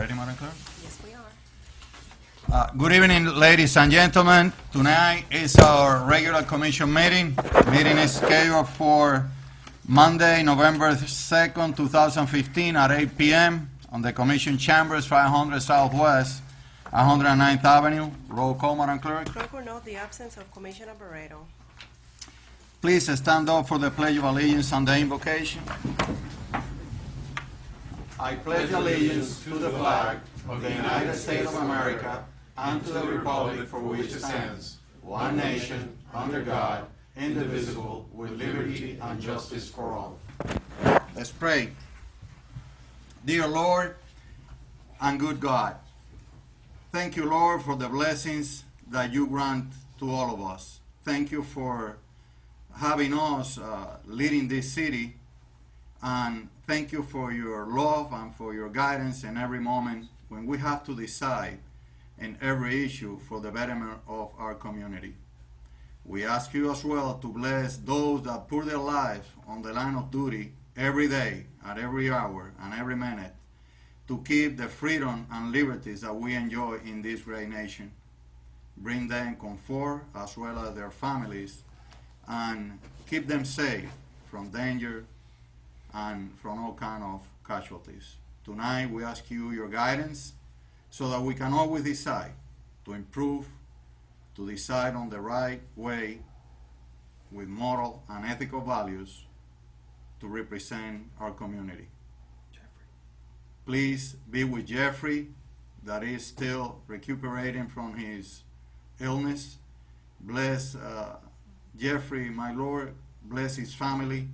Ready, Madam Clerk? Yes, we are. Good evening, ladies and gentlemen. Tonight is our regular commission meeting. Meeting is scheduled for Monday, November 2nd, 2015 at 8 p.m. on the Commission Chambers, 500 Southwest, 109th Avenue. Roll call, Madam Clerk. Clerk will note the absence of Commissioner Barreto. Please stand up for the Pledge of Allegiance and the invocation. I pledge allegiance to the flag of the United States of America and to the republic for which it stands, one nation, under God, indivisible, with liberty and justice for all. Let's pray. Dear Lord and good God, thank you, Lord, for the blessings that you grant to all of us. Thank you for having us leading this city, and thank you for your love and for your guidance in every moment when we have to decide in every issue for the betterment of our community. We ask you as well to bless those that put their lives on the line of duty every day, at every hour, and every minute to keep the freedom and liberties that we enjoy in this great nation. Bring them comfort as well as their families, and keep them safe from danger and from all kind of casualties. Tonight we ask you your guidance so that we can always decide to improve, to decide on the right way with moral and ethical values to represent our community. Please be with Jeffrey, that is still recuperating from his illness. Bless Jeffrey, my Lord, bless his family,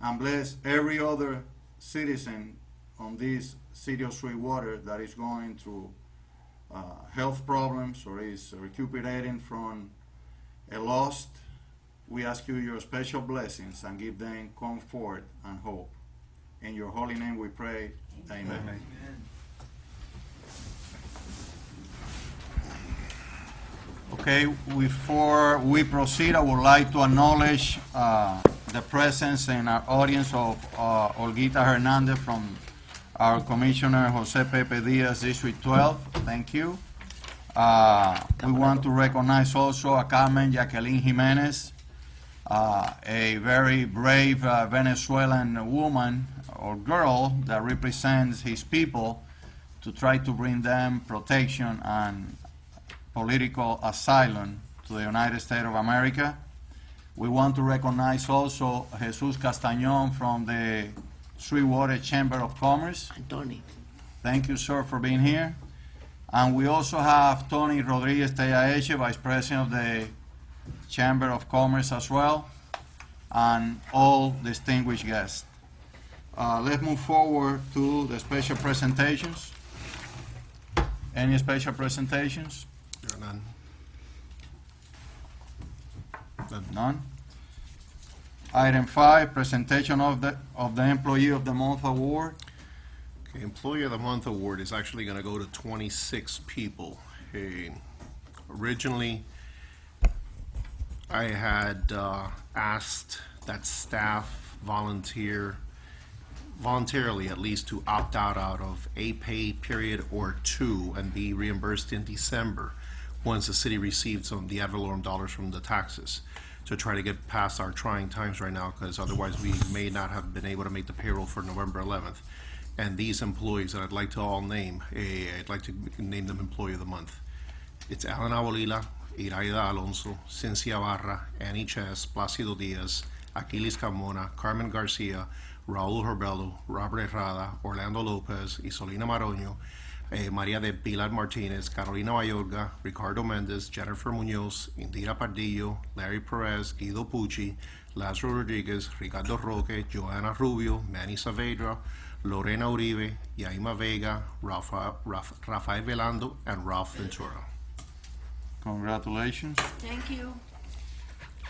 and bless every other citizen on this city of Sweetwater that is going through health problems or is recuperating from a loss. We ask you your special blessings and give them comfort and hope. In your holy name we pray. Amen. Amen. Okay, before we proceed, I would like to acknowledge the presence in our audience of Olguita Hernandez from our Commissioner Jose Pepe Diaz, District 12. Thank you. We want to recognize also a Carmen Jacqueline Jimenez, a very brave Venezuelan woman or girl that represents his people to try to bring them protection and political asylum to the United States of America. We want to recognize also Jesus Castañon from the Sweetwater Chamber of Commerce. And Tony. Thank you, sir, for being here. And we also have Tony Rodriguez Tellaeche, Vice President of the Chamber of Commerce as well, and all distinguished guests. Let's move forward to the special presentations. Any special presentations? There are none. None. Item 5, presentation of the Employee of the Month Award. Okay, Employee of the Month Award is actually going to go to 26 people. Originally, I had asked that staff voluntarily at least to opt out of a pay period or two and be reimbursed in December once the city receives the ad valorem dollars from the taxes, to try to get past our trying times right now, because otherwise we may not have been able to make the payroll for November 11th. And these employees that I'd like to all name, I'd like to name them Employee of the Month. It's Alan Abolila, Iraida Alonso, Cynthia Barra, Annie Ches, Placido Diaz, Aquiles Carmona, Carmen Garcia, Raul Herbelo, Robert Herrada, Orlando Lopez, Isolina Maroño, Maria de Pilar Martinez, Carolina Mayorga, Ricardo Mendez, Jennifer Munoz, Indira Pardillo, Larry Perez, Guido Pucci, Lazaro Rodriguez, Ricardo Roque, Joanna Rubio, Manny Saavedra, Lorena Uribe, Yaima Vega, Rafael Velando, and Ralph Ventura. Congratulations. Thank you.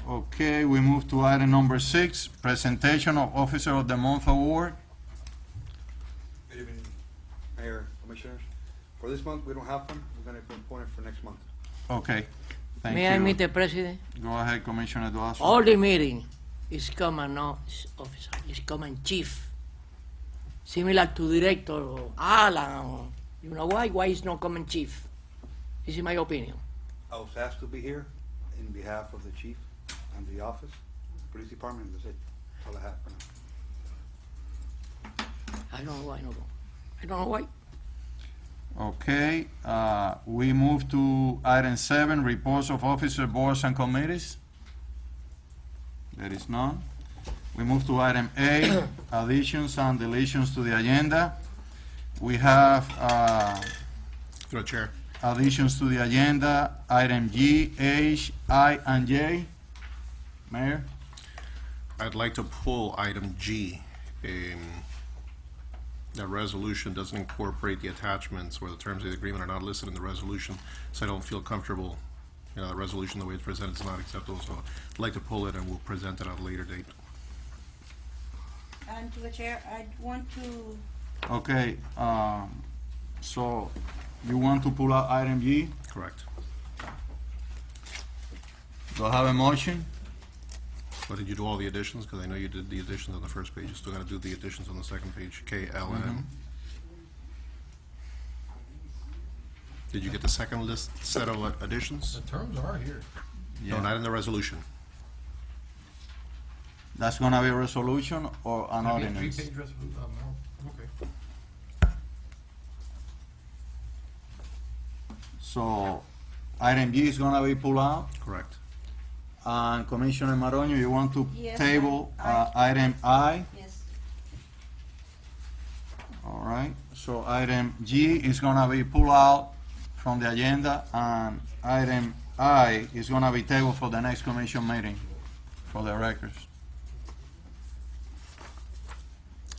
Okay, we move to item number 6, presentation of Officer of the Month Award. Good evening, Mayor, Commissioners. For this month, we don't have one. We're going to appoint it for next month. Okay, thank May I you. meet the president? Go ahead, Commissioner Duaso. All the meeting is command officer, is command chief. Similar to director or Alan or You know why? Why is not coming chief? This is my opinion. I was asked to be here in behalf of the chief and the office, police department, that's it. That's all I have for now. I don't know why no go. I don't know why. Okay, we move to item 7, reports of officer, boards, and committees. There is none. We move to item 8, additions and deletions to the agenda. We have Through the chair. additions to the agenda, item G, H, I, and J. Mayor? I'd like to pull item G. The resolution doesn't incorporate the attachments where the terms of the agreement are not listed in the resolution, so I don't feel comfortable. The resolution, the way it's presented, is not acceptable, so I'd like to pull it and we'll present it at a later date. And to the chair, I want to, Okay, so you want to pull out item G? Correct. Do I have a motion? But did you do all the additions? Because I know you did the additions on the first page. You still gotta do the additions on the second page, K, L, and M. Did you get the second list, set of additions? The terms are here. No, not in the resolution. That's gonna be a resolution or an Maybe a ordinance? three-page resolution, no, okay. So, item G is gonna be pulled out, Correct. and Commissioner Maronio, you want to Yes, table, I- item I? yes, All right, so item G is gonna be pulled out from the agenda, and item I is gonna be tabled for the next commission meeting, for the records.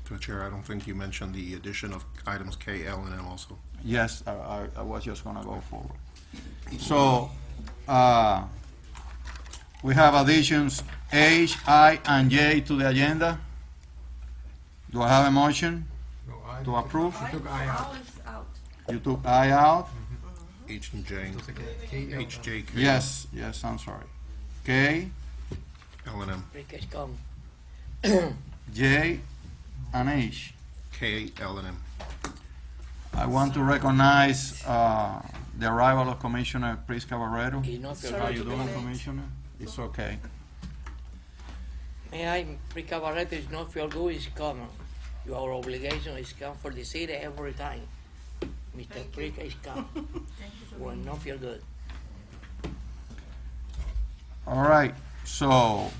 To the chair, I don't think you mentioned the addition of items K, L, and M also. Yes, I was just gonna go forward. So, we have additions H, I, and J to the agenda. Do I have a motion No, I to approve? We took I out. I is out. You took I out? H and J, Just like a K, L, H, J, K. Yes, yes, I'm sorry. K, L and M, Rick is come. J, and H. K, L and M. I want to recognize the arrival of Commissioner Prisca Barreto. He's not feel How good. you doing, Commissioner? It's okay. May I, Rica Barreto is not feel good, is come. Your obligation is come for the city every time. Mr. Rica is come. Will not feel good. All right, so.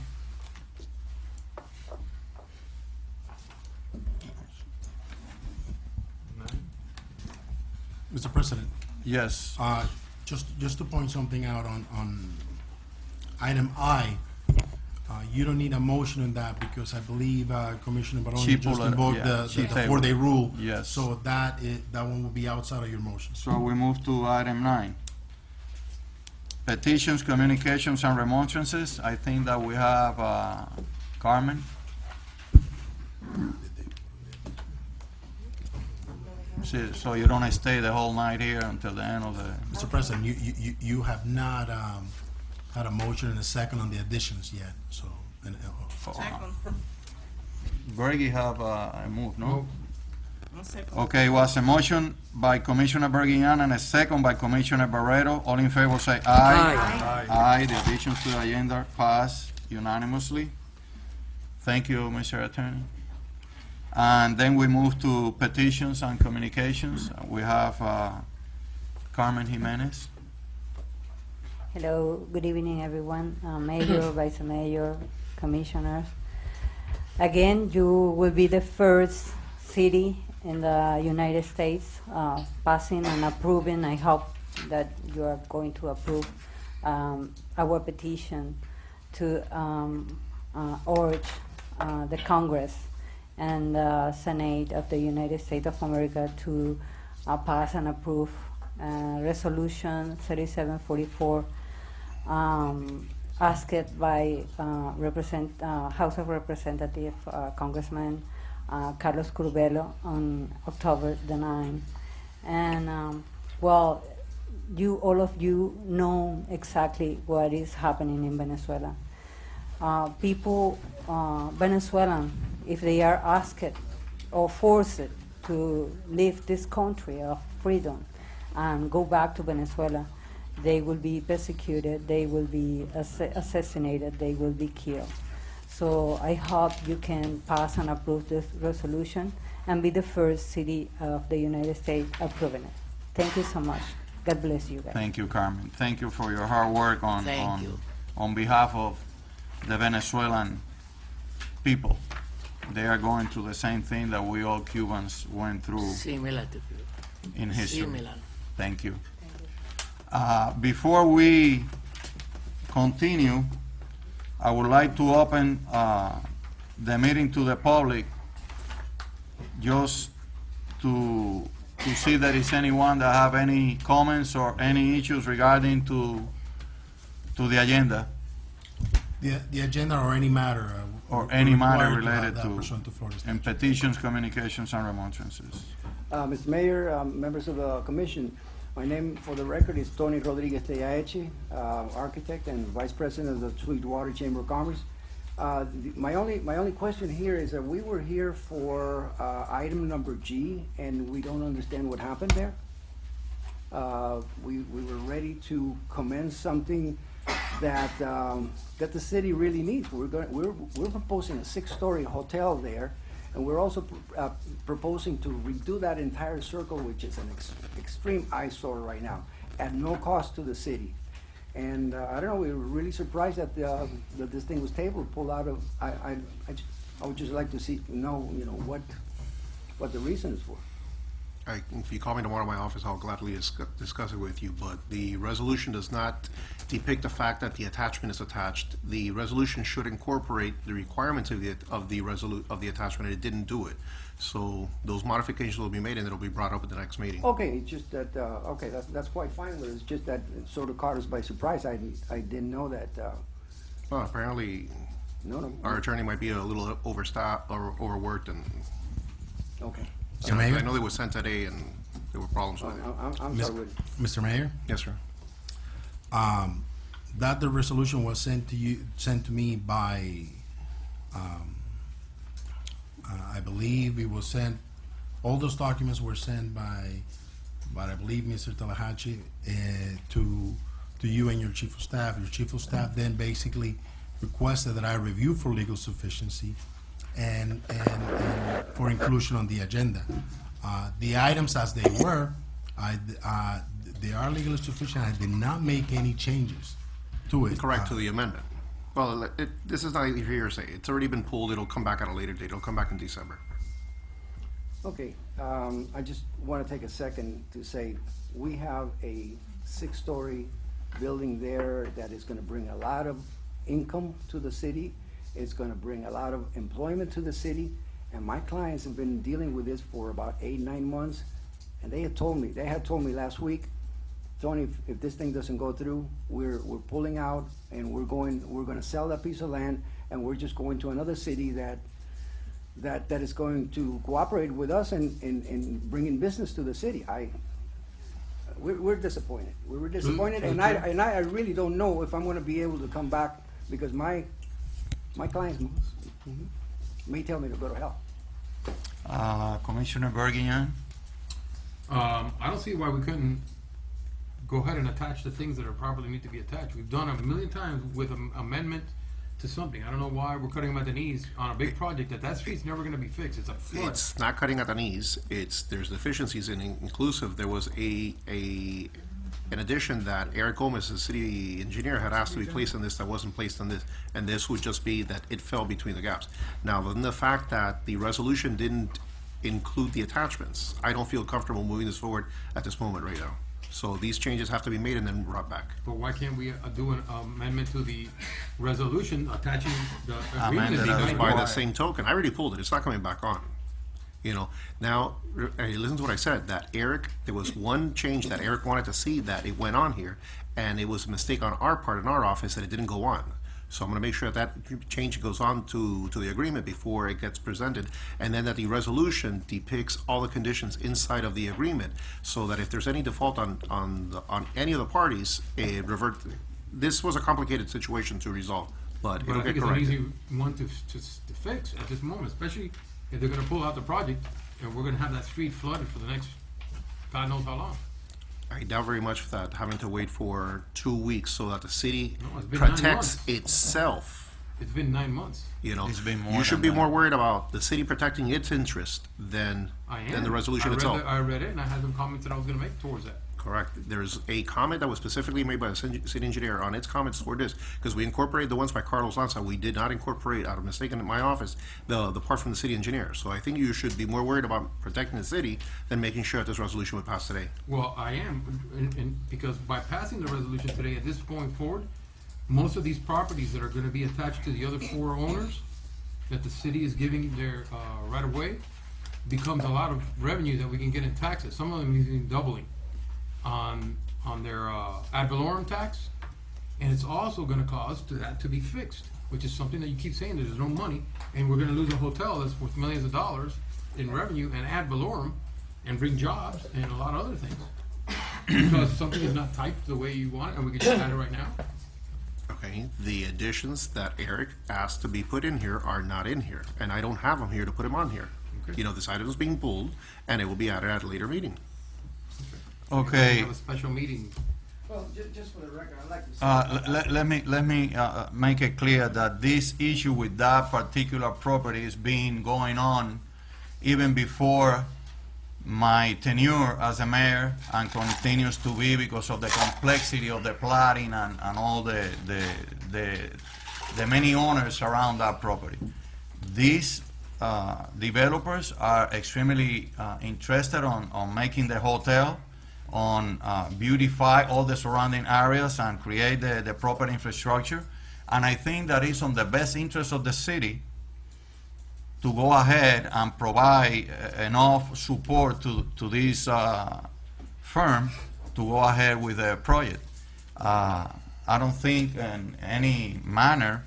Mr. President, Yes, just to point something out on item I, you don't need a motion on that because I believe Commissioner She Barone just pulled it, invoked yeah, she the tabled four-day it. rule. Yes. So that one will be outside of your motion. so we move to item 9. Petitions, communications, and remonstrances. I think that we have Carmen. So you don't stay the whole night here until the end of the, Mr. President, you have not had a motion and a second on the additions yet, so. Bergie have a move, no? No. Okay, it was a motion by Commissioner Bergian and a second by Commissioner Barreto. All in favor say aye. Aye, the additions to the agenda pass unanimously. Thank you, Mr. Attorney. And then we move to petitions and communications. We have Carmen Jimenez. Hello, good evening, everyone. Mayor, Vice Mayor, Commissioners. Again, you will be the first city in the United States passing and approving. I hope that you are going to approve our petition to urge the Congress and Senate of the United States of America to pass and approve Resolution 3744 asked by House of Representative Congressman Carlos Curbelo on October the 9th. And well, all of you know exactly what is happening in Venezuela. People, Venezuelan, if they are asked or forced to leave this country of freedom and go back to Venezuela, they will be persecuted, they will be assassinated, they will be killed. So I hope you can pass and approve this resolution and be the first city of the United States approving it. Thank you so much. God bless you guys. Thank you, Carmen. Thank you for your hard work Thank you. on behalf of the Venezuelan people. They are going through the same thing that we all Cubans went through Similar to you. in history. Similar. Thank you. Before we continue, I would like to open the meeting to the public just to see if there is anyone that have any comments or any issues regarding to the agenda The agenda or any matter. or we're any matter required to have related that to pursuant to Florida statute. and petitions, communications, and remonstrances. Mr. Mayor, members of the commission, my name for the record is Tony Rodriguez Teaechi, architect and vice president of the Sweetwater Chamber of Commerce. My only question here is that we were here for item number G, and we don't understand what happened there. We were ready to commence something that that the city really needs. We're proposing a 6-story hotel there, and we're also proposing to redo that entire circle, which is an extreme eyesore right now, at no cost to the city. And I don't know, we were really surprised that this thing was pulled out of. I would just like to know, what the reason is for. If you call me tomorrow in my office, I'll gladly discuss it with you, but the resolution does not depict the fact that the attachment is attached. The resolution should incorporate the requirements of the attachment, and it didn't do it. So those modifications will be made, and it'll be brought up at the next meeting. Okay, it's just that, okay, that's quite fine, but it's just that it sort of caught us by surprise. I didn't know that, Well, apparently, no. our attorney might be a little overstaffed or overworked, and Okay. Mr. Mayor? I know they were sent today, and there were problems with it. I'm Mis- sorry. Mr. Mayor? Yes, sir. That the resolution was sent to me by, I believe it was sent, all those documents were sent by I believe, Mr. Tallahatchie, to you and your chief of staff. Your chief of staff then basically requested that I review for legal sufficiency and for inclusion on the agenda. The items as they were, they are legally sufficient. I did not make any changes to it. Correct, to the amendment. Well, this is not hearsay. It's already been pulled. It'll come back at a later date. It'll come back in December. Okay, I just want to take a second to say, we have a 6-story building there that is going to bring a lot of income to the city. It's going to bring a lot of employment to the city, and my clients have been dealing with this for about 8-9 months, and they had told me last week, Tony, if this thing doesn't go through, we're pulling out, and we're going to sell that piece of land, and we're just going to another city that is going to cooperate with us in bringing business to the city. We're disappointed. We were disappointed, and I really don't know if I'm going to be able to come back, because my clients may tell me to go to hell. Commissioner Bergignan? I don't see why we couldn't go ahead and attach the things that are properly need to be attached. We've done 1,000,000 times with an amendment to something. I don't know why we're cutting them at the knees on a big project that street's never gonna be fixed. It's a flood. It's not cutting at the knees. There's deficiencies in inclusive. There was an addition that Eric Gomez, the city engineer, had asked to be placed on this that wasn't placed on this, and this would just be that it fell between the gaps. Now, then the fact that the resolution didn't include the attachments, I don't feel comfortable moving this forward at this moment right now. So these changes have to be made and then brought back. But why can't we do an amendment to the resolution attaching the Amended agreement? as Design- By the same token, I already pulled it. It's not coming back on. Now, listen to what I said, that there was one change that Eric wanted to see that it went on here, and it was a mistake on our part in our office that it didn't go on. So I'm gonna make sure that change goes on to the agreement before it gets presented, and then that the resolution depicts all the conditions inside of the agreement, so that if there's any default on any of the parties, it revert. This was a complicated situation to resolve, but But it'll I get think it's an corrected. easy one to fix at this moment, especially if they're gonna pull out the project and we're gonna have that street flooded for the next, God knows how long. I doubt very much that having to wait for 2 weeks so that the city No, it's been 9 protects months. itself. It's been 9 months. You know, It's been more you should than be that. more worried about the city protecting its interest than the resolution itself. I read it, and I had some comments that I was gonna make towards that. Correct. There's a comment that was specifically made by the city engineer on its comments toward this, because we incorporated the ones by Carlos Lanza. We did not incorporate, out of mistake in my office, the part from the city engineer. So I think you should be more worried about protecting the city than making sure that this resolution would pass today. Well, I am, and because by passing the resolution today, at this point forward, most of these properties that are gonna be attached to the other 4 owners that the city is giving their, right of way, becomes a lot of revenue that we can get in taxes. Some of them even doubling on their, ad valorem tax. And it's also gonna cause that to be fixed, which is something that you keep saying, there's no money, and we're gonna lose a hotel that's worth millions of dollars in revenue and ad valorem, and bring jobs and a lot of other things. Because something is not typed the way you want it, and we can just add it right now. Okay, the additions that Eric asked to be put in here are not in here, and I don't have them here to put them on here. Okay. You know, this item is being pulled, and it will be added at a later meeting. Okay. Have a special meeting. Well, just for the record, I'd like to say. Let me make it clear that this issue with that particular property is been going on even before my tenure as a mayor, and continues to be because of the complexity of the plotting and all the many owners around that property. These developers are extremely interested on making the hotel, on beautify all the surrounding areas and create the proper infrastructure. And I think that is on the best interest of the city to go ahead and provide enough support to this firm to go ahead with the project. I don't think in any manner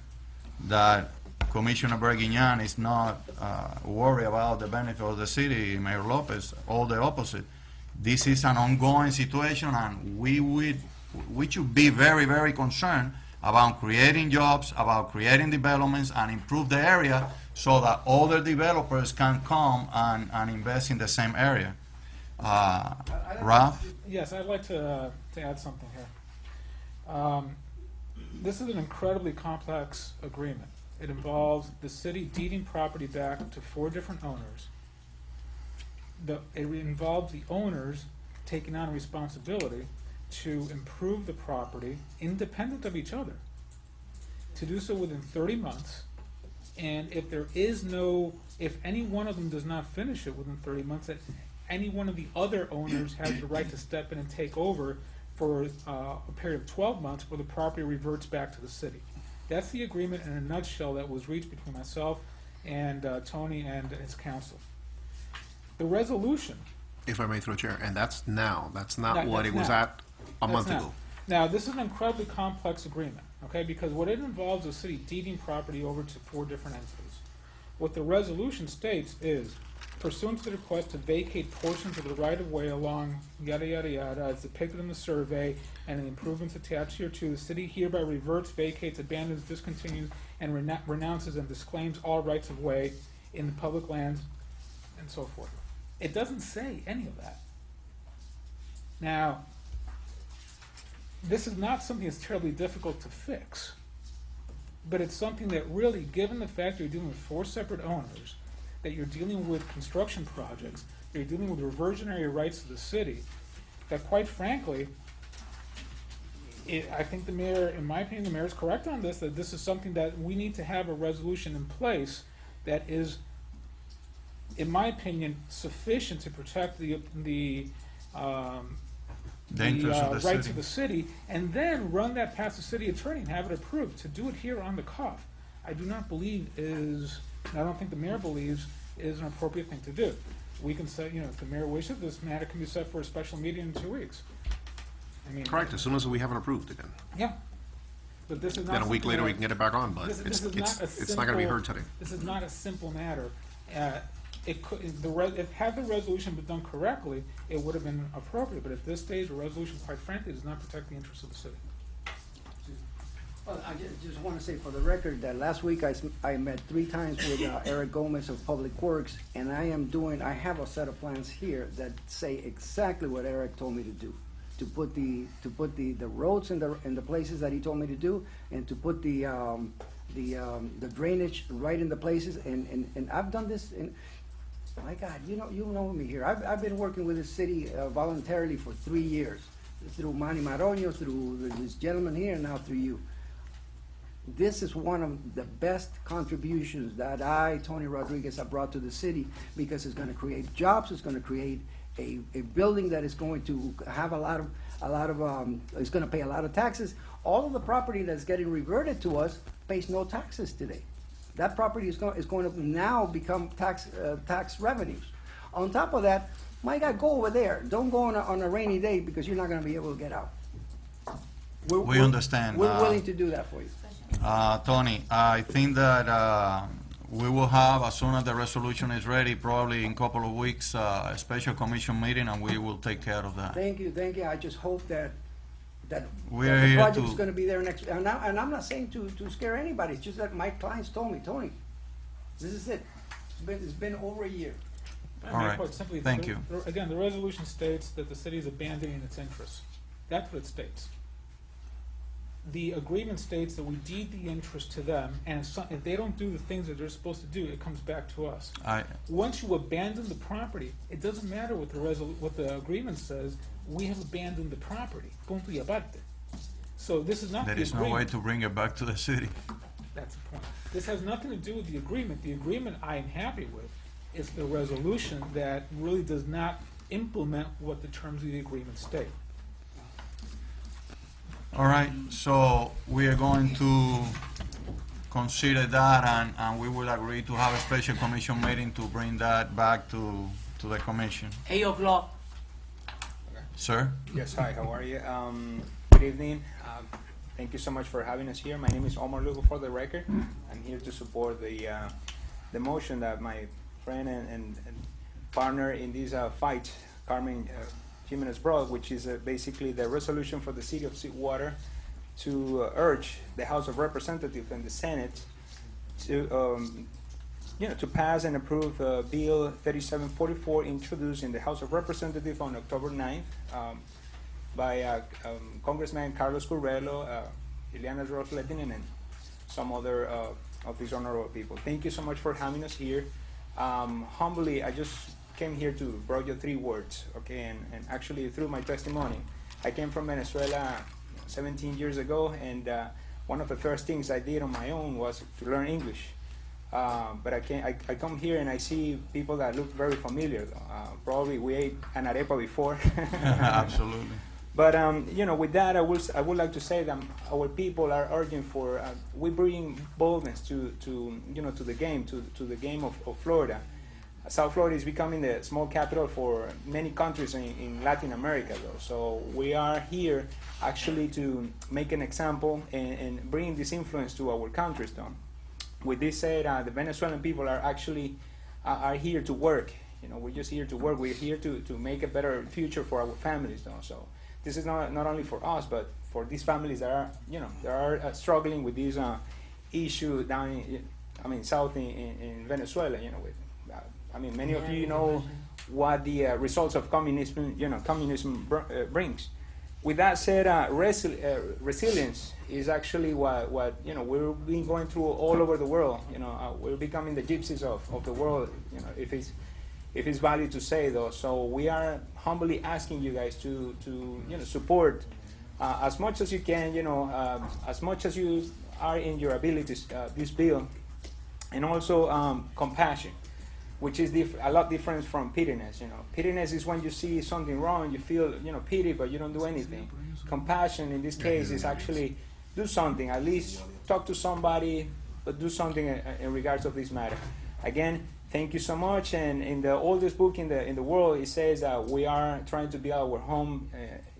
that Commissioner Bergignan is not worried about the benefit of the city, Mayor Lopez, all the opposite. This is an ongoing situation, and we should be very, very concerned about creating jobs, about creating developments, and improve the area so that other developers can come and invest in the same area. Ralph? Yes, I'd like to add something here. This is an incredibly complex agreement. It involves the city deeding property back to 4 different owners. It involves the owners taking on responsibility to improve the property independent of each other, to do so within 30 months. And if if any one of them does not finish it within 30 months, that any one of the other owners has the right to step in and take over for a period of 12 months where the property reverts back to the city. That's the agreement in a nutshell that was reached between myself and Tony and his council. The resolution. If I may through a chair, and that's now, that's not That- what that's it was now. at a month That's ago. Now, this is an incredibly complex agreement, okay, because what it involves is city deeding property over to 4 different entities. What the resolution states is, pursuant to the request to vacate portions of the right-of-way along yada yada yada as depicted in the survey and the improvements attached here to, the city hereby reverts, vacates, abandons, discontinues, and renounces and disclaims all rights of way in the public lands and so forth. It doesn't say any of that. Now, this is not something that's terribly difficult to fix, but it's something that really, given the fact you're dealing with 4 separate owners, that you're dealing with construction projects, that you're dealing with reversionary rights to the city, that quite frankly, I think the mayor, in my opinion, the mayor is correct on this, that this is something that we need to have a resolution in place that is, in my opinion, sufficient to protect the interest of the rights city. of the city, and then run that past the city attorney and have it approved. To do it here on the cuff, I do not believe is, and I don't think the mayor believes, is an appropriate thing to do. We can say, if the mayor wishes, this matter can be set for a special meeting in 2 weeks. I mean, Correct, as soon as we have it approved again. yeah. But this is not Then a week something later, that- we can get it back on, but this it's is not a not gonna be simple- heard today. This is not a simple matter. It could, if had the resolution been done correctly, it would have been appropriate, but at this stage, the resolution, quite frankly, does not protect the interests of the city. Well, I just want to say for the record that last week I met 3 times with Eric Gomez of Public Works, and I have a set of plans here that say exactly what Eric told me to do. To put the roads in the places that he told me to do, and to put the drainage right in the places, and I've done this, and my God, you know me here. I've been working with the city voluntarily for 3 years, through Manny Maronio, through this gentleman here, and now through you. This is one of the best contributions that Tony Rodriguez, have brought to the city, because it's gonna create jobs, it's gonna create a building that is going to have a lot of, it's gonna pay a lot of taxes. All of the property that's getting reverted to us pays no taxes today. That property is going to now become tax revenues. On top of that, my God, go over there. Don't go on a rainy day, because you're not gonna be able to get out. We understand. We're willing to do that for you. Tony, I think that we will have, as soon as the resolution is ready, probably in a couple of weeks, a special commission meeting, and we will take care of that. Thank you. I just hope that We are the here project is to, gonna be there next, and I'm not saying to scare anybody, it's just that my clients told me, Tony, this is it. It's been over a year. I All mean, right. quite simply, Thank you. Again, the resolution states that the city is abandoning its interests. That's what it states. The agreement states that we deed the interest to them, and if they don't do the things that they're supposed to do, it comes back to us. Once you abandon the property, it doesn't matter what the agreement says, we have abandoned the property. Punto y aparte. So this is not the there agreement. is no way to bring it back to the city. That's the point. This has nothing to do with the agreement. The agreement I am happy with is the resolution that really does not implement what the terms of the agreement state. All right, so we are going to consider that, and we will agree to have a special commission meeting to bring that back to the commission. 8 o'clock. Sir? Yes, hi, how are you? Good evening. Thank you so much for having us here. My name is Omar Lugo, for the record. I'm here to support the motion that my friend and partner in this fight, Carmen Jimenez brought, which is basically the resolution for the city of Sweetwater to urge the House of Representatives and the Senate to to pass and approve Bill 3744 introduced in the House of Representatives on October 9th by Congressman Carlos Curvelo, Ileana Ros-Lehtinen, and some other of these honorable people. Thank you so much for having us here. Humbly, I just came here to bring you 3 words, okay, and actually through my testimony. I came from Venezuela 17 years ago, and one of the first things I did on my own was to learn English. But I come here and I see people that look very familiar. Probably we ate an arepa before. Absolutely. But with that, I would like to say that our people are urging for. We bring boldness to the game, to the game of Florida. South Florida is becoming the small capital for many countries in Latin America, though. So we are here actually to make an example and bring this influence to our countries, though. With this said, the Venezuelan people are actually are here to work. We're just here to work. We're here to make a better future for our families, though. So this is not only for us, but for these families that are struggling with this issue down south in Venezuela. Many of you know what the results of communism brings. With that said, resilience is actually what we've been going through all over the world. We're becoming the gypsies of the world. If it's valid to say, though. So we are humbly asking you guys to support as much as you can. As much as you are in your abilities, this bill, and also compassion, which is a lot different from pittiness. Pittiness is when you see something wrong, you feel pity, but you don't do anything. Compassion in this case is actually do something, at least talk to somebody, but do something in regards of this matter. Again, thank you so much. And in the oldest book in the world, it says that we are trying to build our home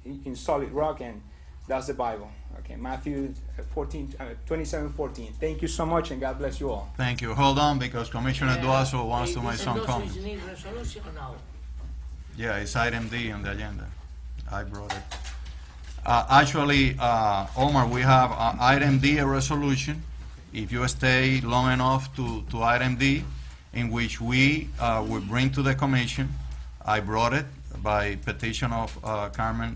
in solid rock, and that's the Bible. Okay, Matthew 27:14. Thank you so much, and God bless you all. Thank you. Hold on, because Commissioner Duaso wants to make some comments. Need resolution or no? Yeah, it's item D on the agenda. I brought it. Actually, Omar, we have item D, a resolution. If you stay long enough to item D, in which we will bring to the commission, I brought it by petition of Carmen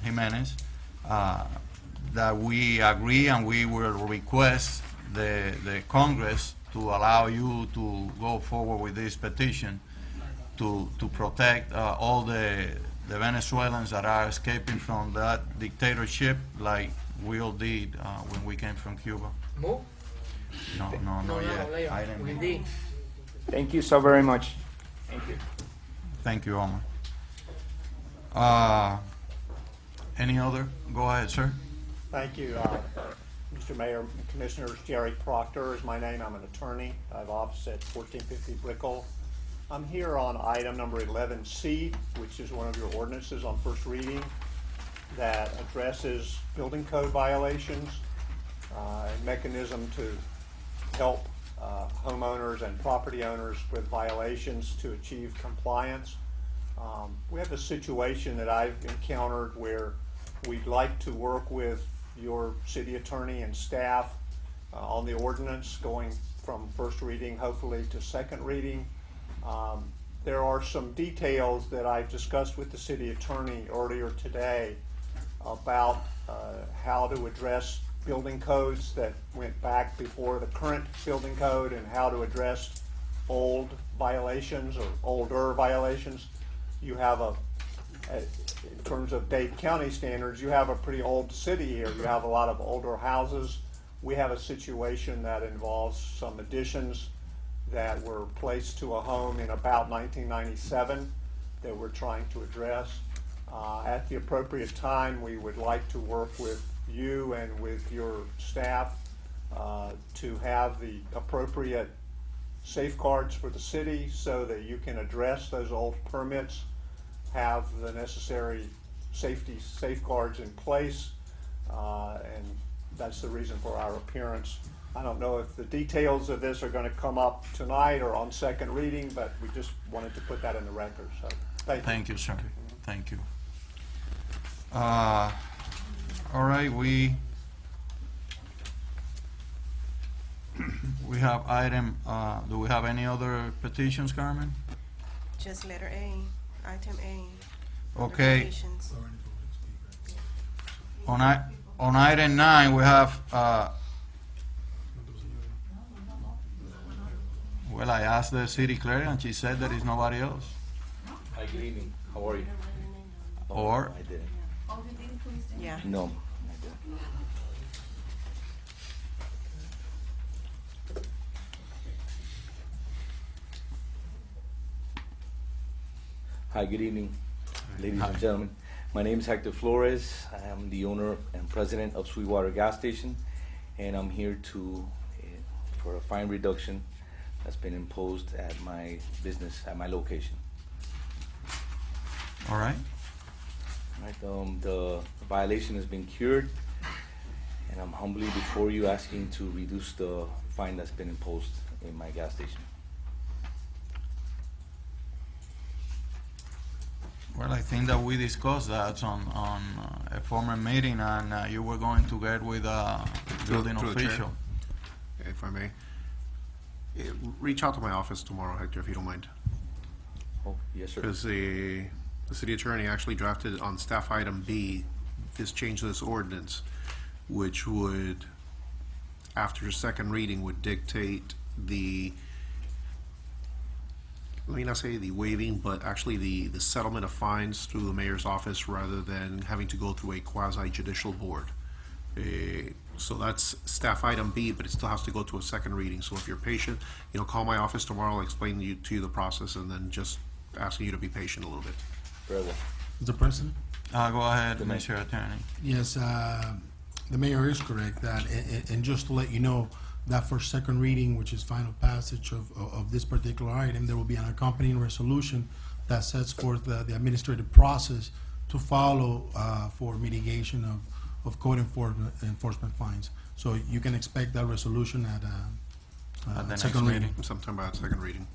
Jimenez, that we agree and we will request the Congress to allow you to go forward with this petition to protect all the Venezuelans that are escaping from that dictatorship, like we all did when we came from Cuba. Move? No, not yet. later. Item With D. D. Thank you so very much. Thank you. Thank you, Omar. Any other? Go ahead, sir. Thank you, Mr. Mayor, Commissioners. Jerry Proctor is my name. I'm an attorney. I have office at 1450 Brickell. I'm here on item number 11C, which is one of your ordinances on first reading that addresses building code violations, a mechanism to help homeowners and property owners with violations to achieve compliance. We have a situation that I've encountered where we'd like to work with your city attorney and staff on the ordinance going from first reading hopefully to second reading. There are some details that I've discussed with the city attorney earlier today about how to address building codes that went back before the current building code and how to address old violations or older violations. You have in terms of Dade County standards, you have a pretty old city here. You have a lot of older houses. We have a situation that involves some additions that were placed to a home in about 1997 that we're trying to address. At the appropriate time, we would like to work with you and with your staff to have the appropriate safeguards for the city so that you can address those old permits, have the necessary safety safeguards in place, and that's the reason for our appearance. I don't know if the details of this are going to come up tonight or on second reading, but we just wanted to put that in the record. So thank you. Sir. Thank you. All right, we have item, do we have any other petitions, Carmen? Just letter A, item A. Okay. Petitions. On item 9, we have, well, I asked the city clerk and she said there is nobody else. Hi, good evening. How are you? Or, I didn't. Yeah. No. Hi, good evening, ladies and gentlemen. My name is Hector Flores. I am the owner and president of Sweetwater Gas Station, and I'm here for a fine reduction that's been imposed at my business, at my location. all right, Right, the violation has been cured, and I'm humbly before you asking to reduce the fine that's been imposed in my gas station. well, I think that we discussed that on a former meeting, and you were going to get with a building Through the chair. official. If I may. Reach out to my office tomorrow, Hector, if you don't mind. Oh, yes, sir. Because the city attorney actually drafted on staff item B, this change to this ordinance, which would, after second reading, would dictate the, let me not say the waiving, but actually the settlement of fines through the mayor's office rather than having to go through a quasi-judicial board. So that's staff item B, but it still has to go to a second reading. So if you're patient, call my office tomorrow, I'll explain to you the process, and then just asking you to be patient a little bit. Very well. Mr. President? Go ahead, Good night. Mr. Attorney. Yes, the mayor is correct that, and just to let you know, that for second reading, which is final passage of this particular item, there will be an accompanying resolution that sets forth the administrative process to follow for mitigation of code enforcement fines. So you can expect that resolution At the at next second reading. meeting. Sometime about second reading.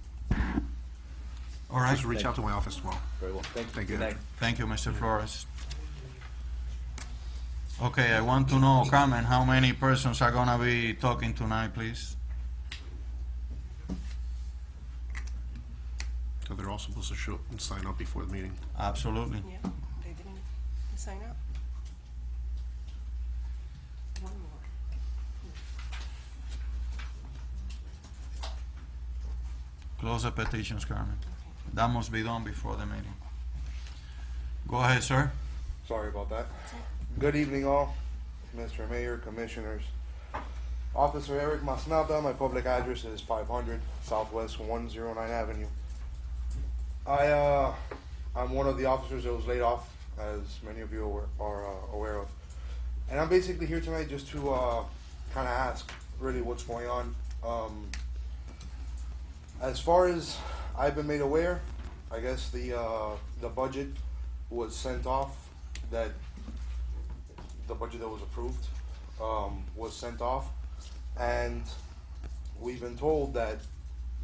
All right, Just reach out to my office tomorrow. Very well. Thank you. Thank you. Good night. thank you, Mr. Flores. Okay, I want to know, Carmen, how many persons are gonna be talking tonight, please? So they're all supposed to show and sign up before the meeting. Absolutely. Yeah, they didn't sign up. One more. Close the petitions, Carmen. That must be done before the meeting. Go ahead, sir. Sorry about that. Good evening, all. Mr. Mayor, Commissioners. Officer Eric Masnata, my public address is 500 Southwest 109 Avenue. I'm one of the officers that was laid off, as many of you are aware of. And I'm basically here tonight just to kind of ask really what's going on. As far as I've been made aware, I guess the budget was sent off, that the budget that was approved was sent off, and we've been told that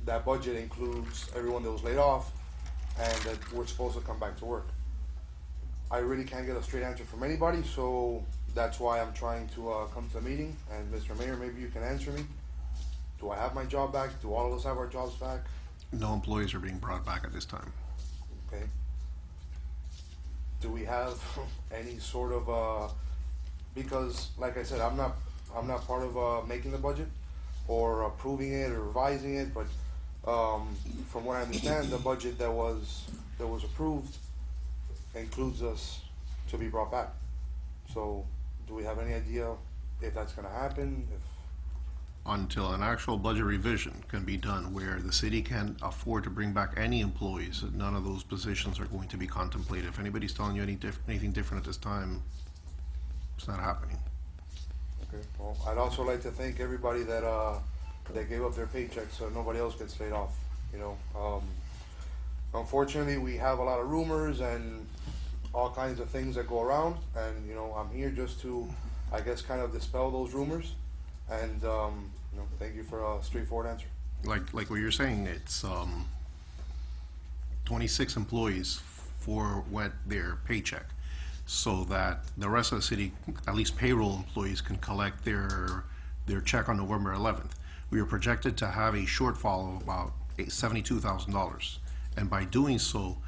that budget includes everyone that was laid off and that we're supposed to come back to work. I really can't get a straight answer from anybody, so that's why I'm trying to come to the meeting. And Mr. Mayor, maybe you can answer me. Do I have my job back? Do all of us have our jobs back? No employees are being brought back at this time. Okay. Do we have any sort of because like I said, I'm not part of making the budget or approving it or revising it, but from what I understand, the budget that was approved includes us to be brought back. So do we have any idea if that's gonna happen? Until an actual budget revision can be done where the city can afford to bring back any employees, none of those positions are going to be contemplated. If anybody's telling you anything different at this time, it's not happening. Okay, well, I'd also like to thank everybody that gave up their paychecks so nobody else gets laid off, you know. Unfortunately, we have a lot of rumors and all kinds of things that go around, and, you know, I'm here just to, I guess, kind of dispel those rumors. And, you know, thank you for a straightforward answer. Like what you're saying, it's 26 employees forwent their paycheck, so that the rest of the city, at least payroll employees, can collect their check on November 11th. We are projected to have a shortfall of about $72,000, and by doing so,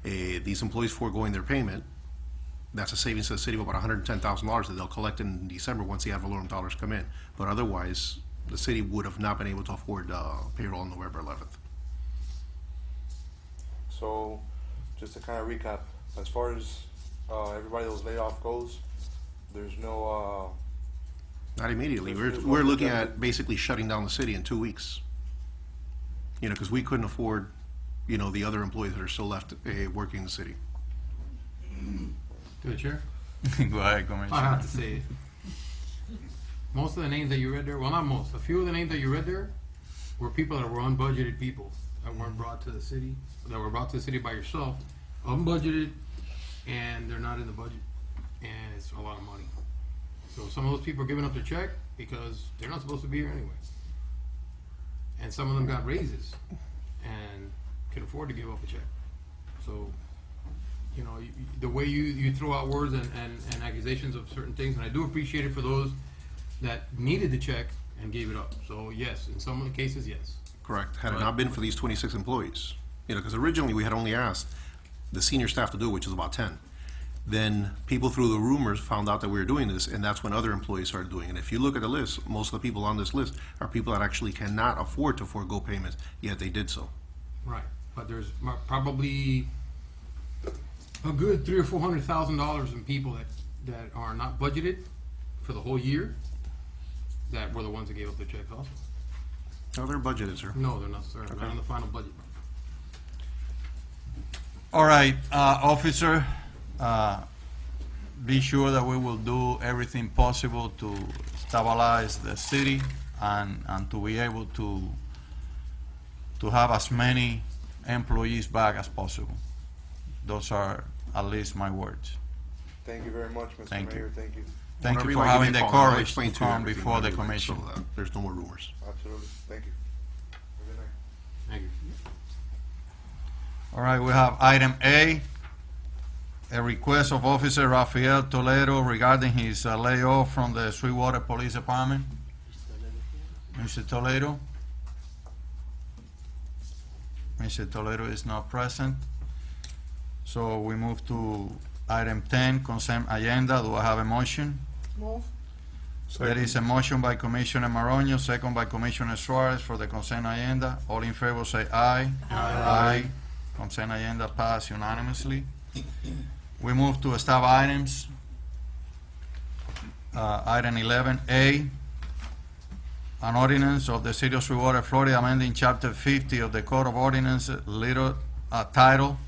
these employees foregoing their payment, that's a savings to the city of about $110,000 that they'll collect in December once the ad valorem dollars come in. But otherwise, the city would have not been able to afford payroll on November 11th. So, just to kind of recap, as far as everybody that was laid off goes, there's no. Not immediately. There's We're no looking projected- at basically shutting down the city in 2 weeks. You know, because we couldn't afford, you know, the other employees that are still left working in the city. To the chair? Go ahead, Commissioner. I have to say it. Most of the names that you read there, well, not most, a few of the names that you read there were people that were unbudgeted people that weren't brought to the city, that were brought to the city by yourself, unbudgeted, and they're not in the budget, and it's a lot of money. So some of those people are giving up their check because they're not supposed to be here anyway. And some of them got raises and can afford to give up a check. So, you know, the way you throw out words and accusations of certain things, and I do appreciate it for those that needed the check and gave it up. So yes, in some of the cases, yes. Correct. Had it not been for these 26 employees, you know, because originally we had only asked the senior staff to do it, which is about 10. Then people through the rumors found out that we were doing this, and that's when other employees started doing it. And if you look at the list, most of the people on this list are people that actually cannot afford to forego payments, yet they did so. Right, but there's probably a good $300,000 or $400,000 in people that are not budgeted for the whole year that were the ones that gave up their checks also. No, they're budgeted, sir. No, they're not, sir. Okay. Not on the final budget. All right, officer, be sure that we will do everything possible to stabilize the city and to be able to have as many employees back as possible. Those are at least my words. Thank you very much, Mr. Thank you. Mayor. Thank you. Thank Whenever you for like, having give the me a call, and I'll courage explain to you come everything before the that we do, commission. so that there's no more rumors. Absolutely. Thank you. Have a good night. Thank you. All right, we have item A, a request of Officer Rafael Toledo regarding his layoff from the Sweetwater Police Department. Mr. Toledo? Mr. Toledo is not present. So we move to item 10, consent agenda. Do I have a motion? Move. There is a motion by Commissioner Maronio, second by Commissioner Suarez for the consent agenda. All in favor say aye. Aye. Consent agenda passed unanimously. We move to staff items. Item 11A, an ordinance of the City of Sweetwater, Florida, amending Chapter 50 of the Code of Ordinances, title,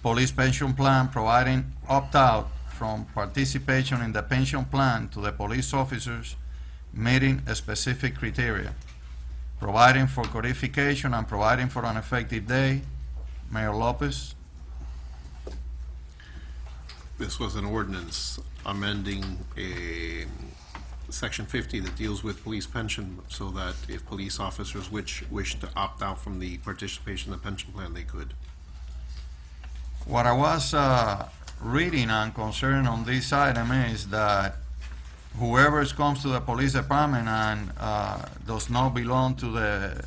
Police Pension Plan, providing opt-out from participation in the pension plan to the police officers meeting a specific criteria, providing for codification and providing for an effective date. Mayor Lopez. This was an ordinance amending a Section 50 that deals with police pension, so that if police officers wish to opt out from the participation in the pension plan, they could. What I was reading and concerned on this item is that whoever comes to the police department and does not belong to the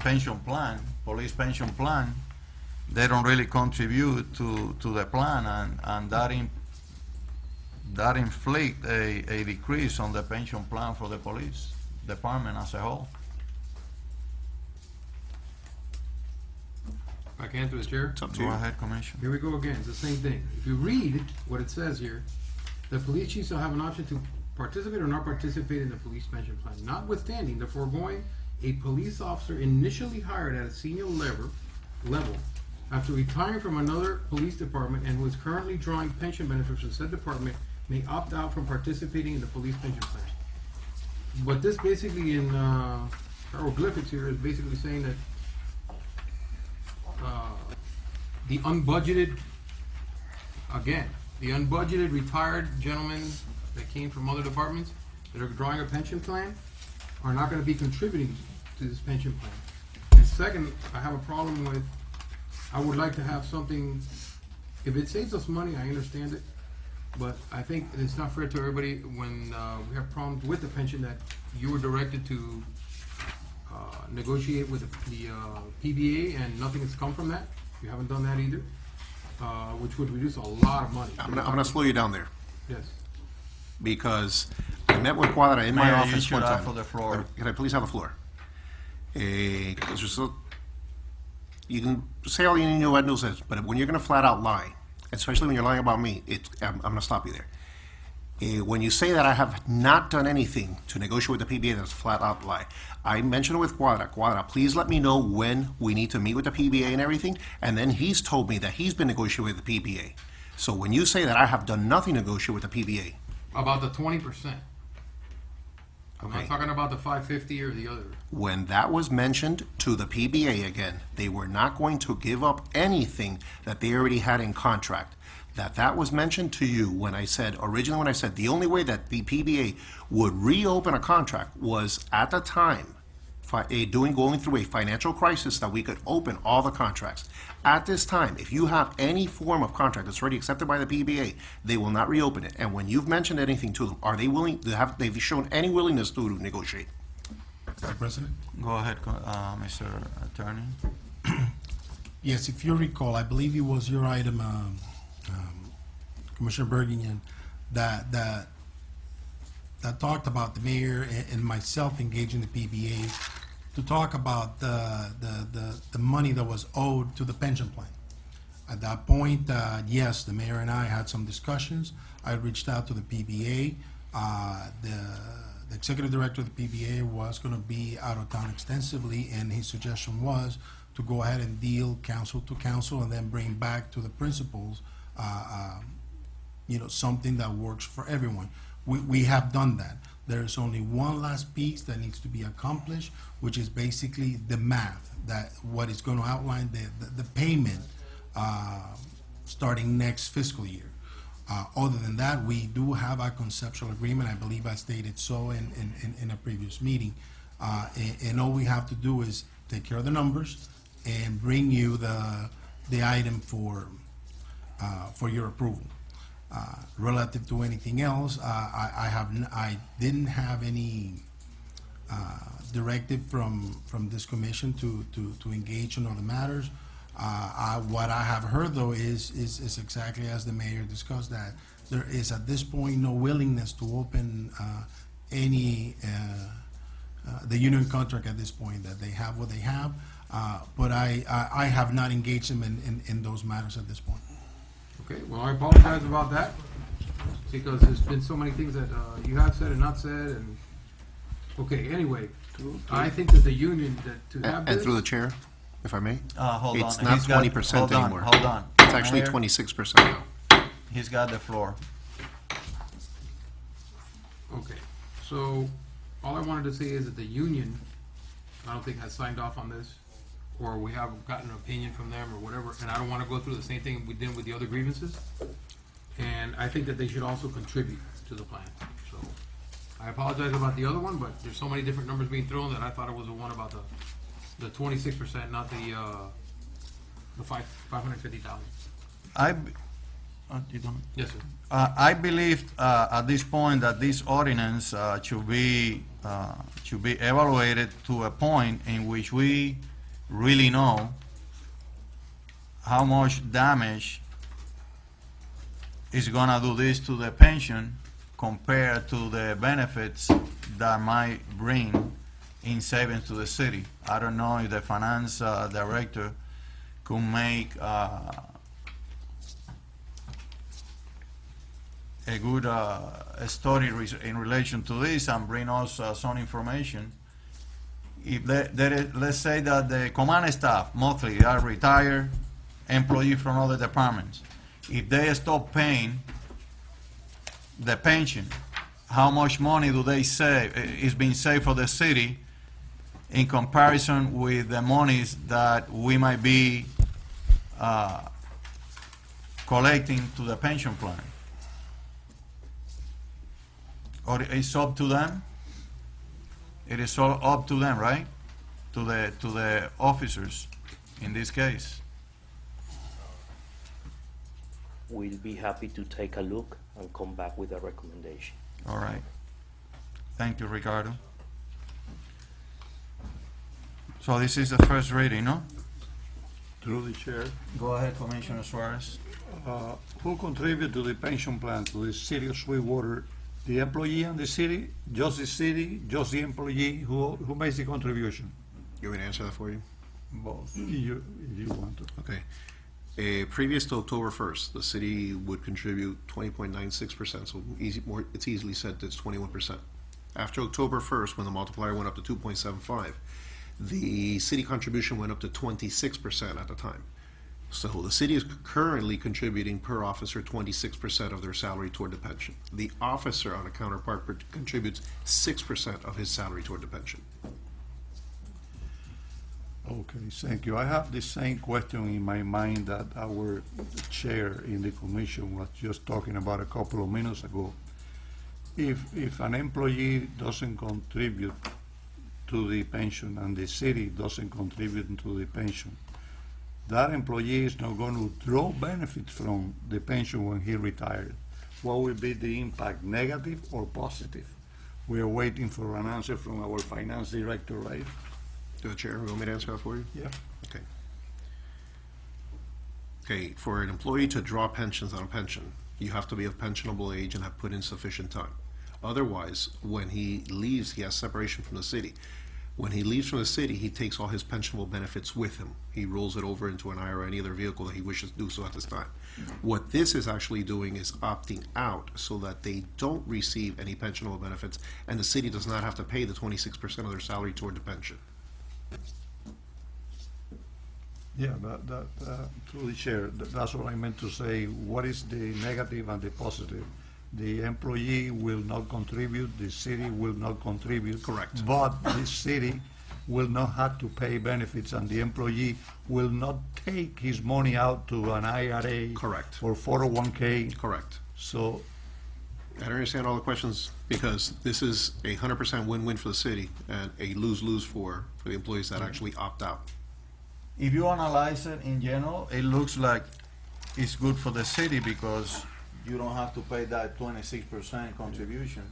pension plan, police pension plan, they don't really contribute to the plan, and that inflict a decrease on the pension plan for the police department as a whole. If I can, through the chair? It's up to Go you. ahead, Commissioner. Here we go again, it's the same thing. If you read what it says here, the police chief shall have an option to participate or not participate in the police pension plan, notwithstanding the foregoing, a police officer initially hired at a senior level, after retiring from another police department and who is currently drawing pension benefits from said department, may opt out from participating in the police pension plan. But this basically in hieroglyphics here is basically saying that the unbudgeted retired gentlemen that came from other departments that are drawing a pension plan are not gonna be contributing to this pension plan. And second, I have a problem with, I would like to have something, if it saves us money, I understand it, but I think it's not fair to everybody when we have problems with the pension that you were directed to negotiate with the PBA and nothing has come from that. You haven't done that either, which would reduce a lot of money. I'm gonna slow you down there, Yes. because I met with Quadra in my Mayor, you office should one ask time. for the floor. Can I please have the floor? 'Cause you can say all you need to know, but when you're gonna flat out lie, especially when you're lying about me, I'm gonna stop you there. When you say that I have not done anything to negotiate with the PBA, that's a flat out lie. I mentioned it with Quadra. Quadra, please let me know when we need to meet with the PBA and everything, and then he's told me that he's been negotiating with the PBA. So when you say that I have done nothing to negotiate with the PBA, About the 20%. I'm Okay. not talking about the 550 or the other. when that was mentioned to the PBA again, they were not going to give up anything that they already had in contract. That was mentioned to you when I said, the only way that the PBA would reopen a contract was at the time, going through a financial crisis, that we could open all the contracts. At this time, if you have any form of contract that's already accepted by the PBA, they will not reopen it. And when you've mentioned anything to them, are they willing, they've shown any willingness to negotiate? Mr. President? Go ahead, Mr. Attorney. Yes, if you recall, I believe it was your item, Commissioner Berginian, that talked about the mayor and myself engaging the PBA to talk about the money that was owed to the pension plan. At that point, yes, the mayor and I had some discussions. I reached out to the PBA. The executive director of the PBA was going to be out of town extensively, and his suggestion was to go ahead and deal council to council and then bring back to the principals, something that works for everyone. We have done that. There's only one last piece that needs to be accomplished, which is basically the math, that what is going to outline the payment starting next fiscal year. Other than that, we do have a conceptual agreement. I believe I stated so in a previous meeting. And all we have to do is take care of the numbers and bring you the item for for your approval. Relative to anything else, I didn't have any directive from this commission to engage in other matters. What I have heard though is exactly as the mayor discussed, that there is at this point no willingness to open any the union contract at this point, that they have what they have, but I have not engaged them in those matters at this point. Okay, well, I apologize about that, because there's been so many things that you have said and not said, and, okay, anyway, I think that the union, that to have And this. through the chair, if I may? Hold on. It's not He's got- 20% hold on, anymore. hold on. It's actually Mayor? 26% now. He's got the floor. Okay, so all I wanted to say is that the union, I don't think has signed off on this, or we haven't gotten an opinion from them or whatever, and I don't wanna go through the same thing we did with the other grievances. And I think that they should also contribute to the plan, so. I apologize about the other one, but there's so many different numbers being thrown that I thought it was the one about the 26%, not the 550,000. You don't? Yes, sir. I believe at this point that this ordinance should be evaluated to a point in which we really know how much damage is gonna do this to the pension compared to the benefits that might bring in savings to the city. I don't know if the finance director could make a good story in relation to this and bring us some information. If let's say that the command staff mostly are retired employees from other departments. If they stop paying the pension, how much money do they save, is being saved for the city in comparison with the monies that we might be collecting to the pension plan? Or it's up to them? It is all up to them, right? To the officers in this case. We'll be happy to take a look and come back with a recommendation. All right. Thank you, Ricardo. So this is the first reading, no? Through the chair, Go ahead, Commissioner Suarez. who contribute to the pension plan to the city of Sweetwater? The employee and the city, just the employee, who makes the contribution? You want me to answer that for you? Both. If you want to. Okay. Previous to October 1st, the city would contribute 20.96%, so it's easily said that it's 21%. After October 1st, when the multiplier went up to 2.75, the city contribution went up to 26% at the time. So the city is currently contributing per officer 26% of their salary toward the pension. The officer on a counterpart contributes 6% of his salary toward the pension. Okay, thank you. I have the same question in my mind that our chair in the commission was just talking about a couple of minutes ago. If an employee doesn't contribute to the pension and the city doesn't contribute to the pension, that employee is not going to draw benefits from the pension when he retired. What will be the impact, negative or positive? We are waiting for an answer from our finance director, right? To the chair, you want me to answer that for you? Yeah. Okay. Okay, for an employee to draw pensions on a pension, you have to be of pensionable age and have put in sufficient time. Otherwise, when he leaves, he has separation from the city. When he leaves from the city, he takes all his pensionable benefits with him. He rolls it over into an IRA or any other vehicle that he wishes to do so at this time. What this is actually doing is opting out so that they don't receive any pensionable benefits, and the city does not have to pay the 26% of their salary toward the pension. Yeah, through the chair, that's what I meant to say. What is the negative and the positive? The employee will not contribute, the city will not contribute. Correct. But the city will not have to pay benefits, and the employee will not take his money out to an IRA. Correct. Or 401k. Correct. So, I don't understand all the questions, because this is a 100% win-win for the city and a lose-lose for the employees that actually opt out. If you analyze it in general, it looks like it's good for the city because you don't have to pay that 26% contribution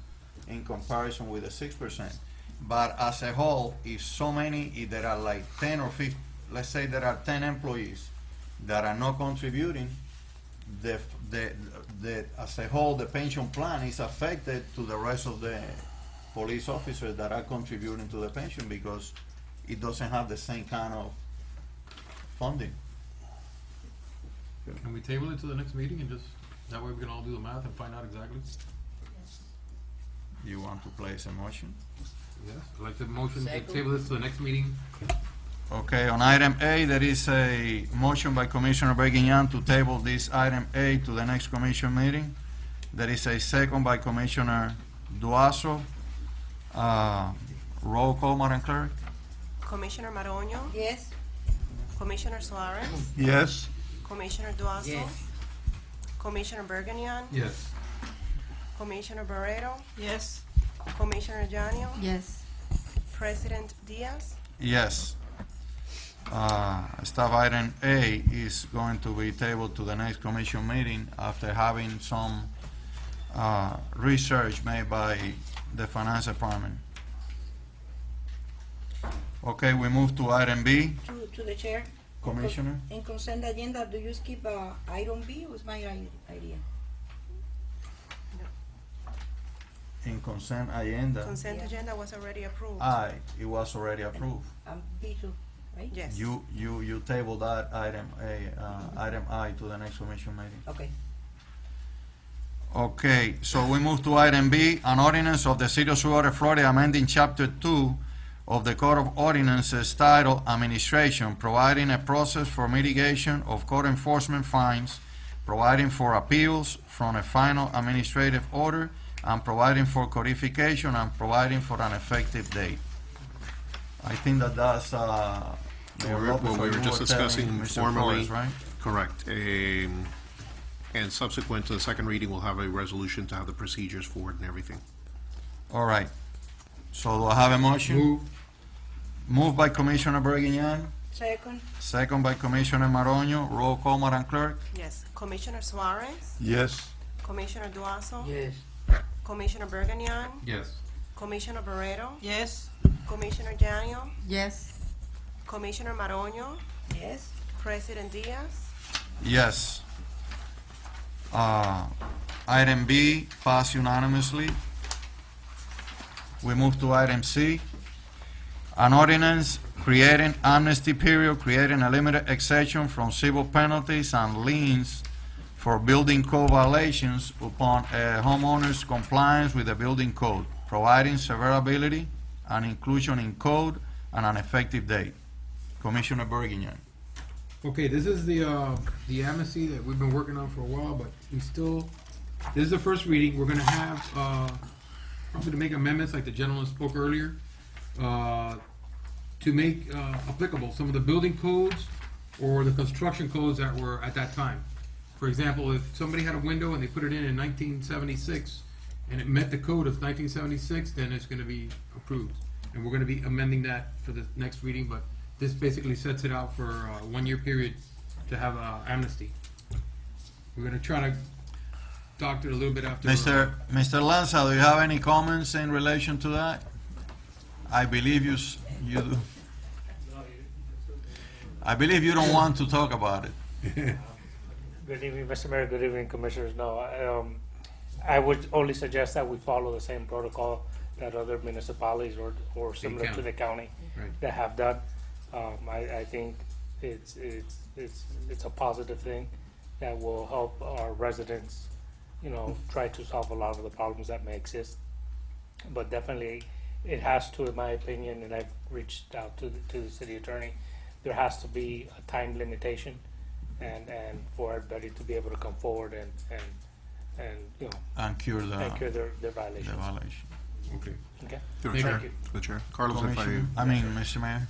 in comparison with the 6%. But as a whole, if there are like 10 or 15, let's say there are 10 employees that are not contributing, as a whole, the pension plan is affected to the rest of the police officers that are contributing to the pension because it doesn't have the same kind of funding. Can we table it to the next meeting and just, that way we can all do the math and find out exactly? You want to place a motion? Yes, I'd like the motion to Second. table this to the next meeting. Okay, on item A, there is a motion by Commissioner Beguignan to table this item A to the next commission meeting. There is a second by Commissioner Duazo. Roll call, Madam Clerk. Commissioner Maronio, Yes. Commissioner Suarez, Yes. Commissioner Duazo, Yes. Commissioner Berganian, Yes. Commissioner Barreto, Yes. Commissioner Janio, Yes. President Diaz. Yes. Staff item A is going to be tabled to the next commission meeting after having some research made by the finance department. Okay, we move to item B. To the chair. Commissioner? In consent agenda, do you skip item B? Was my idea. In consent agenda, Consent Yeah. agenda was already approved. it was already approved. B2, right? Yes. You tabled that item I to the next commission meeting. Okay. Okay, so we move to item B, an ordinance of the City of Sweetwater, Florida, amending Chapter 2 of the Code of Ordinances titled Administration, providing a process for mitigation of code enforcement fines, providing for appeals from a final administrative order, and providing for codification and providing for an effective date. I think that's, Mayor Lopez, What we what were you just were telling discussing Mr. formally. Flores, right? Correct. And subsequent to the second reading, we'll have a resolution to have the procedures for it and everything. All right. So do I have a motion? Move. Moved by Commissioner Berguignan, Second. second by Commissioner Maronio. Roll call, Madam Clerk. Yes. Commissioner Suarez, Yes. Commissioner Duazo, Yes. Commissioner Berganian, Yes. Commissioner Barreto, Yes. Commissioner Janio, Yes. Commissioner Maronio, Yes. President Diaz. Yes. Item B passed unanimously. We move to item C. An ordinance creating amnesty period, creating a limited exception from civil penalties and liens for building code violations upon a homeowner's compliance with the building code, providing severability and inclusion in code and an effective date. Commissioner Berguignan. Okay, this is the amnesty that we've been working on for a while, but this is the first reading. We're gonna have, probably to make amendments, like the gentleman spoke earlier, to make, applicable some of the building codes or the construction codes that were at that time. For example, if somebody had a window and they put it in 1976, and it met the code of 1976, then it's gonna be approved. And we're gonna be amending that for the next reading, but this basically sets it out for a 1-year period to have amnesty. We're gonna try to doctor it a little bit after. Mr. Lanza, do you have any comments in relation to that? I believe you do. I believe you don't want to talk about it. Good evening, Mr. Mayor. Good evening, Commissioners. No, I would only suggest that we follow the same protocol that other municipalities or similar to the county Right. that have done. I think it's a positive thing that will help our residents, try to solve a lot of the problems that may exist. But definitely, it has to, in my opinion, and I've reached out to the city attorney, there has to be a time limitation, and for everybody to be able to come forward and And cure and cure the their violations. violation. Okay. Okay. Through Thank the chair. you. Through the chair. Carlos, if Mr. Mayor.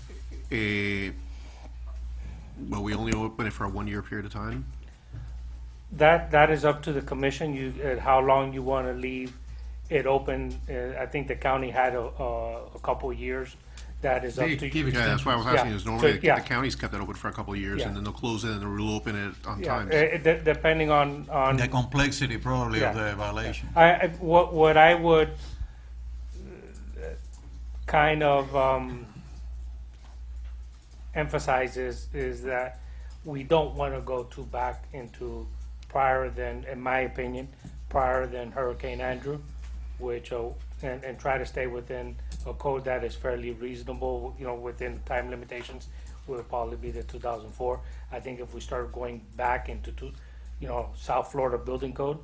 Will we only open it for a 1-year period of time? That is up to the commission, how long you want to leave it open. I think the county had a couple of years that is up They to give you. it- Yeah, that's why I was Yeah. asking, is So, normally yeah. the county's kept it open for a couple of years, Yeah. and then they'll close it and they'll reopen it on Yeah, times. depending on The complexity probably of Yeah. the violation. what I would kind of emphasize is that we don't want to go too back into prior than, in my opinion, prior than Hurricane Andrew, which and try to stay within a code that is fairly reasonable, within the time limitations. Will probably be the 2004. I think if we start going back into South Florida Building Code,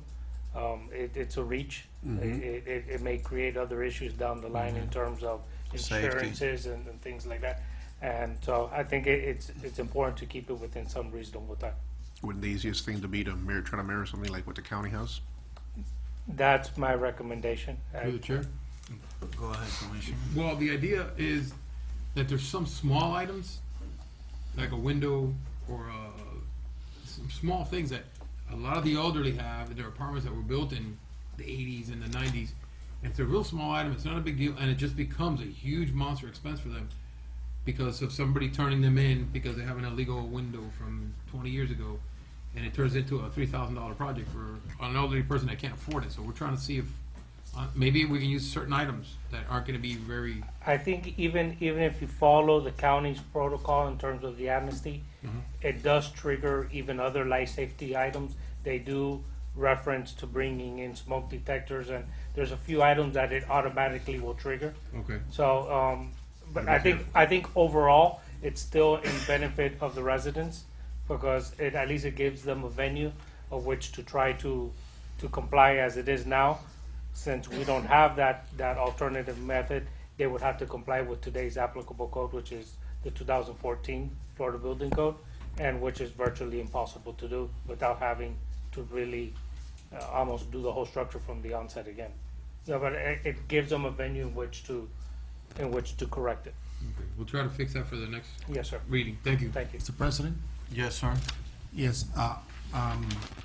it's a reach. It may create other issues down the line in terms of Safety. insurances and things like that. And so I think it's important to keep it within some reasonable time. Wouldn't the easiest thing to be to try to mirror something like what the county has? That's my recommendation. Through the chair. Go ahead, Commissioner. Well, the idea is that there's some small items, like a window or some small things that a lot of the elderly have in their apartments that were built in the 80s and the 90s. And it's a real small item, it's not a big deal, and it just becomes a huge monster expense for them because of somebody turning them in because they have an illegal window from 20 years ago, and it turns into a $3,000 project for an elderly person that can't afford it. So we're trying to see if maybe we can use certain items that aren't going to be very. I think even if you follow the county's protocol in terms of the amnesty, it does trigger even other life safety items. They do reference to bringing in smoke detectors, and there's a few items that it automatically will trigger. Okay. So, but I think overall, it's still in benefit of the residents because at least it gives them a venue of which to try to comply as it is now. Since we don't have that alternative method, they would have to comply with today's applicable code, which is the 2014 Florida Building Code, and which is virtually impossible to do without having to really almost do the whole structure from the onset again. So, but it gives them a venue in which to correct it. Okay. We'll try to fix that for the next Yes, sir. reading. Thank you. Thank you. Mr. President? Yes, sir. Yes,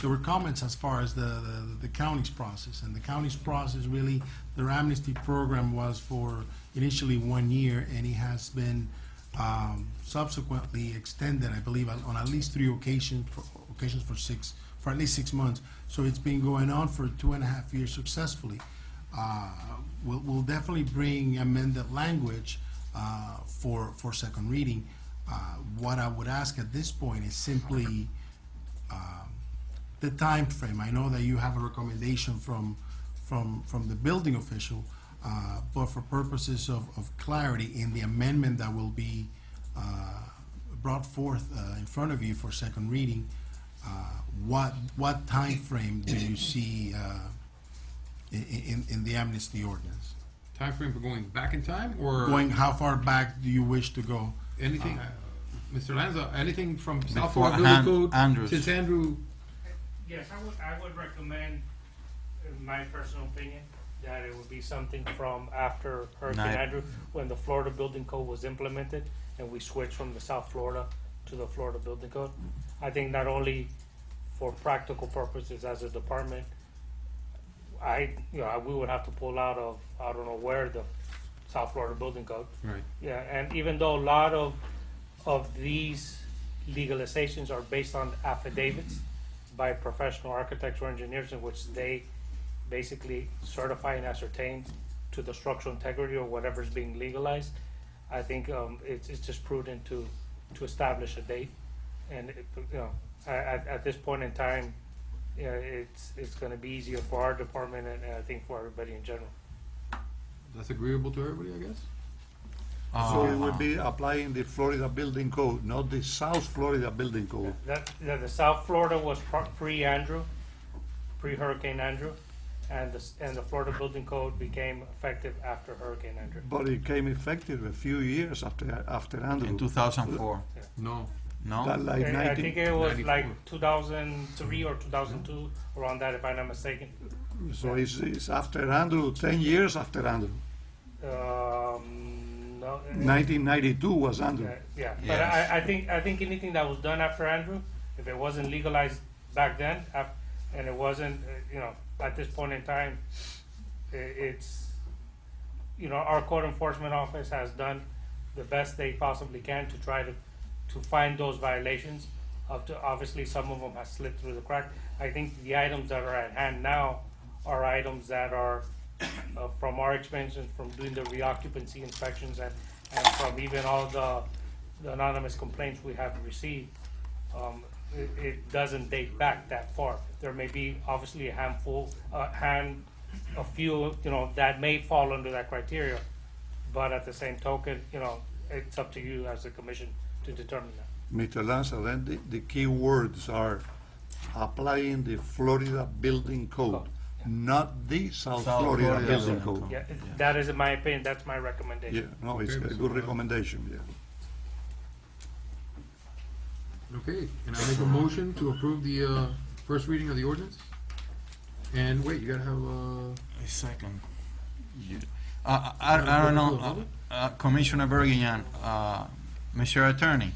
there were comments as far as the county's process, and the county's process, really, their amnesty program was for initially 1 year, and it has been subsequently extended, I believe, on at least 3 occasions for at least 6 months. So it's been going on for 2.5 years successfully. We'll definitely bring amended language for second reading. What I would ask at this point is simply the time frame. I know that you have a recommendation from the building official, but for purposes of clarity in the amendment that will be brought forth in front of you for second reading, what time frame do you see in the amnesty ordinance? Time frame for going back in time or How far back do you wish to go? anything? Mr. Lanza, anything from South Before Florida Building Code? Andrews. Since Andrew, Yes, I would recommend, in my personal opinion, that it would be something from after Hurricane Night. Andrew, when the Florida Building Code was implemented, and we switched from the South Florida to the Florida Building Code. I think not only for practical purposes as a department, we would have to pull out of, I don't know where, the South Florida Building Code. right. Yeah, and even though a lot of these legalizations are based on affidavits by professional architects or engineers in which they basically certify and ascertain to the structural integrity or whatever's being legalized, I think it's just prudent to establish a date. And at this point in time, it's going to be easier for our department and I think for everybody in general. That's agreeable to everybody, I guess? So it will be applying the Florida Building Code, not the South Florida Building Code. The South Florida was pre-Andrew, pre-Hurricane Andrew, and the Florida Building Code became effective after Hurricane Andrew. But it came effective a few years after Andrew. In 2004. No. No? That like I 19 think it was 94. like 2003 or 2002, around that, if I'm not mistaken. So it's after Andrew, 10 years after Andrew. No. 1992 was Andrew. Yeah, but Yes. I think anything that was done after Andrew, if it wasn't legalized back then, and it wasn't, at this point in time, it's, our code enforcement office has done the best they possibly can to try to find those violations. Obviously, some of them have slipped through the crack. I think the items that are at hand now are items that are, from our experience and from doing the reoccupancy inspections and from even all the anonymous complaints we have received, it doesn't date back that far. There may be obviously a few, that may fall under that criteria, but at the same token, it's up to you as a commission to determine that. Mr. Lanza, then the key words are applying the Florida Building Code, not the South Florida Building Code. Yeah, that is, in my opinion, that's my recommendation. Yeah, no, it's a Okay, good Mr. recommendation, yeah. Okay, can I make a motion to approve the first reading of the ordinance? And wait, you gotta have A second. I don't know, Commissioner Bergignan, Mr. Attorney,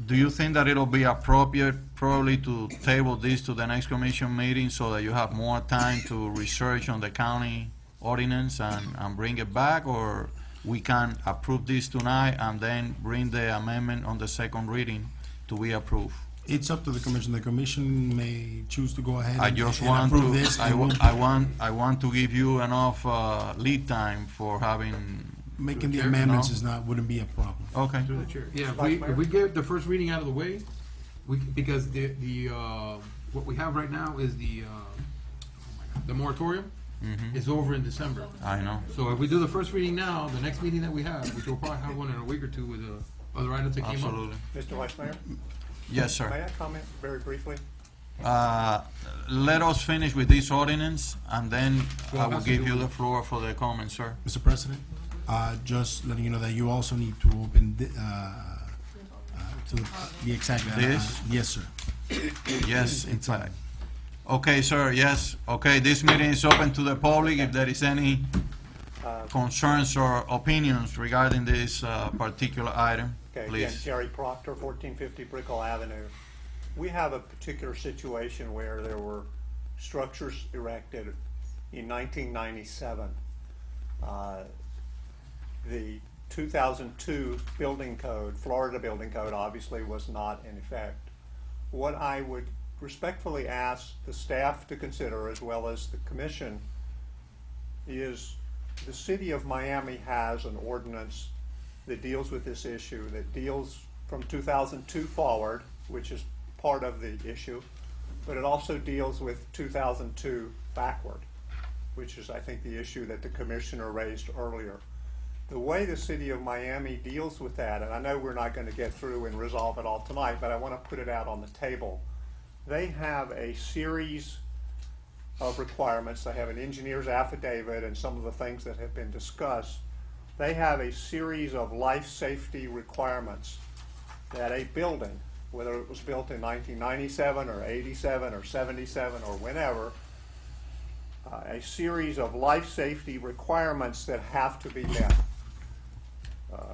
do you think that it'll be appropriate probably to table this to the next commission meeting so that you have more time to research on the county ordinance and bring it back? Or we can approve this tonight and then bring the amendment on the second reading to be approved? It's up to the commission. The commission may choose to go ahead I and just and want approve to, this. I and we'll- want to give you enough lead time for having. Making the Chair, amendments no? wouldn't be a problem. Okay. through the chair. Yeah, Vice Mayor? if we get the first reading out of the way, because what we have right now is the moratorium is over in December. I know. So if we do the first reading now, the next meeting that we have, which we'll probably have one in a week or two with the other items that came up. Absolutely. Mr. Vice Mayor, Yes, may sir. I comment very briefly? Let us finish with this ordinance and then Well, I will give you absolutely. the floor for the comments, sir. Mr. President, just letting you know that you also need to open to the exact. This? Yes, sir. Yes, in fact. Okay, sir, yes. Okay, this meeting is open to the public. If there is any concerns or opinions regarding this particular item, Okay, again, please. Jerry Proctor, 1450 Brickell Avenue. We have a particular situation where there were structures erected in 1997. The 2002 building code, Florida building code, obviously was not in effect. What I would respectfully ask the staff to consider, as well as the commission, is the city of Miami has an ordinance that deals with this issue, that deals from 2002 forward, which is part of the issue, but it also deals with 2002 backward, which is, I think, the issue that the commissioner raised earlier. The way the city of Miami deals with that, and I know we're not going to get through and resolve it all tonight, but I want to put it out on the table. They have a series of requirements. They have an engineer's affidavit and some of the things that have been discussed. They have a series of life safety requirements that a building, whether it was built in 1997 or 87 or 77 or whenever, a series of life safety requirements that have to be met.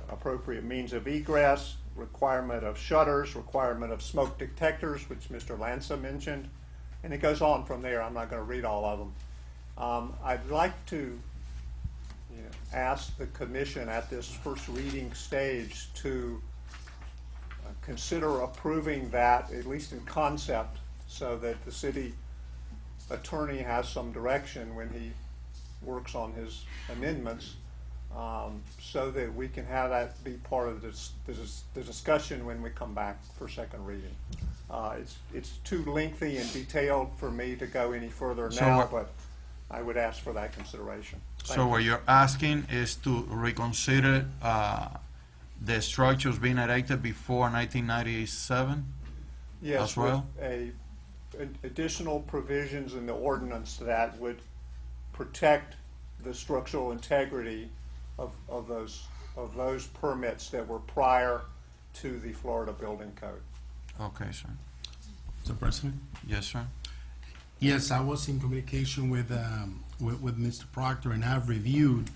Appropriate means of egress, requirement of shutters, requirement of smoke detectors, which Mr. Lanza mentioned, and it goes on from there. I'm not going to read all of them. I'd like to ask the commission at this first reading stage to consider approving that, at least in concept, so that the city attorney has some direction when he works on his amendments, so that we can have that be part of the discussion when we come back for second reading. It's too lengthy and detailed for me to go any further So now, what- but I would ask for that consideration. Thank So you. what you're asking is to reconsider the structures being erected before 1997? Yes, as well? with additional provisions in the ordinance that would protect the structural integrity of those permits that were prior to the Florida Building Code. Okay, sir. Mr. President? Yes, sir. Yes, I was in communication with Mr. Proctor, and I've reviewed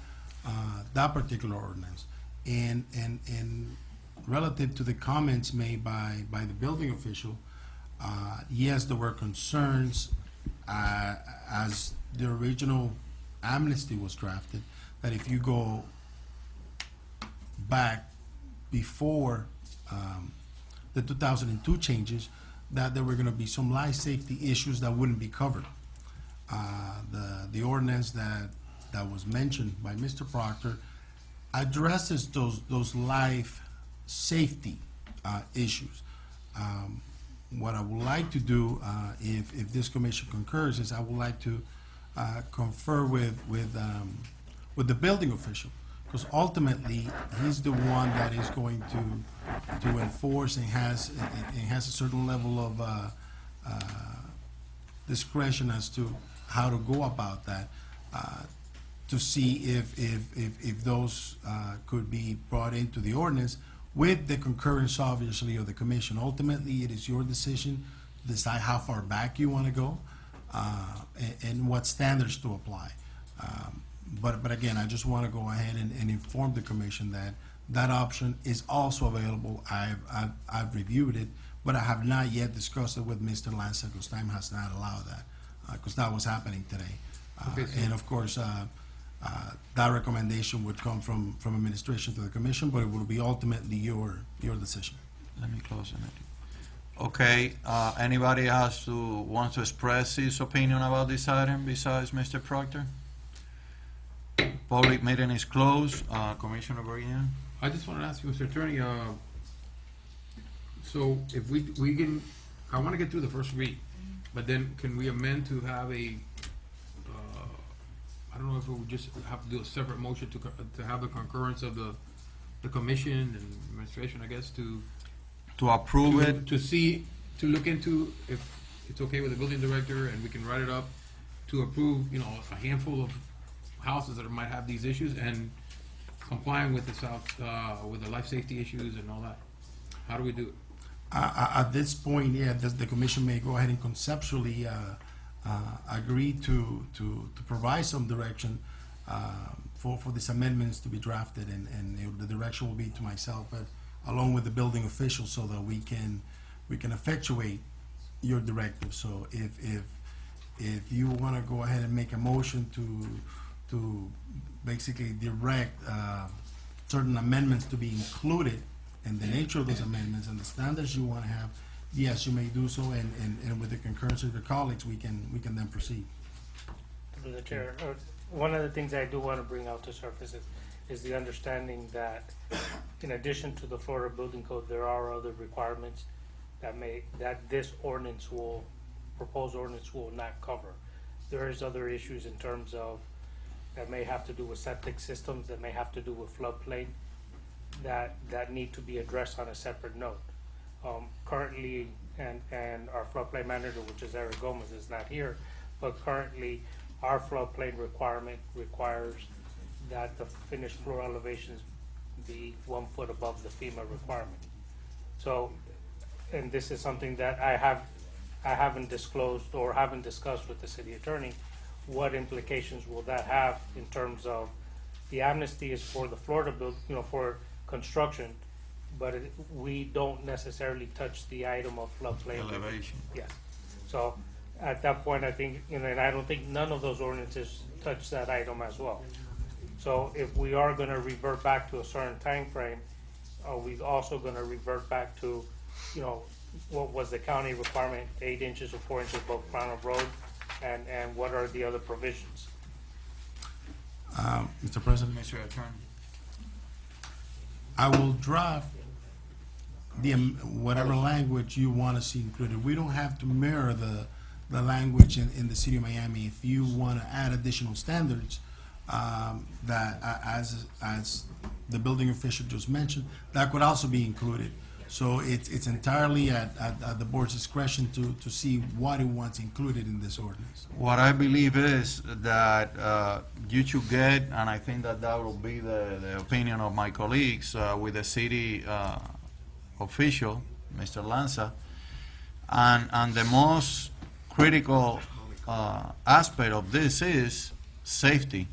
that particular ordinance. And relative to the comments made by the building official, yes, there were concerns as the original amnesty was drafted, that if you go back before the 2002 changes, that there were going to be some life safety issues that wouldn't be covered. The ordinance that was mentioned by Mr. Proctor addresses those life safety issues. What I would like to do, if this commission concurs, is I would like to confer with the building official, because ultimately he's the one that is going to enforce and has a certain level of discretion as to how to go about that, to see if those could be brought into the ordinance with the concurrence, obviously, of the commission. Ultimately, it is your decision to decide how far back you want to go and what standards to apply. But again, I just want to go ahead and inform the commission that that option is also available. I've reviewed it, but I have not yet discussed it with Mr. Lanza, because time has not allowed that, because that was happening today. Okay, so- And of course, that recommendation would come from administration to the commission, but it will be ultimately your decision. Let me close it. Okay, anybody wants to express his opinion about this item besides Mr. Proctor? Public meeting is closed. Commissioner Brian? I just wanted to ask you, Mr. Attorney, so if we can, I want to get through the first read, but then can we amend to have I don't know if we would just have to do a separate motion to have the concurrence of the commission and administration, I guess, To approve it? to look into if it's okay with the building director, and we can write it up to approve, a handful of houses that might have these issues, and complying with with the life safety issues and all that. How do we do it? At this point, yeah, the commission may go ahead and conceptually agree to provide some direction for these amendments to be drafted, and the direction will be to myself, but along with the building official, so that we can effectuate your directive. So if you want to go ahead and make a motion to basically direct certain amendments to be included, and the nature of those amendments and the standards you want to have, yes, you may do so, and with the concurrence of your colleagues, we can then proceed. Through the chair, one of the things I do want to bring out to surface is the understanding that in addition to the Florida Building Code, there are other requirements that this proposed ordinance will not cover. There is other issues in terms of that may have to do with septic systems, that may have to do with floodplain, that need to be addressed on a separate note. Currently, and our floodplain manager, which is Eric Gomez, is not here, but currently our floodplain requirement requires that the finished floor elevations be 1 foot above the FEMA requirement. So, and this is something that I haven't disclosed or haven't discussed with the city attorney. What implications will that have in terms of the amnesty is for the Florida for construction, but we don't necessarily touch the item of floodplain Elevation. Yes. So at that point, I think, and I don't think none of those ordinances touch that item as well. So if we are going to revert back to a certain time frame, are we also going to revert back to, what was the county requirement, 8 inches or 4 inches above ground of road, and what are the other provisions? Mr. President, Mr. Attorney? I will draft whatever language you want to see included. We don't have to mirror the language in the city of Miami. If you want to add additional standards, that as the building official just mentioned, that could also be included. So it's entirely at the board's discretion to see what it wants included in this ordinance. What I believe is that you should get, and I think that will be the opinion of my colleagues, with the city official, Mr. Lanza, and the most critical aspect of this is safety.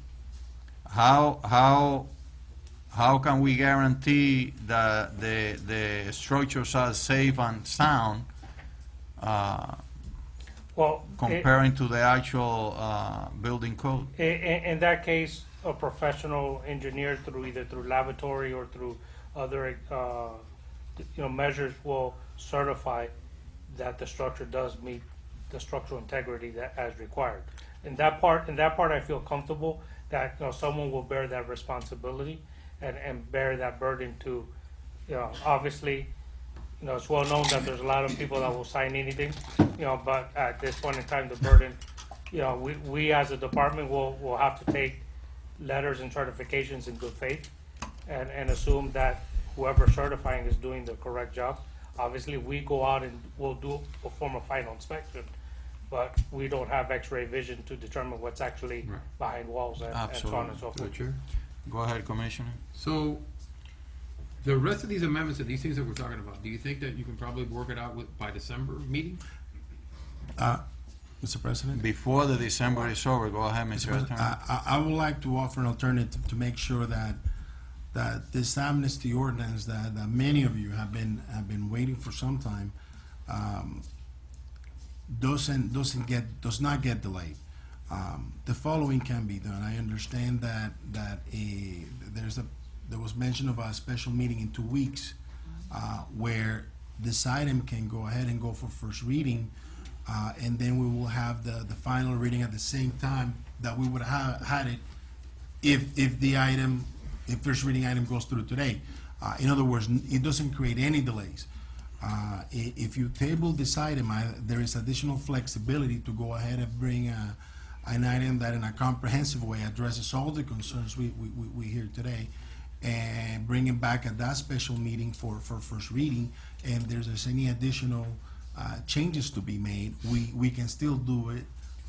How can we guarantee that the structures are safe and sound Well, comparing to the actual building code? In that case, a professional engineer either through laboratory or through other, measures will certify that the structure does meet the structural integrity that as required. In that part, I feel comfortable that, someone will bear that responsibility and bear that burden to, obviously, it's well known that there's a lot of people that will sign anything, but at this point in time, the burden, we as a department will have to take letters and certifications in good faith and assume that whoever certifying is doing the correct job. Obviously, we go out and we'll perform a final inspection, but we don't have X-ray vision to determine what's actually behind walls and so on and so forth. Go ahead, Commissioner. So, the rest of these amendments and these things that we're talking about, do you think that you can probably work it out by December meeting? Mr. President? Before the December is over, go ahead, Mr. Attorney. I would like to offer an alternative to make sure that this amnesty ordinance that many of you have been waiting for some time does not get delayed. The following can be done. I understand that there was mention of a special meeting in 2 weeks where this item can go ahead and go for first reading, and then we will have the final reading at the same time that we would have had it if first reading item goes through today. In other words, it doesn't create any delays. If you table this item, there is additional flexibility to go ahead and bring an item that in a comprehensive way addresses all the concerns we hear today, and bring it back at that special meeting for first reading. And if there's any additional changes to be made, we can still do it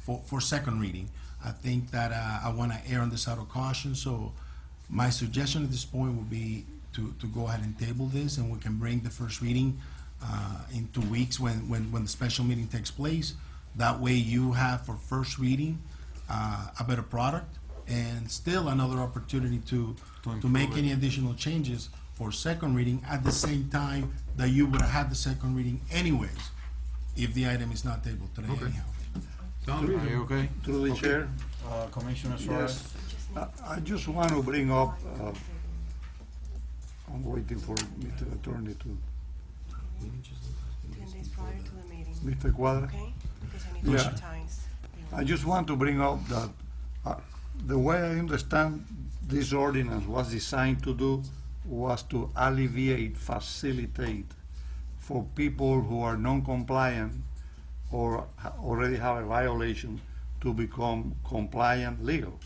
for second reading. I think that I want to err on the side of caution, so my suggestion at this point would be to go ahead and table this, and we can bring the first reading in 2 weeks when the special meeting takes place. That way you have for first reading a better product, and still another opportunity to make any additional changes for second reading at the same time that you would have had the second reading anyways, if the item is not tabled today anyhow. Sounds reasonable. Are you okay? Through the chair? Commissioner Suarez? I just want to bring up, I'm waiting for Mr. Attorney to, 10 days prior to the meeting. Mr. Quadra? Okay? Because I need Yeah. to advertise. I just want to bring up that the way I understand this ordinance was designed to do was to alleviate, facilitate for people who are non-compliant or already have a violation to become compliant legal.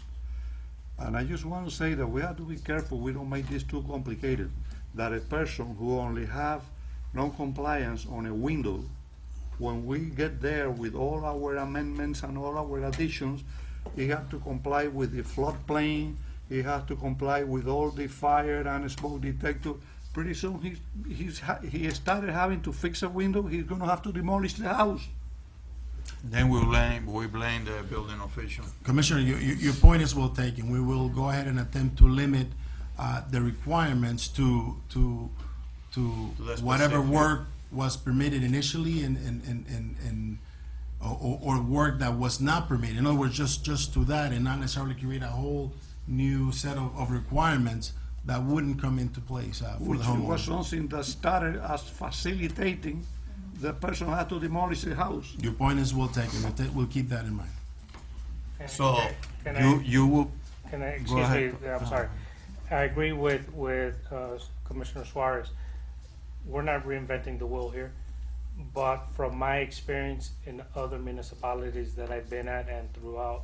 And I just want to say that we have to be careful we don't make this too complicated, that a person who only have non-compliance on a window, when we get there with all our amendments and all our additions, he has to comply with the floodplain, he has to comply with all the fire and smoke detector. Pretty soon he started having to fix a window, he's gonna have to demolish the house. Then we blame the building official. Commissioner, your point is well taken. We will go ahead and attempt to limit the requirements to whatever specific. work was permitted initially or work that was not permitted. In other words, just to that, and not necessarily create a whole new set of requirements that wouldn't come into place for Which the homeowner. was something that started as facilitating the person had to demolish the house. Your point is well taken. We'll keep that in mind. So, Can you will, Can I, Go excuse ahead. me, I'm sorry. I agree with Commissioner Suarez. We're not reinventing the wheel here, but from my experience in other municipalities that I've been at and throughout,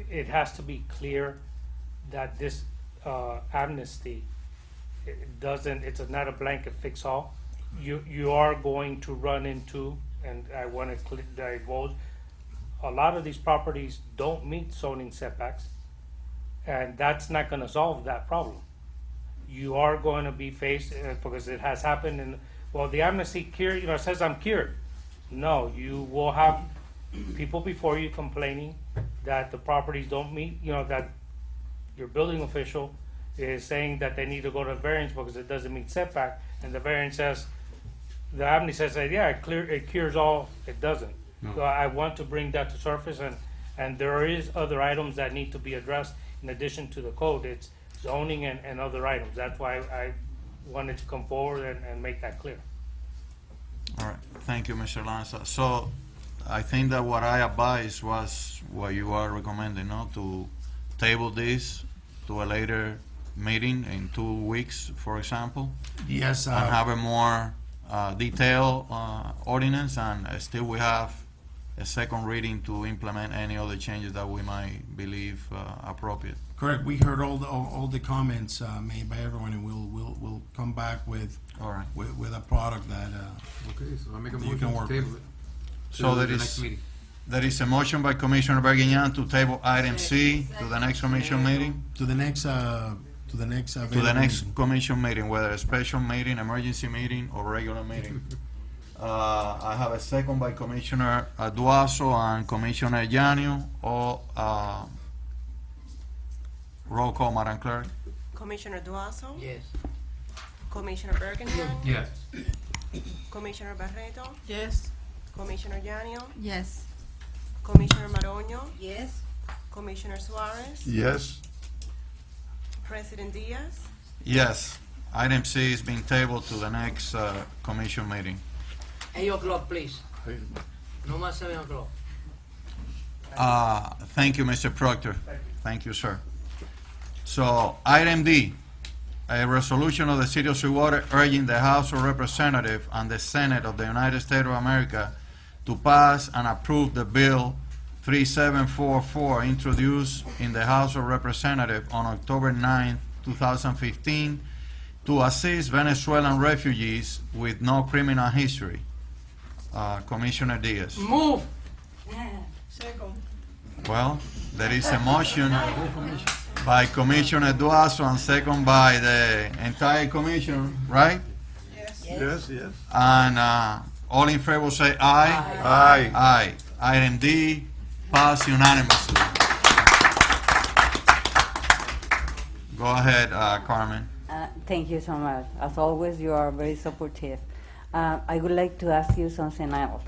it has to be clear that this amnesty, it's not a blanket fix all. You are going to run into, and I want to divulge, a lot of these properties don't meet zoning setbacks, and that's not going to solve that problem. You are going to be faced, because it has happened in, well, the amnesty cured, it says I'm cured. No, you will have people before you complaining that the properties don't meet, that your building official is saying that they need to go to variance because it doesn't meet setback, and the variance says the ABNY says that, yeah, it cures all, it doesn't. No. So I want to bring that to surface, and there is other items that need to be addressed in addition to the code. It's zoning and other items. That's why I wanted to come forward and make that clear. All right, thank you, Mr. Lanza. So I think that what I advised was what you are recommending, no? To table this to a later meeting in 2 weeks, for example? Yes. And have a more detailed ordinance, and still we have a second reading to implement any other changes that we might believe appropriate. Correct. We heard all the comments made by everyone, and we'll come back with All right. with a product that Okay, so I make a that you motion can to work table with. it. So to there the is, next meeting. there is a motion by Commissioner Bergignan to table item C to the next commission meeting? To the next To the available next meeting. commission meeting, whether a special meeting, emergency meeting, or regular meeting. I have a second by Commissioner Duaso and Commissioner Yanio, or roll call, Madam Clerk. Commissioner Duaso? Yes. Commissioner Bergenhan? Yes. Commissioner Barreto? Yes. Commissioner Yanio? Yes. Commissioner Maroño? Yes. Commissioner Suarez? Yes. President Diaz? Yes, item C is being tabled to the next commission meeting. 8 o'clock, please. No más 7 o'clock. Thank you, Mr. Proctor. Thank you, sir. So, item D, a resolution of the City of Sweetwater urging the House of Representatives and the Senate of the United States of America to pass and approve the bill 3744 introduced in the House of Representatives on October 9, 2015, to assist Venezuelan refugees with no criminal history. Commissioner Diaz. Move. Second. Well, there is a motion by Commissioner Duaso and second by the entire commission, right? Yes, yes. And all in favor say aye. Aye. Aye. Item D, pass unanimously. Go ahead, Carmen. Thank you so much. As always, you are very supportive. I would like to ask you something else.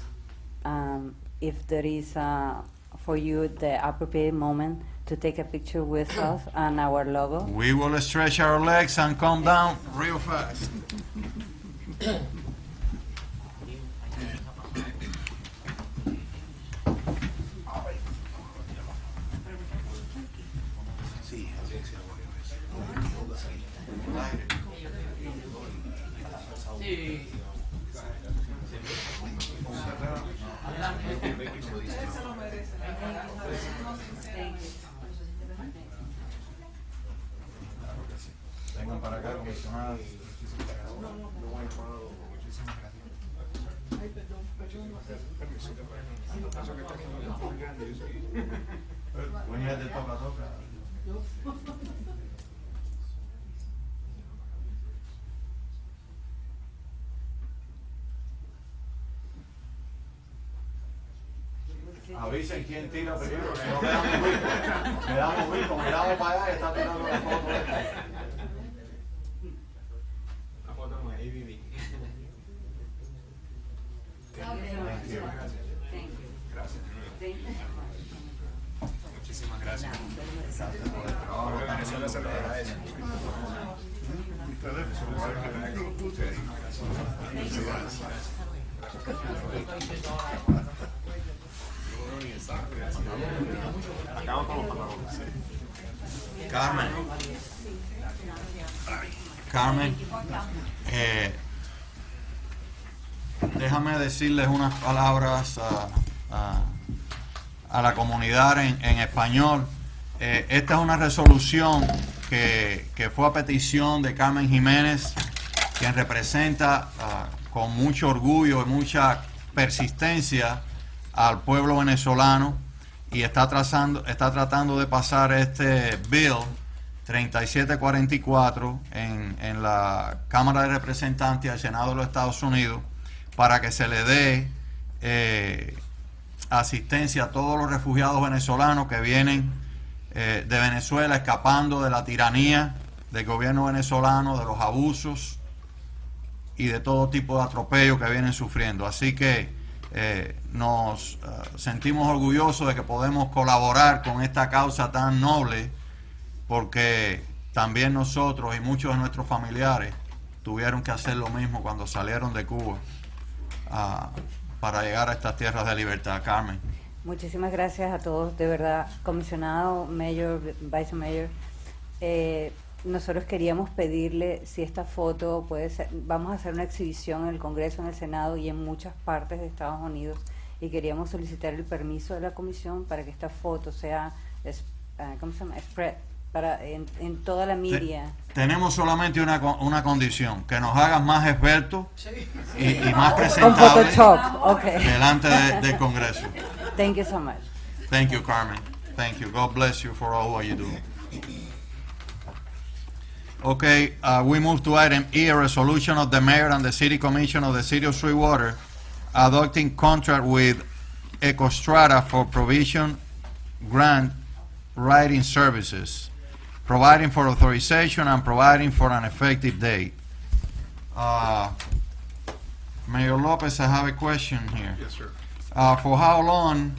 If there is for you the appropriate moment to take a picture with us and our logo. We will stretch our legs and come down real fast. Sí. Vengan para acá, comisionados. Venía de toca, toca. Avisen quién tira primero, que no quedamos vistos. Quedamos vistos, miramos para allá y está tirando la foto. Thank you. Muchísimas gracias. Venezuela se lo agradece. Carmen, déjame decirles unas palabras a la comunidad en español. Esta es una resolución que fue a petición de Carmen Jiménez, quien representa con mucho orgullo y mucha persistencia al pueblo venezolano, y está tratando de pasar este bill 3744 en la Cámara de Representantes y al Senado de los Estados Unidos para que se le dé asistencia a todos los refugiados venezolanos que vienen de Venezuela escapando de la tiranía del gobierno venezolano, de los abusos y de todo tipo de atropellos que vienen sufriendo. Así que nos sentimos orgullosos de que podemos colaborar con esta causa tan noble, porque también nosotros y muchos de nuestros familiares tuvieron que hacer lo mismo cuando salieron de Cuba para llegar a estas tierras de libertad. Carmen. Muchísimas gracias a todos, de verdad, comisionado, mayor, vice mayor. Nosotros queríamos pedirle si esta foto puede ser, vamos a hacer una exhibición en el Congreso, en el Senado y en muchas partes de Estados Unidos, y queríamos solicitar el permiso de la comisión para que esta foto sea, ¿cómo se llama? Spread, en toda la media. Tenemos solamente una condición, que nos hagas más expertos y más Con presentables Photoshop, okay. delante del Congreso. Thank you so much. Thank you, Carmen. Thank you. God bless you for all what you do. Okay, we move to item E, a resolution of the mayor and the city commission of the city of Sweetwater adopting contract with EcoStrata for provision grant writing services, providing for authorization and providing for an effective date. Mayor Lopez, I have a question here. Yes, sir. For how long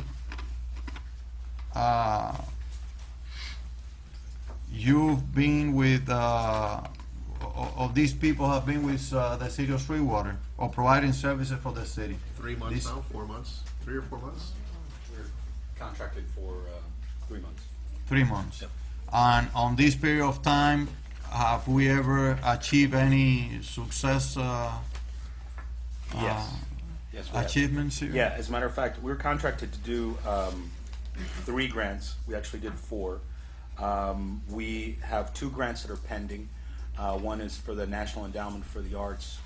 you've been with, of these people have been with the city of Sweetwater, or providing services for the city? 3 months now, 4 months, 3 or 4 months? We're contracted for 3 months. 3 months. Yep. And on this period of time, have we ever achieved any success Yes. Yes, we have. achievements here? Yeah, as a matter of fact, we're contracted to do 3 grants. We actually did 4. We have 2 grants that are pending. One is for the National Endowment for the Arts,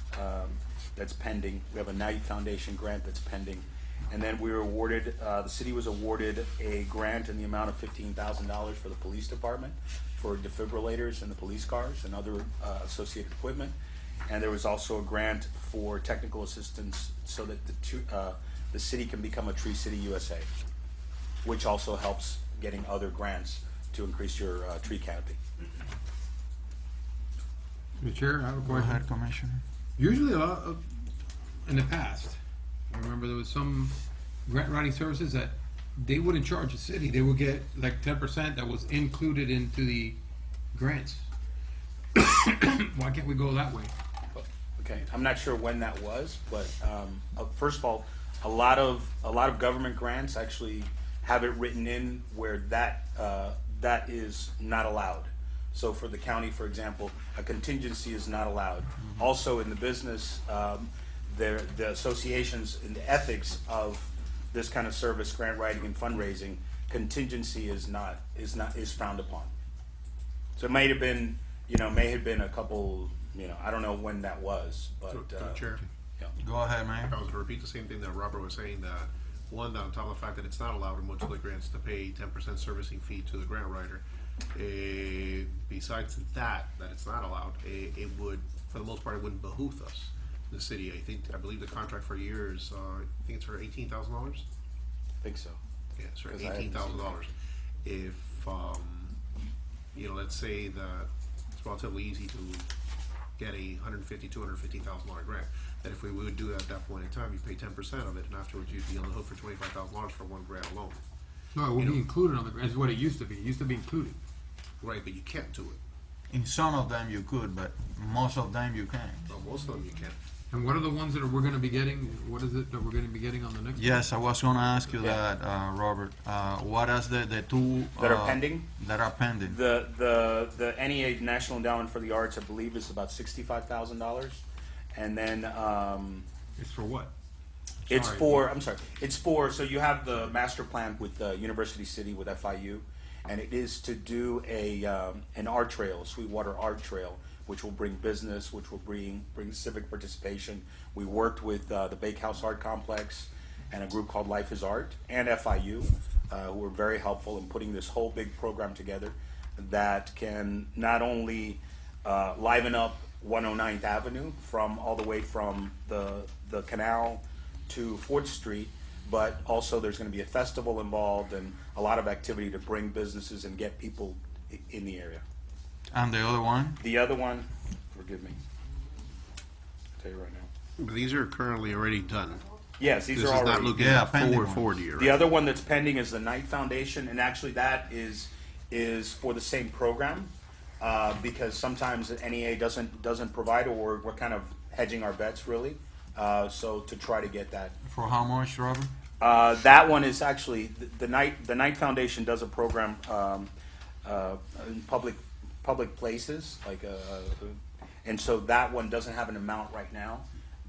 that's pending. We have a Knight Foundation grant that's pending. And then we were awarded, the city was awarded a grant in the amount of $15,000 for the police department for defibrillators in the police cars and other associated equipment. And there was also a grant for technical assistance so that the city can become a Tree City USA, which also helps getting other grants to increase your tree canopy. Mr. Chair, I have a Go question. ahead, Commissioner. Usually, in the past, I remember there was some grant writing services that they wouldn't charge the city. They would get like 10% that was included into the grants. Why can't we go that way? Okay, I'm not sure when that was, but first of all, a lot of government grants actually have it written in where that is not allowed. So for the county, for example, a contingency is not allowed. Also in the business, the associations and the ethics of this kind of service, grant writing and fundraising, contingency is frowned upon. So it may have been a couple, I don't know when that was, but. Chair? Yeah. Go ahead, man. I was going to repeat the same thing that Robert was saying, that one, on top of the fact that it's not allowed in most of the grants to pay 10% servicing fee to the grant writer. Besides that it's not allowed, it would, for the most part, it wouldn't behoove us, the city. I believe the contract for a year is, I think it's for $18,000. I think so. Yeah, it's for Because I haven't seen $18,000. If let's say that it's relatively easy to get a $150,000, $250,000 grant. That if we would do that at that point in time, you pay 10% of it, and afterwards you'd be on the hook for $25,000 for one grant alone. No, it would be included on the grant. Is what it used to be. It used to be included. Right, but you can't do it. In some of them you could, but most of them you can't. Well, most of them you can't. And what are the ones that we're going to be getting? What is it that we're going to be getting on the next? Yes, I was going to ask you Yeah. that, Robert. What is the two That are pending? That are pending. The NEA National Endowment for the Arts, I believe, is about $65,000, and then It's for what? it's for. So you have the master plan with University City with FIU, and it is to do an art trail, Sweetwater Art Trail, which will bring business, which will bring civic participation. We worked with the Bakehouse Art Complex and a group called Life is Art and FIU, who were very helpful in putting this whole big program together that can not only liven up 109th Avenue all the way from the canal to 4th Street, but also there's going to be a festival involved and a lot of activity to bring businesses and get people in the area. And the other one? The other one, forgive me. tell you right now. But these are currently already done. Yes, these This are is already. not looking Yeah, at pending forward ones. year, The right? other one that's pending is the Knight Foundation, and actually that is for the same program, because sometimes the NEA doesn't provide, or we're kind of hedging our bets really, so to try to get that. For how much, Robert? That one is actually, the Knight Foundation does a program, in public places, like, and so that one doesn't have an amount right now.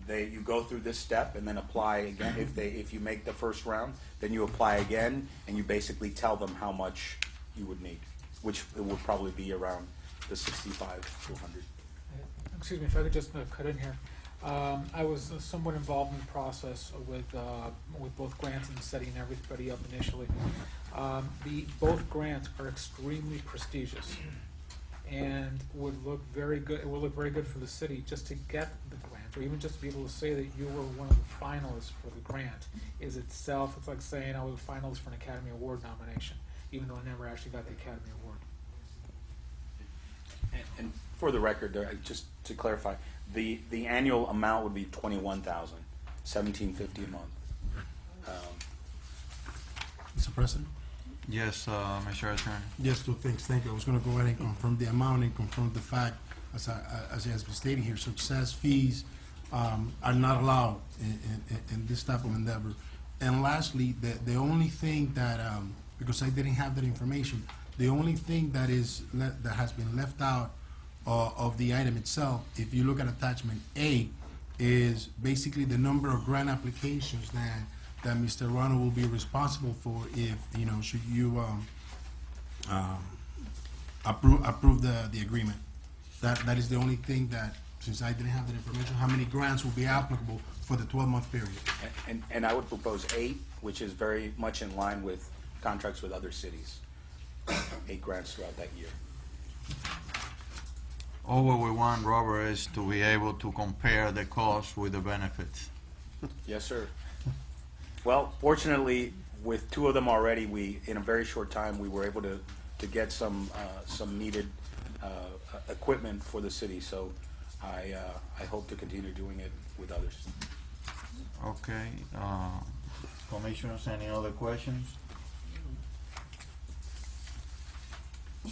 You go through this step and then apply again. If you make the first round, then you apply again, and you basically tell them how much you would need, which it would probably be around the 65 to 100. Excuse me, if I could just cut in here. I was somewhat involved in the process with both grants and setting everybody up initially. Both grants are extremely prestigious and would look very good. It will look very good for the city just to get the grant, or even just to be able to say that you were one of the finalists for the grant. Is itself, it's like saying I was a finalist for an Academy Award nomination, even though I never actually got the Academy Award. And for the record, just to clarify, the annual amount would be $21,017.50 a month. Mr. President? Yes, Mr. Attorney. Yes, two things. Thank you. I was going to go ahead and confirm the amount and confirm the fact, as it has been stated here, success fees are not allowed in this type of endeavor. And lastly, the only thing that, because I didn't have that information, the only thing that has been left out of the item itself, if you look at attachment A, is basically the number of grant applications that Mr. Rano will be responsible for if, should you approve the agreement. That is the only thing that, since I didn't have that information, how many grants will be applicable for the 12-month period. And I would propose 8, which is very much in line with contracts with other cities. 8 grants throughout that year. All what we want, Robert, is to be able to compare the cost with the benefits. Yes, sir. Well, fortunately, with 2 of them already, in a very short time, we were able to get some needed equipment for the city. So I hope to continue doing it with others. Okay, commissioners, any other questions?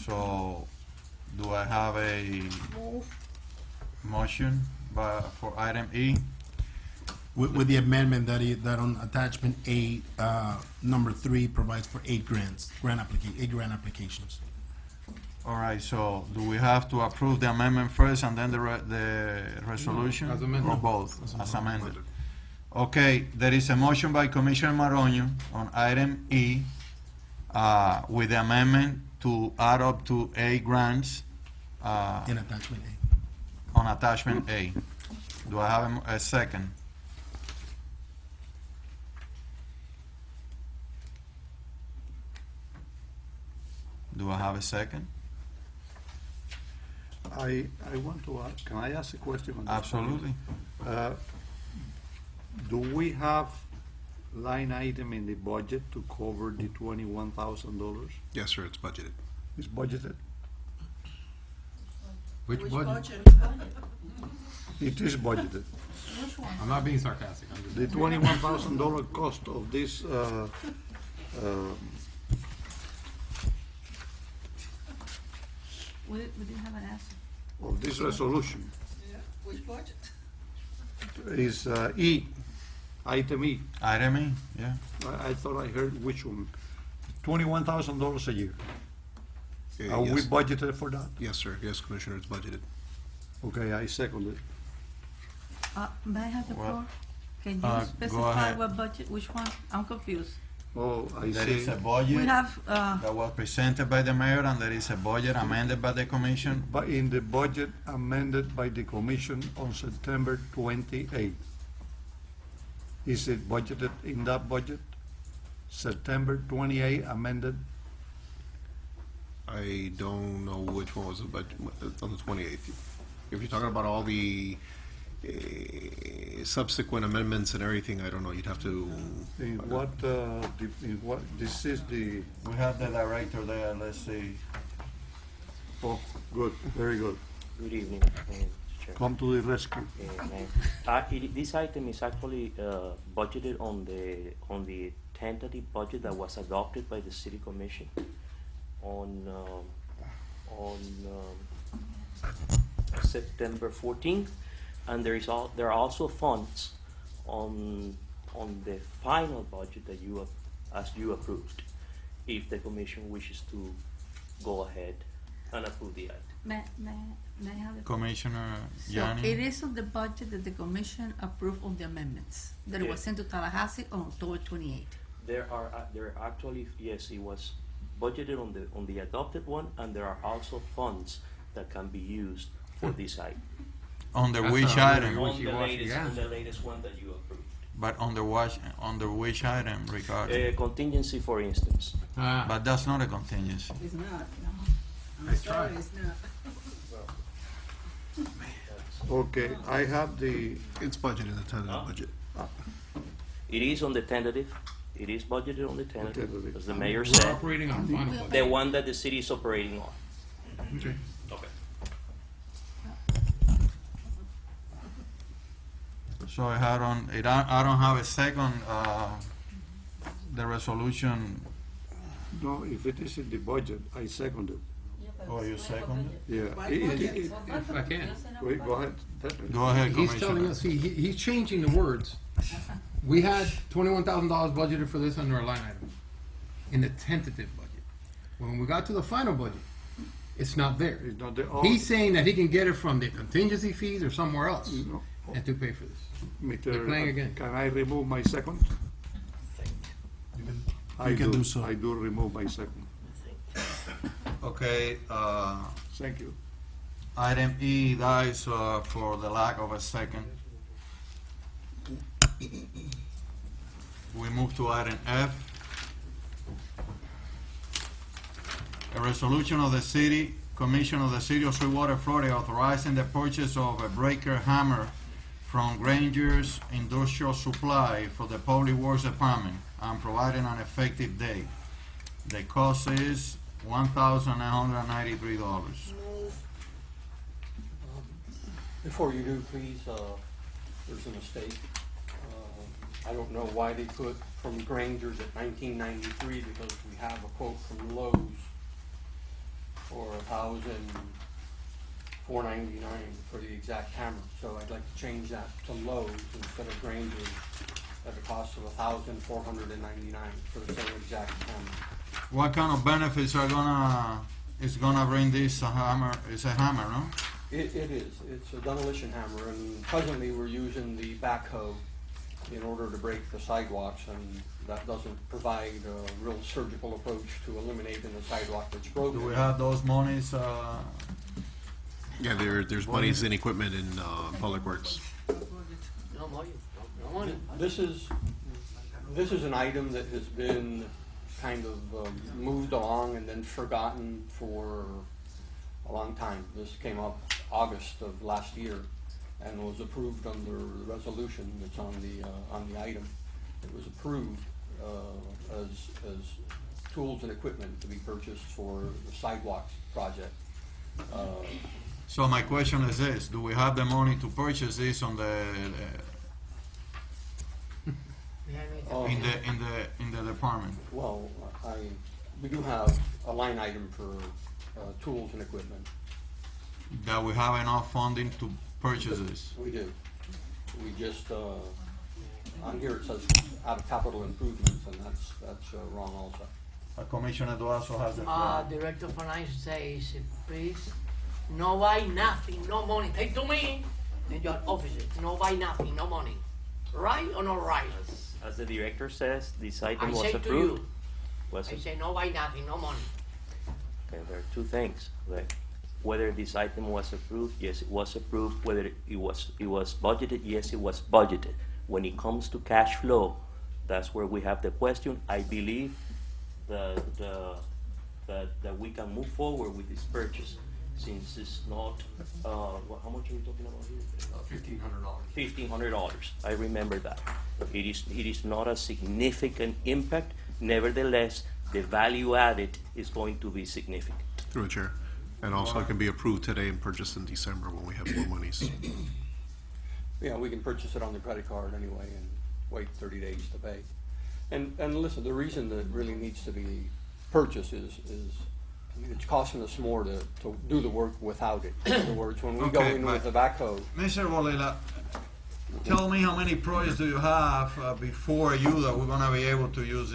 So, do I have a motion for item E? With the amendment that on attachment A, number 3 provides for 8 grant applications. All right, so do we have to approve the amendment first and then the resolution? As amended. Or both, as amended? Okay, there is a motion by Commissioner Maronio on item E, with the amendment to add up to 8 grants, In attachment A. on attachment A. Do I have a second? Do I have a second? I want to ask, can I ask a question on this? Absolutely. Do we have line item in the budget to cover the $21,000? Yes, sir, it's budgeted. It's budgeted? Which budget? It is budgeted. I'm not being sarcastic. I'm just. The $21,000 cost of this, We didn't have an answer. of this resolution Which budget? is E, item E. Item E, yeah. I thought I heard which one. $21,000 a year. Are we Yes. budgeted for that? Yes, sir. Yes, Commissioner, it's budgeted. Okay, I second it. May I have the Well, floor? Can go you specify ahead. what budget, which one? I'm confused. Oh, I There is see. a budget We have, that was presented by the mayor, and there is a budget amended by the commission. But in the budget amended by the commission on September 28th. Is it budgeted in that budget? September 28 amended? I don't know which one was the budget on the 28th. If you're talking about all the subsequent amendments and everything, I don't know. You'd have to. In what, this is the, We have the director there, let's see. oh, good, very good. Good evening, Mr. Chair. come to the rescue. This item is actually budgeted on the tentative budget that was adopted by the city commission on September 14th, and there are also funds on the final budget that you approved, if the commission wishes to go ahead and approve the item. May I have Commissioner So Yanni? it is on the budget that the commission approved on the amendments, that it was Yes. sent to Tallahassee on October 28. There actually, yes, it was budgeted on the adopted one, and there are also funds that can be used for this item. Under That's which a item? On the wishy-washy latest, answer. on the latest one that you approved. But under which item, Ricardo? Contingency, for instance. But that's not a contingency. It's not, no. I tried. It's not. Okay, I have the, It's budgeted in the tentative budget. It is on the tentative, it is budgeted on the tentative, Tentative. as the mayor We're said, operating on final budget. the one that the city is operating on. Okay. Okay. So I don't have a second, the resolution, no, if it is in the budget, I second it. oh, you second? Yeah. If I can. Wait, go ahead. Go ahead, He's telling Commissioner. us, he's changing the words. We had $21,000 budgeted for this under a line item in the tentative budget. When we got to the final budget, it's not there. It's not there. Oh, He's saying that he can get it from the contingency fees or somewhere else no. and to pay for this. They're Mr. playing again. Can I remove my second? You can do so. I do remove my second. Okay, Thank you. item E dies for the lack of a second. We move to item F. A resolution of the City Commission of the City of Sweetwater, Florida, authorizing the purchase of a breaker hammer from Granger's Industrial Supply for the Public Works Department and providing an effective date. The cost is $1,993. Before you do, please, there's a mistake. I don't know why they put from Granger's at 1993, because we have a quote from Lowe's for $1,499 for the exact hammer. So I'd like to change that to Lowe's instead of Granger's at a cost of $1,499 for the same exact hammer. What kind of benefits is gonna bring this hammer? It's a hammer, no? It is. It's a demolition hammer, and presently we're using the backhoe in order to break the sidewalks, and that doesn't provide a real surgical approach to eliminating the sidewalk that's broken. Do we have those monies? Yeah, there's monies and equipment in Public Works. No money, no money. This is an item that has been kind of moved along and then forgotten for a long time. This came up August of last year and was approved under the resolution that's on the item. It was approved as tools and equipment to be purchased for the sidewalks project. So my question is this: do we have the money to purchase this on the in the department? Well, we do have a line item for tools and equipment. That we have enough funding to purchase this? We do. We just, on here it says out of capital improvements, and that's wrong also. Commissioner Duazo has the floor. Director of Finance says, please, no buy nothing, no money. Take to me and your officer, no buy nothing, no money. Right or not right? As the director says, this I item was say to approved. you, I say no buy nothing, no money. Okay, there are two things. Like, whether this item was approved, yes, it was approved. Whether it was budgeted, yes, it was budgeted. When it comes to cash flow, that's where we have the question. I believe that we can move forward with this purchase, since it's not, how much are we talking about here? $1,500. $1,500. I remember that. It is not a significant impact. Nevertheless, the value added is going to be significant. Through a chair. And also it can be approved today and purchased in December when we have more monies. Yeah, we can purchase it on the credit card anyway and wait 30 days to pay. And listen, the reason that it really needs to be purchased is I mean, it's costing us more to do the work without it. In other words, when we go Okay, in but- with the backhoe, Mr. Bolila, tell me how many projects do you have before you that we're gonna be able to use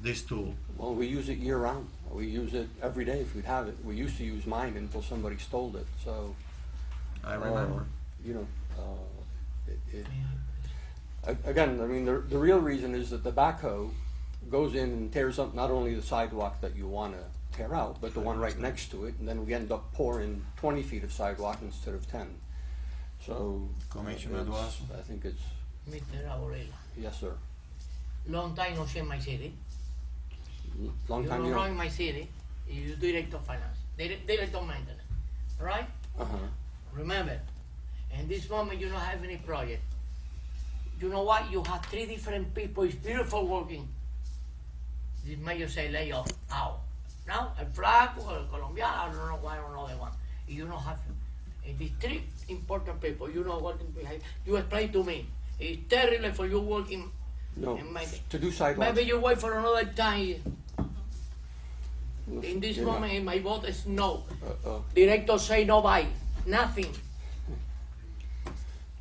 this tool? well, we use it year round. We use it every day if we'd have it. We used to use mine until somebody stole it, so. I remember. You know, again, I mean, the real reason is that the backhoe goes in and tears up not only the sidewalk that you wanna tear out, but the one right next to it, and then we end up pouring 20 feet of sidewalk instead of 10. So. Commissioner it's- Duazo? I think it's, Mr. Aurela, yes, sir. long time no see in my city. Long time You you know don't. in my city, you director of finance, director of maintenance, right? Uh-huh. Remember, in this moment you don't have any project. You know what? You have 3 different people, it's beautiful working. The mayor say lay off, out. Now, el flaco, el colombiano, I don't know why, I don't know the one. You don't have, these 3 important people, you know working behind, you explain to me. It's terrible for you working No, in my, to do sidewalks. maybe you wait for another time. In this You're not- moment, in my vote is no. Uh, Director say no buy, nothing.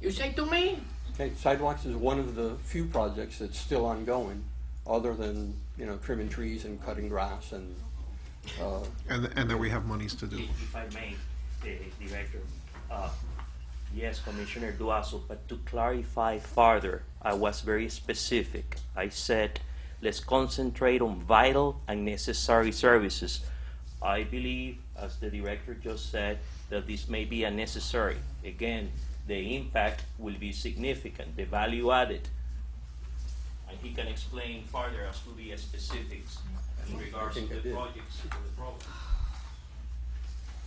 You say to me, Okay, sidewalks is one of the few projects that's still ongoing, other than, you know, trimming trees and cutting grass and, And then we have monies to do. If I may, Director, yes, Commissioner Duazo, but to clarify further, I was very specific. I said, let's concentrate on vital and necessary services. I believe, as the Director just said, that this may be unnecessary. Again, the impact will be significant, the value added. And he can explain further as to the specifics in regards to the projects and the program.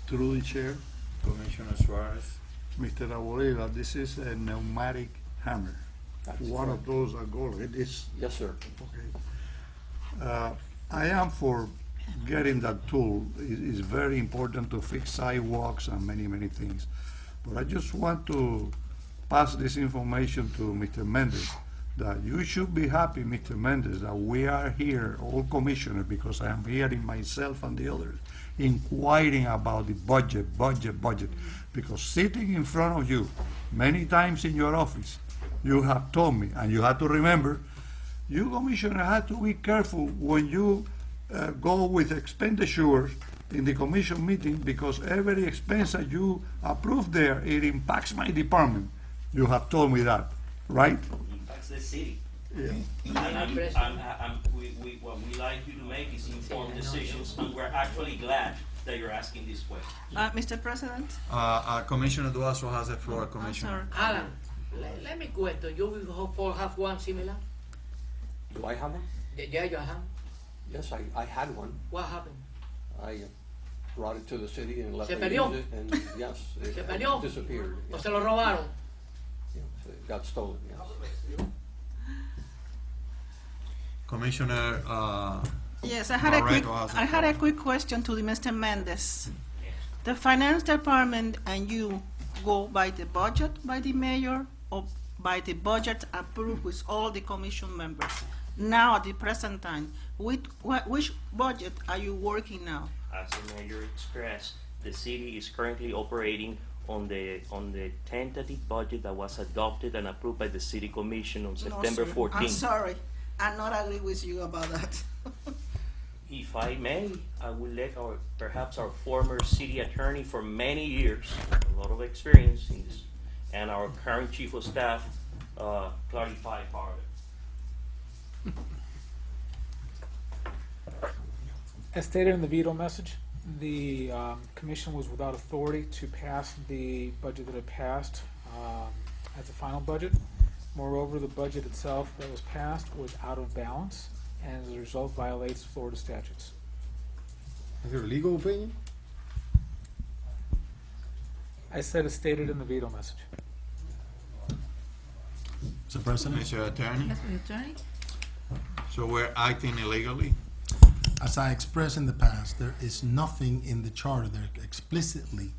Through the chair, Commissioner Suarez. Mr. Arboleda, this is a pneumatic hammer. That's One correct. of those that go like this. yes, sir. Okay. I am for getting that tool. It's very important to fix sidewalks and many, many things. But I just want to pass this information to Mr. Mendez, that you should be happy, Mr. Mendez, that we are here, all commissioners, because I am hearing myself and the others, inquiring about the budget. Because sitting in front of you, many times in your office, you have told me, and you have to remember, you commissioner have to be careful when you go with expenditures in the commission meeting, because every expense that you approve there, it impacts my department. You have told me that, right? Impacts the city. Yeah. What we like you to make is informed decisions, and we're actually glad that you're asking this question. Mr. President? Commissioner Duazo has the floor, I'm Commissioner. sorry. Alan, let me question, you will have one similar? Do I have one? Yeah, you have. Yes, I had one. What happened? I brought it to the city and let Se them perdió. use it, and yes, Se it perdió. disappeared. ¿O Yes. se lo robaron? Yes, it got stolen, yes. Commissioner, Yes, I had a Barreto quick question to the Mr. Mendez. The finance department and you go by the budget by the mayor or by the budget approved with all the commission members? Now, at the present time, which budget are you working now? As the mayor expressed, the city is currently operating on the tentative budget that was adopted and approved by the city commission on September No, sir. 14th. I'm sorry, I'm not agree with you about that. If I may, I will let perhaps our former city attorney for many years, a lot of experience in this, and our current chief of staff, clarify further. As stated in the veto message, the commission was without authority to pass the budget that it passed as a final budget. Moreover, the budget itself that was passed was out of balance, and as a result violates Florida statutes. Is there a legal opinion? I said as stated in the veto message. Mr. President? Mr. Attorney, Mr. Attorney? so we're acting illegally? as I expressed in the past, there is nothing in the charter that explicitly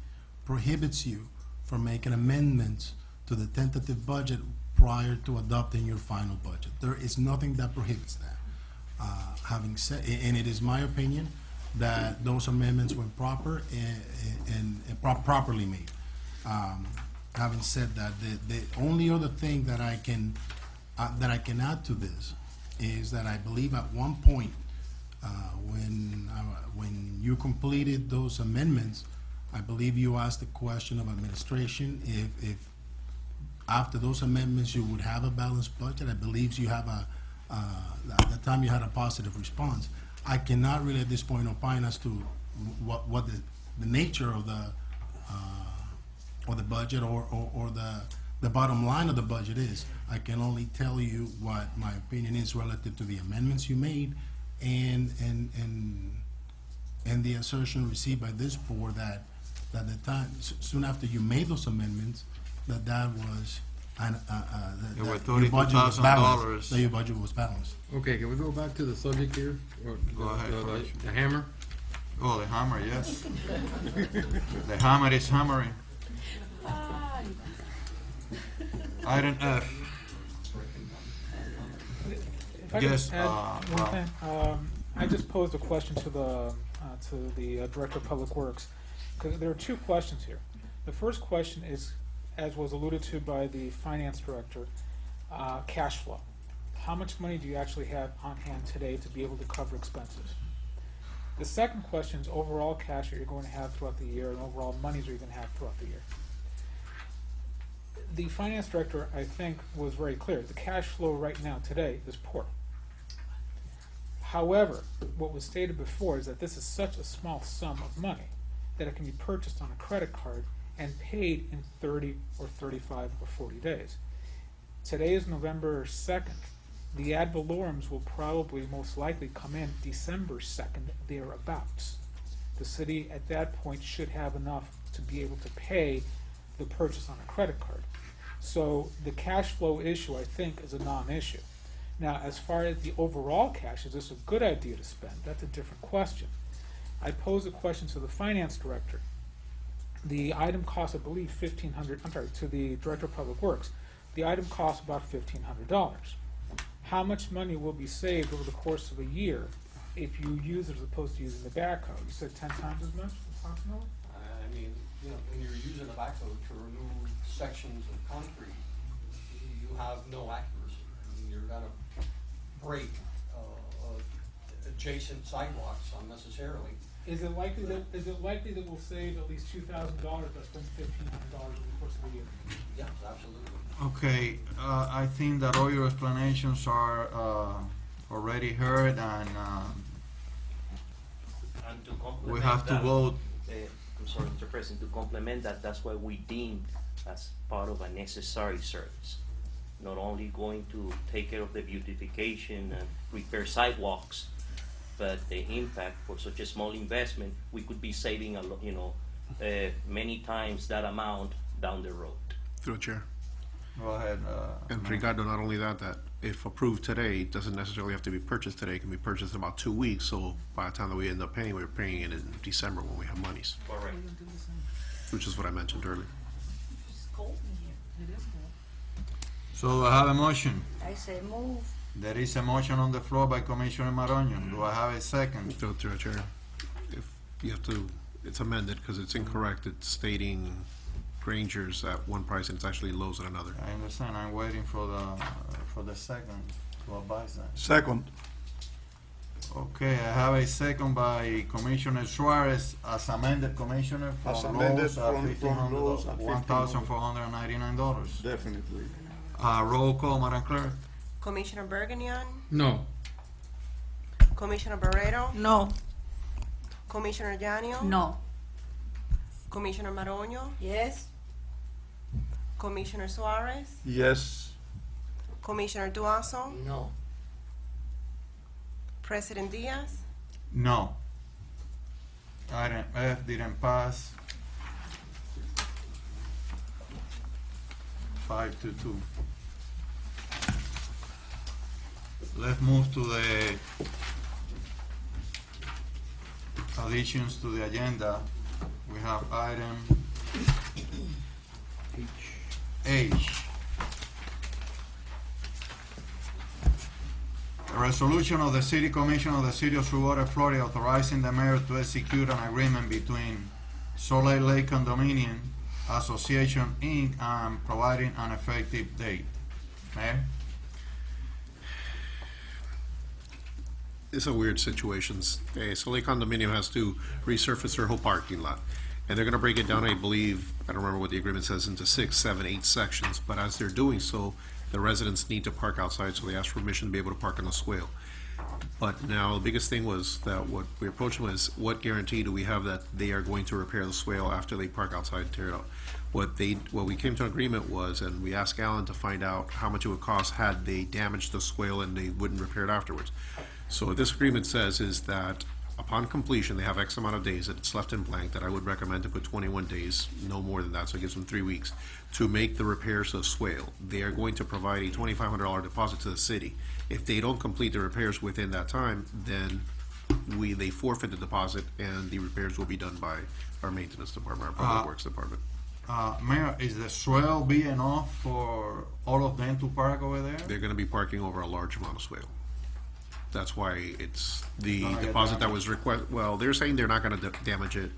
prohibits you from making amendments to the tentative budget prior to adopting your final budget. There is nothing that prohibits that. Having said, and it is my opinion that those amendments were proper and properly made. Having said that, the only other thing that I can add to this is that I believe at one point, when you completed those amendments, I believe you asked the question of administration if after those amendments you would have a balanced budget. I believe you have at the time you had a positive response. I cannot really at this point opine as to what the nature of the budget or the bottom line of the budget is. I can only tell you what my opinion is relative to the amendments you made and the assertion received by this board that the time soon after you made those amendments that was There were your budget was balanced. $34,000. That your budget was balanced. Okay, can we go back to the subject here? Or Go ahead, Commissioner. the hammer? Oh, the hammer, yes. The hammer is hammering. Item F. If I could Yes, add one Rob. thing, I just posed a question to the Director of Public Works, because there are two questions here. The first question is, as was alluded to by the Finance Director, cash flow. How much money do you actually have on hand today to be able to cover expenses? The second question is overall cash that you're going to have throughout the year and overall monies that you're going to have throughout the year. The Finance Director, I think, was very clear. The cash flow right now, today, is poor. However, what was stated before is that this is such a small sum of money that it can be purchased on a credit card and paid in 30 or 35 or 40 days. Today is November 2nd. The ad valorums will probably most likely come in December 2nd, thereabouts. The city at that point should have enough to be able to pay the purchase on a credit card. So the cash flow issue, I think, is a non-issue. Now, as far as the overall cash, is this a good idea to spend? That's a different question. I posed a question to the Finance Director. The item costs, I believe, to the Director of Public Works. The item costs about $1,500. How much money will be saved over the course of a year if you use it as opposed to using the backhoe? You said 10 times as much, approximately? I mean, you know, when you're using a backhoe to remove sections of concrete, you have no accuracy. I mean, you're gonna break adjacent sidewalks unnecessarily. Is it likely that we'll save at least $2,000 by spending $1,500 over the course of a year? Yes, absolutely. Okay, I think that all your explanations are already heard, and And to complement we have to that, vote. I'm sorry, Mr. President, to complement that, that's why we deemed as part of a necessary service. Not only going to take care of the beautification and repair sidewalks, but the impact for such a small investment, we could be saving many times that amount down the road. Through the chair. Go ahead. And Ricardo, not only that if approved today, it doesn't necessarily have to be purchased today. It can be purchased in about 2 weeks. So by the time that we end up paying, we're paying it in December when we have monies, Correct. which is what I mentioned earlier. So I have a motion. I say move. There is a motion on the floor by Commissioner Maronio. Do I have a second? Through the chair. If you have to, it's amended because it's incorrect. It's stating Granger's at one price and it's actually Lowe's at another. I understand. I'm waiting for the second to advise that. Second. Okay, I have a second by Commissioner Suarez as amended, Commissioner, As from amended Lowe's from Lowe's at $1,499. Definitely. Roll call, Madam Clerk. Commissioner Bergenian, No. Commissioner Barreto, No. Commissioner Yanio, No. Commissioner Maronio, Yes. Commissioner Suarez, Yes. Commissioner Duaso, No. President Diaz, No. Item F didn't pass. 5-2. Let's move to the additions to the agenda. We have item H. A resolution of the City Commission of the City of Sweetwater, Florida, authorizing the mayor to execute an agreement between Soleil Lake Condominium Association, Inc., and providing an effective date. Mayor? It's a weird situation. Soleil Condominium has to resurface their whole parking lot. And they're gonna break it down, I believe, I don't remember what the agreement says, into 6, 7, 8 sections. But as they're doing so, the residents need to park outside, so they ask permission to be able to park on the swale. But now, the biggest thing was that what we approached them is, what guarantee do we have that they are going to repair the swale after they park outside and tear it out? What we came to an agreement was, and we asked Alan to find out how much it would cost had they damaged the swale and they wouldn't repair it afterwards. So what this agreement says is that upon completion, they have X amount of days that it's left in blank, that I would recommend to put 21 days, no more than that, so it gives them 3 weeks, to make the repairs to the swale. They are going to provide a $2,500 deposit to the city. If they don't complete the repairs within that time, then they forfeit the deposit, and the repairs will be done by our maintenance department, our public works department. Mayor, is the swale big enough for all of them to park over there? They're gonna be parking over a large amount of swale. That's why it's the Gonna get deposit that damaged. was well, they're saying they're not gonna damage it.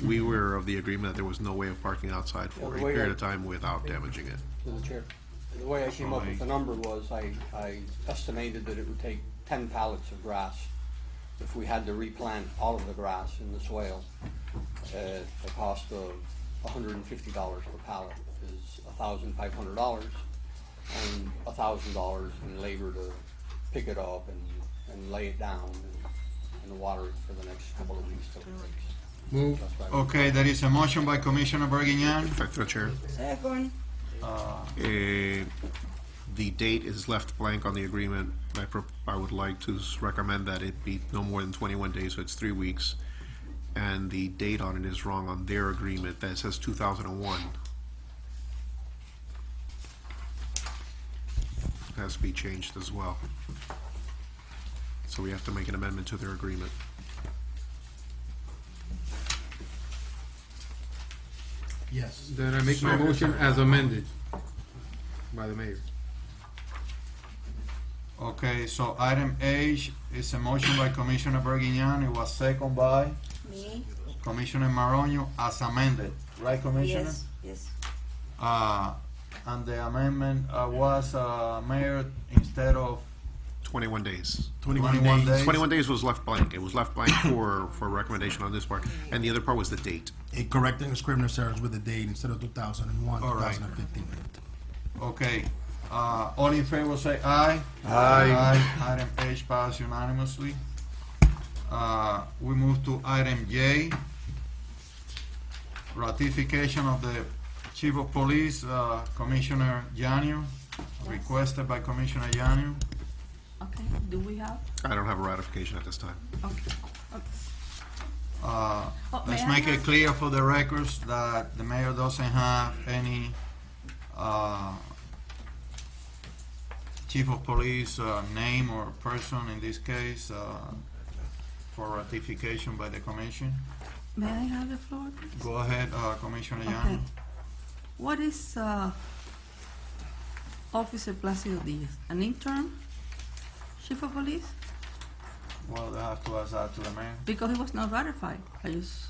We were of the agreement that there was no way of parking outside for a the way period I- of time without damaging it. To the chair. The way I came up with the number was I estimated that it would take 10 pallets of grass if we had to replant all of the grass in the swale. The cost of $150 per pallet is $1,500, and $1,000 in labor to pick it up and lay it down and water it for the next couple of weeks till it breaks. Move. That's what I- Okay, there is a motion by Commissioner Bergignan. If I through Chair, Second. the date is left blank on the agreement. I would like to recommend that it be no more than 21 days, so it's 3 weeks. And the date on it is wrong on their agreement, that says 2001. It has to be changed as well. So we have to make an amendment to their agreement. Yes. Then I make my motion as amended by the mayor. Okay, so item H is a motion by Commissioner Bergignan. It was second by Me? Commissioner Maronio as amended. Right, Commissioner? Yes, yes. And the amendment was, Mayor, instead of 21 days. 21 days? 21 days was left blank. It was left blank for recommendation on this part. And the other part was the date. Correcting Scrivener's errors with the date instead of 2001, All right. 2015. Okay, all in favor say aye. Aye. Item H passed unanimously. We move to item J. Ratification of the Chief of Police, Commissioner Janio, requested by Commissioner Janio. Okay, do we have? I don't have a ratification at this time. Okay. Let's may I make it have- clear for the records that the mayor doesn't have any chief of police name or person in this case for ratification by the commission. May I have the floor, please? Go ahead, Commissioner Okay. Llano. What is Officer Placido Diaz? An intern? Chief of police? Well, they have to ask that to the mayor. Because he was not ratified. I just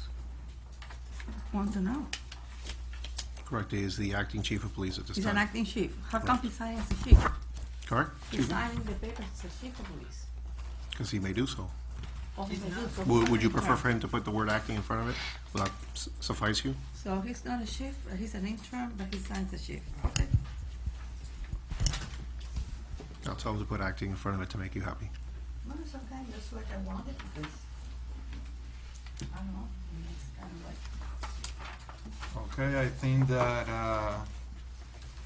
want to know. Correct, he is the acting chief of police at this He's an time. acting chief. How come he signed as a chief? Correct? He's signing the papers as a chief of police. Because he may do so. Or he may do so. Would you prefer for him to put the word acting in front of it? Will that suffice you? So he's not a chief, he's an intern, but he signs as chief. Okay. I'll tell him to put acting in front of it to make you happy. No, it's okay, that's what I wanted, because, I don't know, it's kind of like, Okay, I think that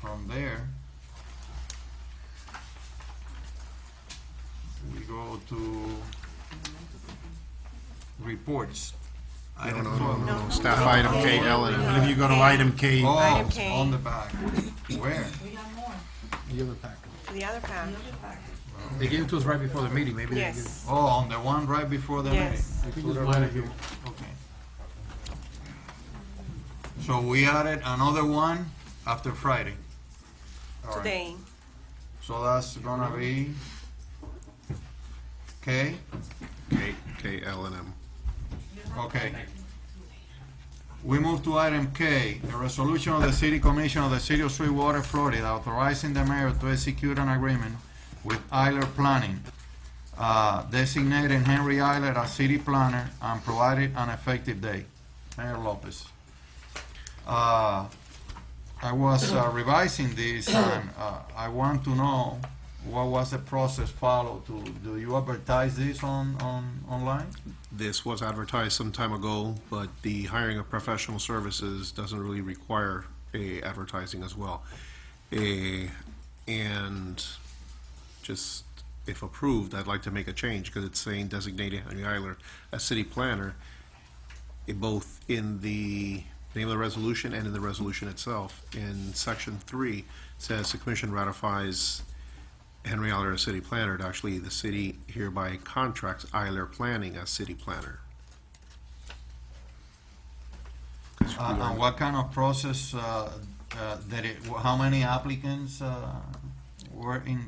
from there, we go to reports. Item four. No. Staff item K, L, and I believe you go to item K. Oh, Item K. on the back. Where? we have more. The other packet. The other package. They gave it to us right before the meeting, maybe. Yes. Oh, on the one right before the meeting? Yes. You can just line it here. Okay. So we added another one after Friday. All right. Today. So that's gonna be K? K, L, and M. Okay. We move to item K, a resolution of the City Commission of the City of Sweetwater, Florida, authorizing the mayor to execute an agreement with Eiler Planning, designating Henry Eiler as city planner and providing an effective date. Mayor Lopez. I was revising this and I want to know what was the process followed to, do you advertise this online? This was advertised some time ago, but the hiring of professional services doesn't really require a advertising as well. And just, if approved, I'd like to make a change because it's saying designated Henry Eiler as city planner, both in the name of the resolution and in the resolution itself. In section 3 says the commission ratifies Henry Eiler as city planner. Actually, the city hereby contracts Eiler Planning as city planner. And what kind of process how many applicants were in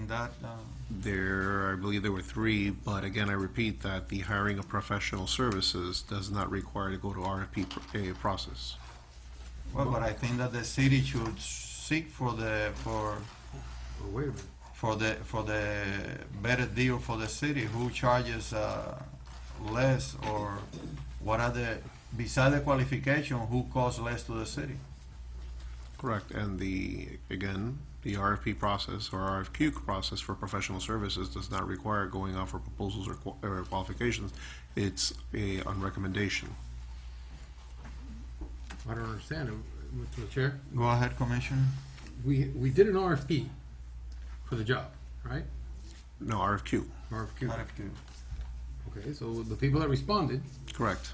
that? I believe there were 3, but again, I repeat that the hiring of professional services does not require to go to RFP process. Well, but I think that the city should seek for the Wait a minute. for the better deal for the city. Who charges less, or what are the, beside the qualification, who costs less to the city? Correct, and the RFP process or RFQ process for professional services does not require going out for proposals or qualifications. It's on recommendation. I don't understand it, Mr. Chair. Go ahead, Commissioner. We did an RFP for the job, right? No, RFQ. RFQ. RFQ. Okay, so the people that responded, Correct.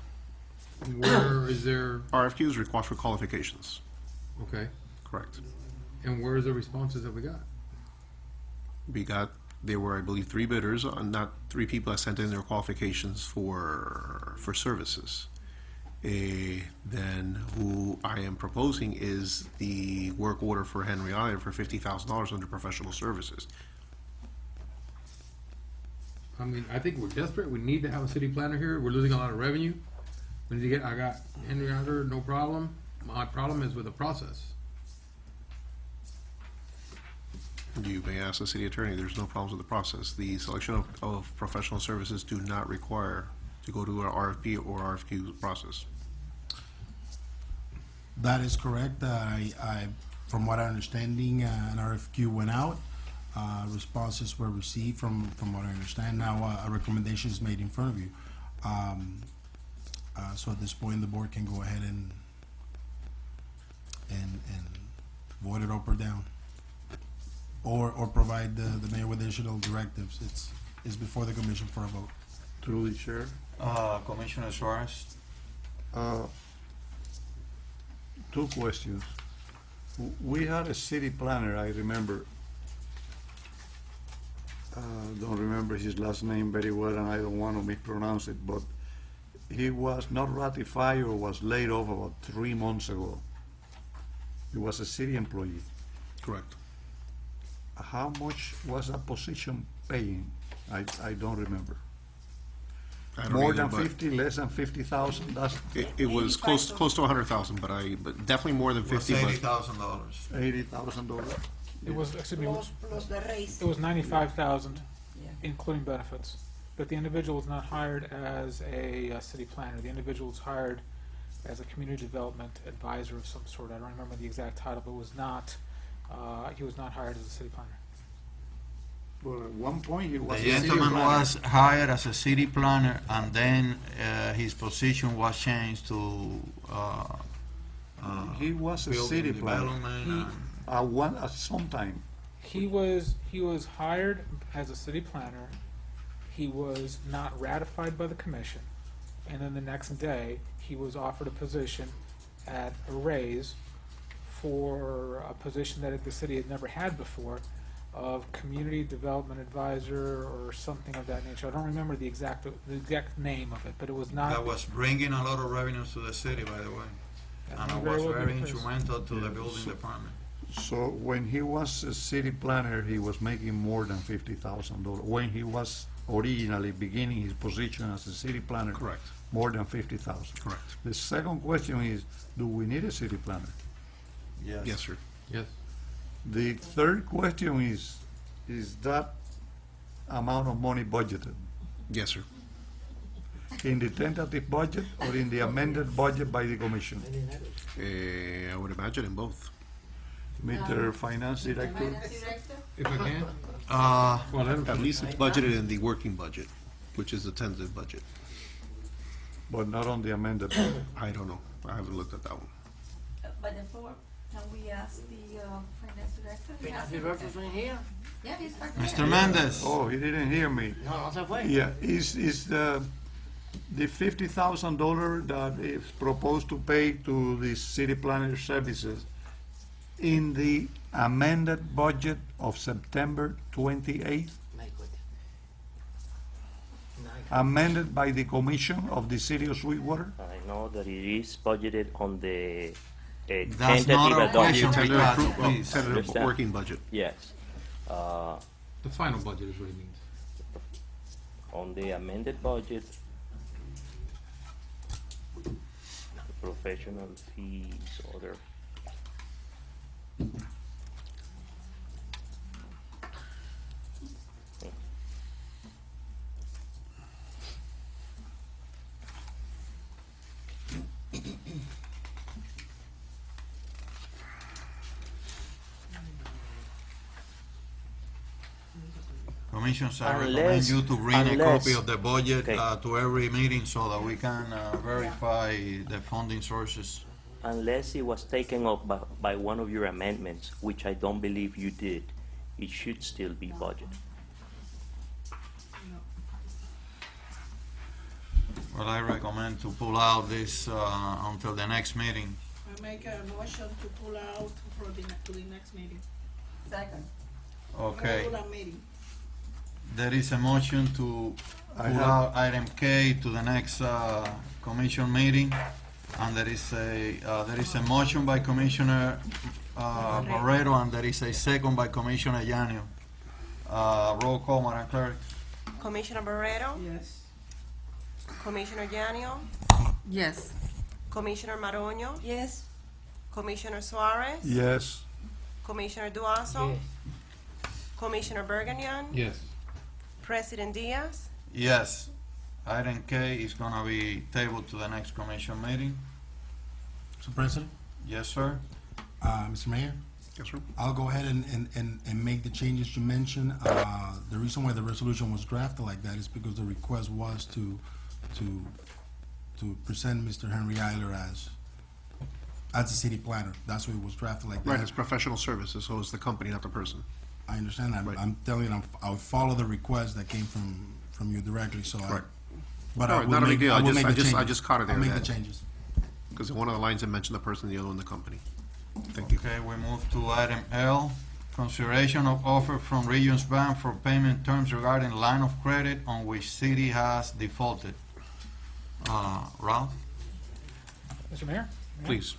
where is their, RFQs require for qualifications. okay, Correct. and where is the responses that we got? There were, I believe, 3 bidders, not 3 people that sent in their qualifications for services. Then who I am proposing is the work order for Henry Eiler for $50,000 under professional services. I mean, I think we're desperate, we need to have a city planner here, we're losing a lot of revenue. We need to get, I got Henry Eiler, no problem, my problem is with the process. You may ask the city attorney, there's no problems with the process. The selection of professional services do not require to go to an RFP or RFQ process. That is correct. From what I'm understanding, an RFQ went out. Responses were received from what I understand. Now, a recommendation is made in front of you. So at this point, the board can go ahead and vote it up or down. Or provide the mayor with additional directives. It's before the commission for a vote. Through the chair. Commissioner Suarez. 2 questions. We had a city planner, I remember. Don't remember his last name very well, and I don't want to mispronounce it, but he was not ratified or was laid off about 3 months ago. He was a city employee. Correct. How much was that position paying? I don't remember. I don't More either, than but 50, less than 50,000? That's it was close to 100,000, but definitely more than 50. Was but $80,000. $80,000. It was, excuse me, Plus the raise. it was 95,000, including benefits. But the individual was not hired as a city planner. The individual was hired as a community development advisor of some sort. I don't remember the exact title, but it was not, he was not hired as a city planner. Well, at one point he was The a city gentleman planner. was hired as a city planner, and then his position was changed to He was a building city planner. development. At some time. He was hired as a city planner. He was not ratified by the commission, and then the next day he was offered a position at a raise for a position that the city had never had before. of community development advisor or something of that nature. I don't remember the exact name of it, but it was not. That was bringing a lot of revenues to the city, by the way. And it was very instrumental to the building department. So when he was a city planner, he was making more than $50,000. When he was originally beginning his position as a city planner. Correct. More than 50,000. Correct. The second question is, do we need a city planner? Yes, sir. Yes. The third question is that amount of money budgeted? Yes, sir. In the tentative budget or in the amended budget by the commission? I would imagine in both. Mr. Finance Director? If I can? Well, at least it's budgeted in the working budget, which is the tentative budget. But not on the amended budget? I don't know. I haven't looked at that one. By the floor, can we ask the finance director? Finance director's in here? Yeah, he's back Mr. there. Mendez. Oh, he didn't hear me. No se fue. Yeah, is the $50,000 that is proposed to pay to the city planner services in the amended budget of September 28th? Amended by the commission of the city of Sweetwater? I know that it is budgeted on the That's tentative not our question, adoption. Ricardo, please. Tentative Understand? working budget. Yes. The final budget is what it means. On the amended budget, professional fees, other. Commissioners, I recommend Unless- you to bring a unless- copy of the budget Okay. to every meeting so that we can verify the funding sources. Unless it was taken up by one of your amendments, which I don't believe you did, it should still be budgeted. Well, I recommend to pull out this until the next meeting. I make a motion to pull out for to the next meeting. Second. Okay. Regular meeting. There is a motion to I pull have- out item K to the next commission meeting. And there is a motion by Commissioner Barreto, and there is a second by Commissioner Yanio. Roll call, Madam Clerk. Commissioner Barreto, Yes. Commissioner Yanio, Yes. Commissioner Maronio, Yes. Commissioner Suarez, Yes. Commissioner Duaso, Yes. Commissioner Berganyan, Yes. President Diaz, Yes. Item K is gonna be tabled to the next commission meeting. Mr. President, Yes, sir. Mr. Mayor, Yes, sir. I'll go ahead and make the changes you mentioned. The reason why the resolution was drafted like that is because the request was to present Mr. Henry Eiler as the city planner. That's why it was drafted like that. Right, it's professional services, so it's the company, not the person. I understand that. Right. I'm telling you, I'll follow the request that came from you directly, so Right. But All I right, will not a big make, deal. I I will just- make I the just- changes. I just caught it there I'll make that- the changes. Because in one of the lines it mentioned the person, the other one the company. Thank you. Okay, we move to item L. Consideration of offer from Regions Bank for payment terms regarding line of credit on which city has defaulted. Ralph? Mr. Mayor? May I? Please.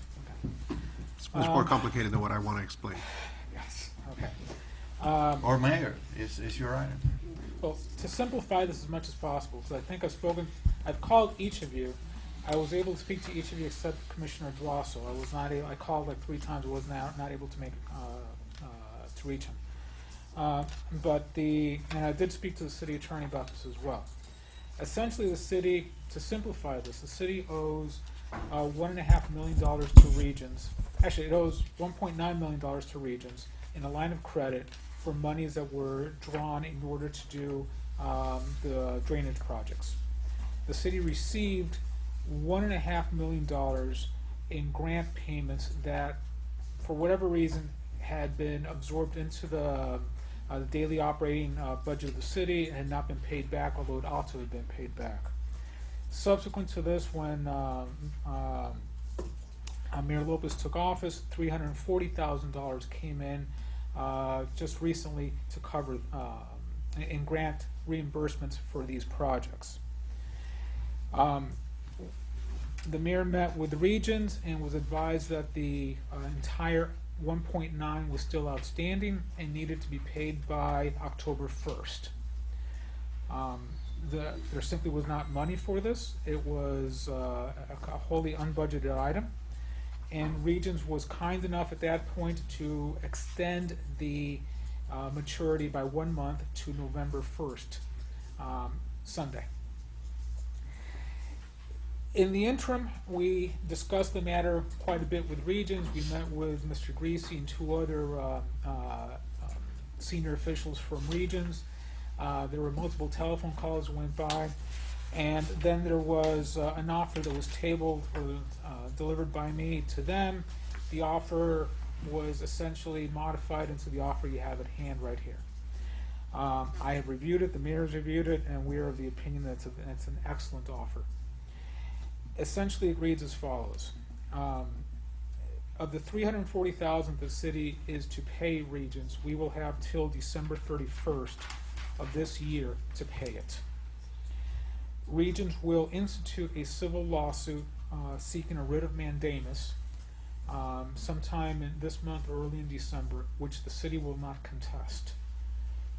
It's much more complicated than what I want to explain. Yes, okay. Or Mayor, is your item. Well, to simplify this as much as possible, because I think I've called each of you. I was able to speak to each of you except Commissioner Duaso. I was not able, I called like 3 times, was not able to to reach him. And I did speak to the city attorney about this as well. Essentially, the city, to simplify this, the city owes $1.5 million to Regions. Actually, it owes $1.9 million to Regions in a line of credit for monies that were drawn in order to do the drainage projects. The city received $1.5 million in grant payments that, for whatever reason, had been absorbed into the daily operating budget of the city and had not been paid back, although it ought to have been paid back. Subsequent to this, when Mayor Lopez took office, $340,000 came in just recently to cover and grant reimbursements for these projects. The mayor met with the regions and was advised that the entire 1.9 was still outstanding and needed to be paid by October 1st. There simply was not money for this. It was a wholly unbudgeted item, and Regions was kind enough at that point to extend the maturity by 1 month to November 1st, Sunday. In the interim, we discussed the matter quite a bit with Regions. We met with Mr. Greasy and 2 other senior officials from Regions. There were multiple telephone calls that went by, and then there was an offer that was tabled or delivered by me to them. The offer was essentially modified into the offer you have at hand right here. I have reviewed it, the mayor's reviewed it, and we are of the opinion that it's an excellent offer. Essentially, it reads as follows. Of the $340,000 the city is to pay Regions, we will have till December 31st of this year to pay it. Regions will institute a civil lawsuit seeking a writ of mandamus sometime in this month or early in December, which the city will not contest.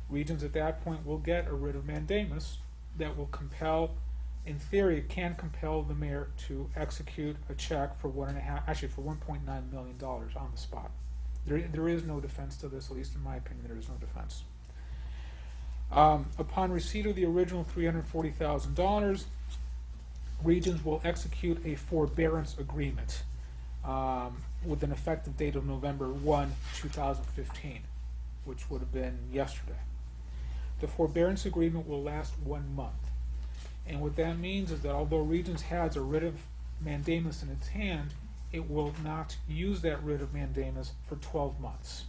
Regions at that point will get a writ of mandamus that will compel, in theory, it can compel the mayor to execute a check for $1.9 million on the spot. There is no defense to this, at least in my opinion, there is no defense. Upon receipt of the original $340,000, Regions will execute a forbearance agreement with an effective date of November 1, 2015, which would have been yesterday. The forbearance agreement will last 1 month. And what that means is that although Regions has a writ of mandamus in its hand, it will not use that writ of mandamus for 12 months.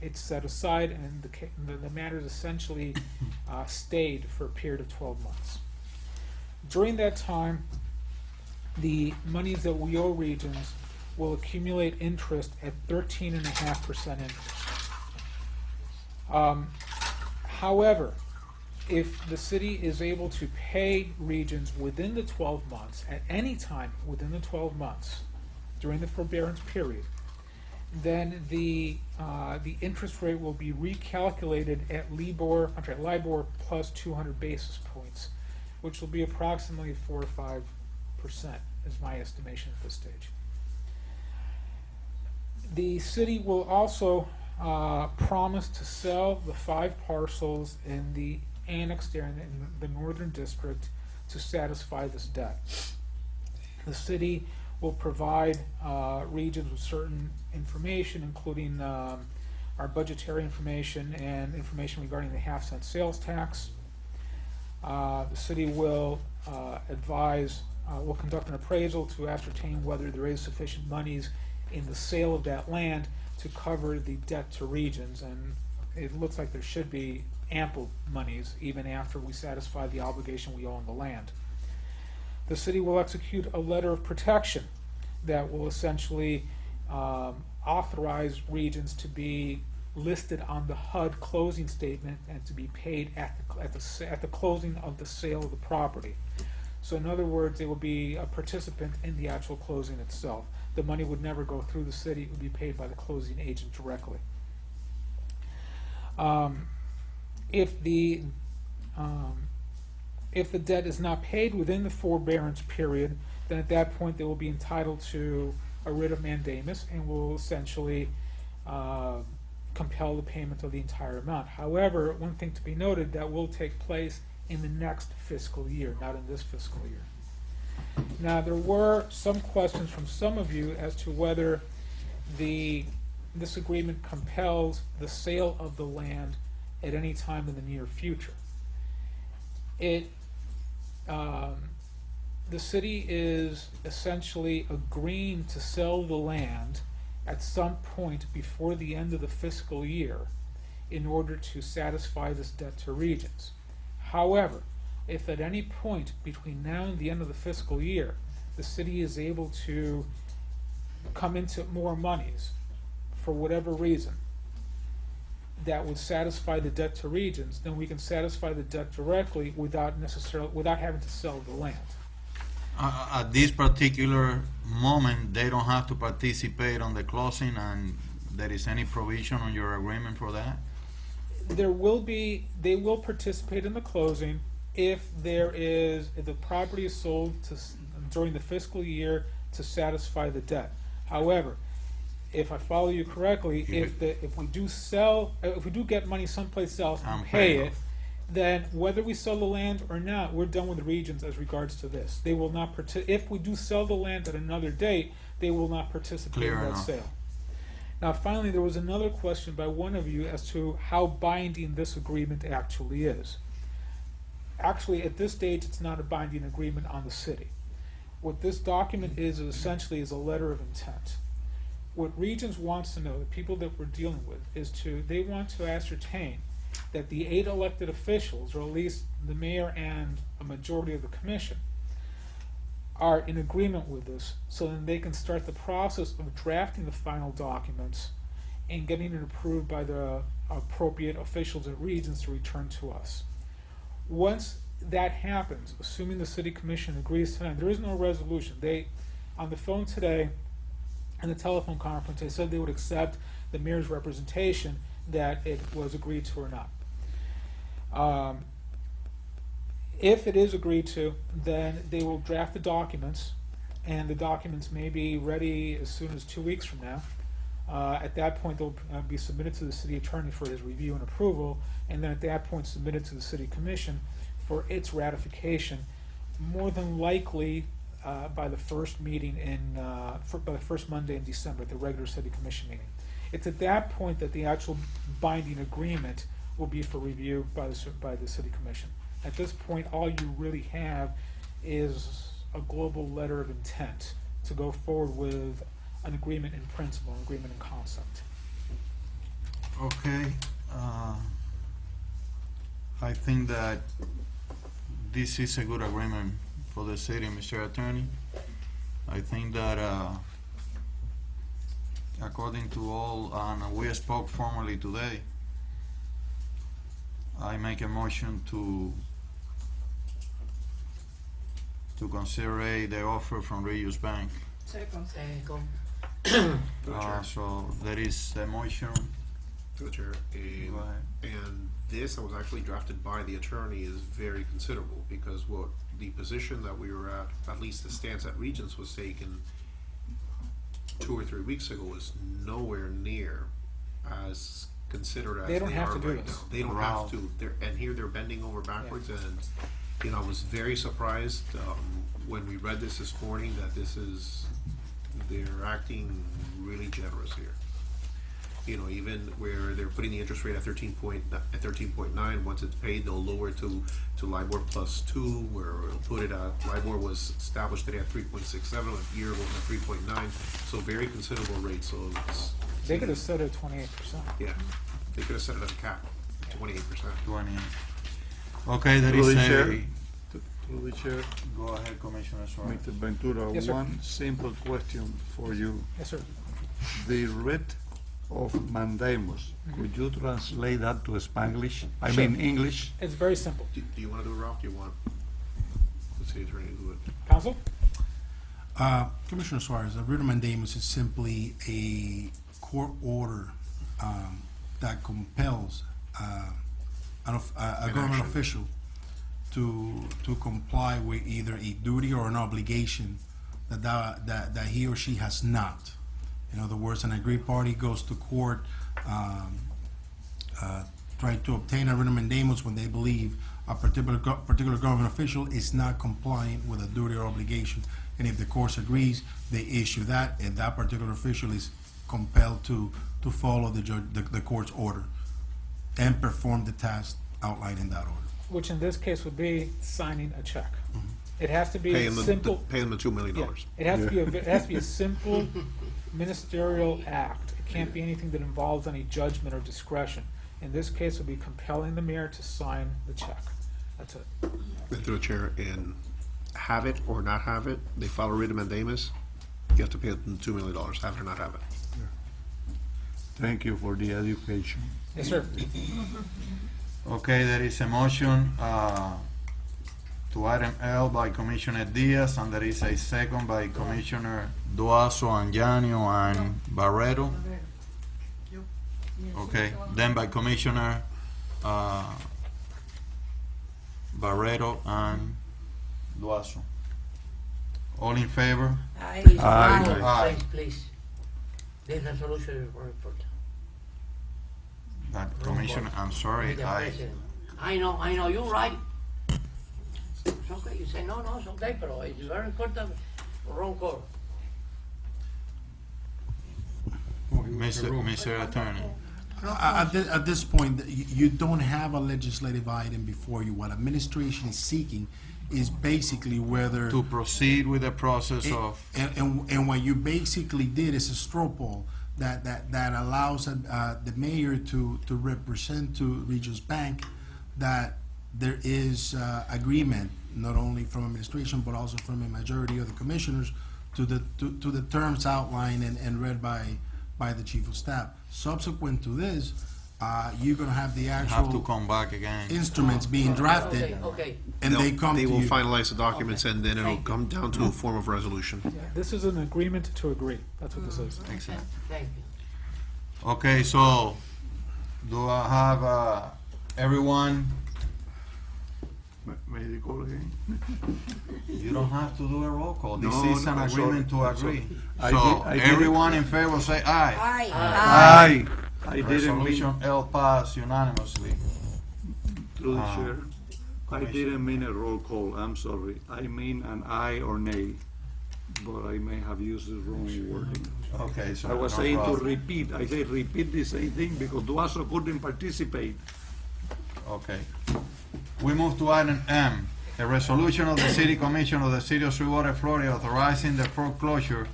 It's set aside, and the matter is essentially stayed for a period of 12 months. During that time, the monies that we owe Regions will accumulate interest at 13.5% interest. However, if the city is able to pay Regions within the 12 months, at any time within the 12 months during the forbearance period, then the interest rate will be recalculated at LIBOR plus 200 basis points, which will be approximately 4 or 5%, is my estimation at this stage. The city will also promise to sell the 5 parcels in the annexed area in the northern district to satisfy this debt. The city will provide Regions with certain information, including our budgetary information and information regarding the half-cent sales tax. The city will will conduct an appraisal to ascertain whether there is sufficient monies in the sale of that land to cover the debt to Regions, and it looks like there should be ample monies even after we satisfy the obligation we owe on the land. The city will execute a letter of protection that will essentially authorize Regions to be listed on the HUD closing statement and to be paid at the closing of the sale of the property. So in other words, they will be a participant in the actual closing itself. The money would never go through the city, it would be paid by the closing agent directly. If the debt is not paid within the forbearance period, then at that point they will be entitled to a writ of mandamus and will essentially compel the payment of the entire amount. However, one thing to be noted, that will take place in the next fiscal year, not in this fiscal year. Now, there were some questions from some of you as to whether this agreement compels the sale of the land at any time in the near future. The city is essentially agreeing to sell the land at some point before the end of the fiscal year in order to satisfy this debt to Regions. However, if at any point between now and the end of the fiscal year the city is able to come into more monies for whatever reason, that would satisfy the debt to Regions, then we can satisfy the debt directly without having to sell the land. At this particular moment, they don't have to participate on the closing, and there is any provision on your agreement for that? They will participate in the closing if the property is sold during the fiscal year to satisfy the debt. However, if I follow you correctly, if we do get money someplace else and pay it, then whether we sell the land or not, we're done with the Regions as regards to this. They will not if we do sell the land at another date, they will not participate in that sale. Now, finally, there was another question by one of you as to how binding this agreement actually is. Actually, at this stage, it's not a binding agreement on the city. What this document is essentially is a letter of intent. What Regions wants to know, the people that we're dealing with, they want to ascertain that the 8 elected officials, or at least the mayor and a majority of the commission, are in agreement with this, so then they can start the process of drafting the final documents and getting it approved by the appropriate officials at Regions to return to us. Once that happens, assuming the city commission agrees tonight, there is no resolution. They, on the phone today, in the telephone conference, they said they would accept the mayor's representation that it was agreed to or not. If it is agreed to, then they will draft the documents, and the documents may be ready as soon as 2 weeks from now. At that point, they'll be submitted to the city attorney for his review and approval, and then at that point submitted to the city commission for its ratification, more than likely by the first meeting by the first Monday in December, the regular city commission meeting. It's at that point that the actual binding agreement will be for review by the city commission. At this point, all you really have is a global letter of intent to go forward with an agreement in principle, an agreement in concept. Okay, I think that this is a good agreement for the city, Mr. Attorney. I think that according to all, and we spoke formally today, I make a motion to consider the offer from Reuse Bank. Second. So there is a motion. To the chair, and this was actually drafted by the attorney, is very considerable, because what the position that we were at least the stance at Regions was taken 2 or 3 weeks ago, is nowhere near as considered as They don't have are to do right this. now. They don't have to. And here they're bending over backwards, and I was very surprised when we read this morning that they're acting really generous here. Even where they're putting the interest rate at 13.9, once it's paid, they'll lower it to LIBOR +2, where it'll put it at, LIBOR was established today at 3.67, a year ago at 3.9, so very considerable rate, so They could have set it at 28%. yeah, they could have set it at a cap, 28%. 28. Okay, there is Through the a. chair. Through the chair. Go ahead, Commissioner Suarez. Mr. Ventura, Yes, sir. one simple question for you. Yes, sir. The writ of mandamus, could you translate that to Spanglish? I Sure. mean English? It's very simple. Do you want to do it, Ralph? Do you want the city attorney to do it? Counsel? Commissioner Suarez, a writ of mandamus is simply a court order that compels a government action. official to comply with either a duty or an obligation that he or she has not. In other words, an aggrieved party goes to court trying to obtain a writ of mandamus when they believe a particular government official is not compliant with a duty or obligation. And if the court agrees, they issue that, and that particular official is compelled to follow the court's order and perform the task outlined in that order. Which in this case would be signing a check. It has to be Pay them simple. pay them the $2 million. Yeah. It has to be a simple ministerial act. It can't be anything that involves any judgment or discretion. In this case, it would be compelling the mayor to sign the check. That's it. Through the chair, and have it or not have it, they file a writ of mandamus, you have to pay them $2 million, have it or not have it. Thank you for the education. Yes, sir. Okay, there is a motion to item L by Commissioner Diaz, and there is a second by Commissioner Duaso, Anjanio, and Barreto. Okay, then by Commissioner Barreto and Duaso. All in favor? Please, Aye. please. This resolution is very important. That Commissioner, I'm sorry, Mr. President. I know, you're right. It's okay, you say, no, it's okay, but it's very important. Wrong call. Mr. Attorney. At this point, you don't have a legislative item before you. What administration is seeking is basically whether To proceed with the process of, and what you basically did is a straw poll that allows the mayor to represent to Regis Bank that there is agreement, not only from administration, but also from a majority of the commissioners to the terms outlined and read by the chief of staff. Subsequent to this, you're gonna have the have to actual come back again. instruments being drafted, Okay. and they come to They will you. finalize the documents, and then it'll come down to a form of resolution. This is an agreement to agree. That's what this is. Excellent. Thank you. Okay, so do I have everyone? May I call again? You don't have to do a roll call. This No, is an no, I'm agreement to sorry, I'm agree. sorry. So I did- everyone in favor say aye. Aye. I didn't mean, Resolution L pass unanimously. through the chair, I didn't mean a roll call, I'm sorry. I mean an aye or nay, but I may have used the wrong wording. Okay, so I was no saying to problem. repeat, I said repeat the same thing because Duaso couldn't participate. Okay. We move to item M, a resolution of the City Commission of the City of Sweetwater, Florida, authorizing the foreclosure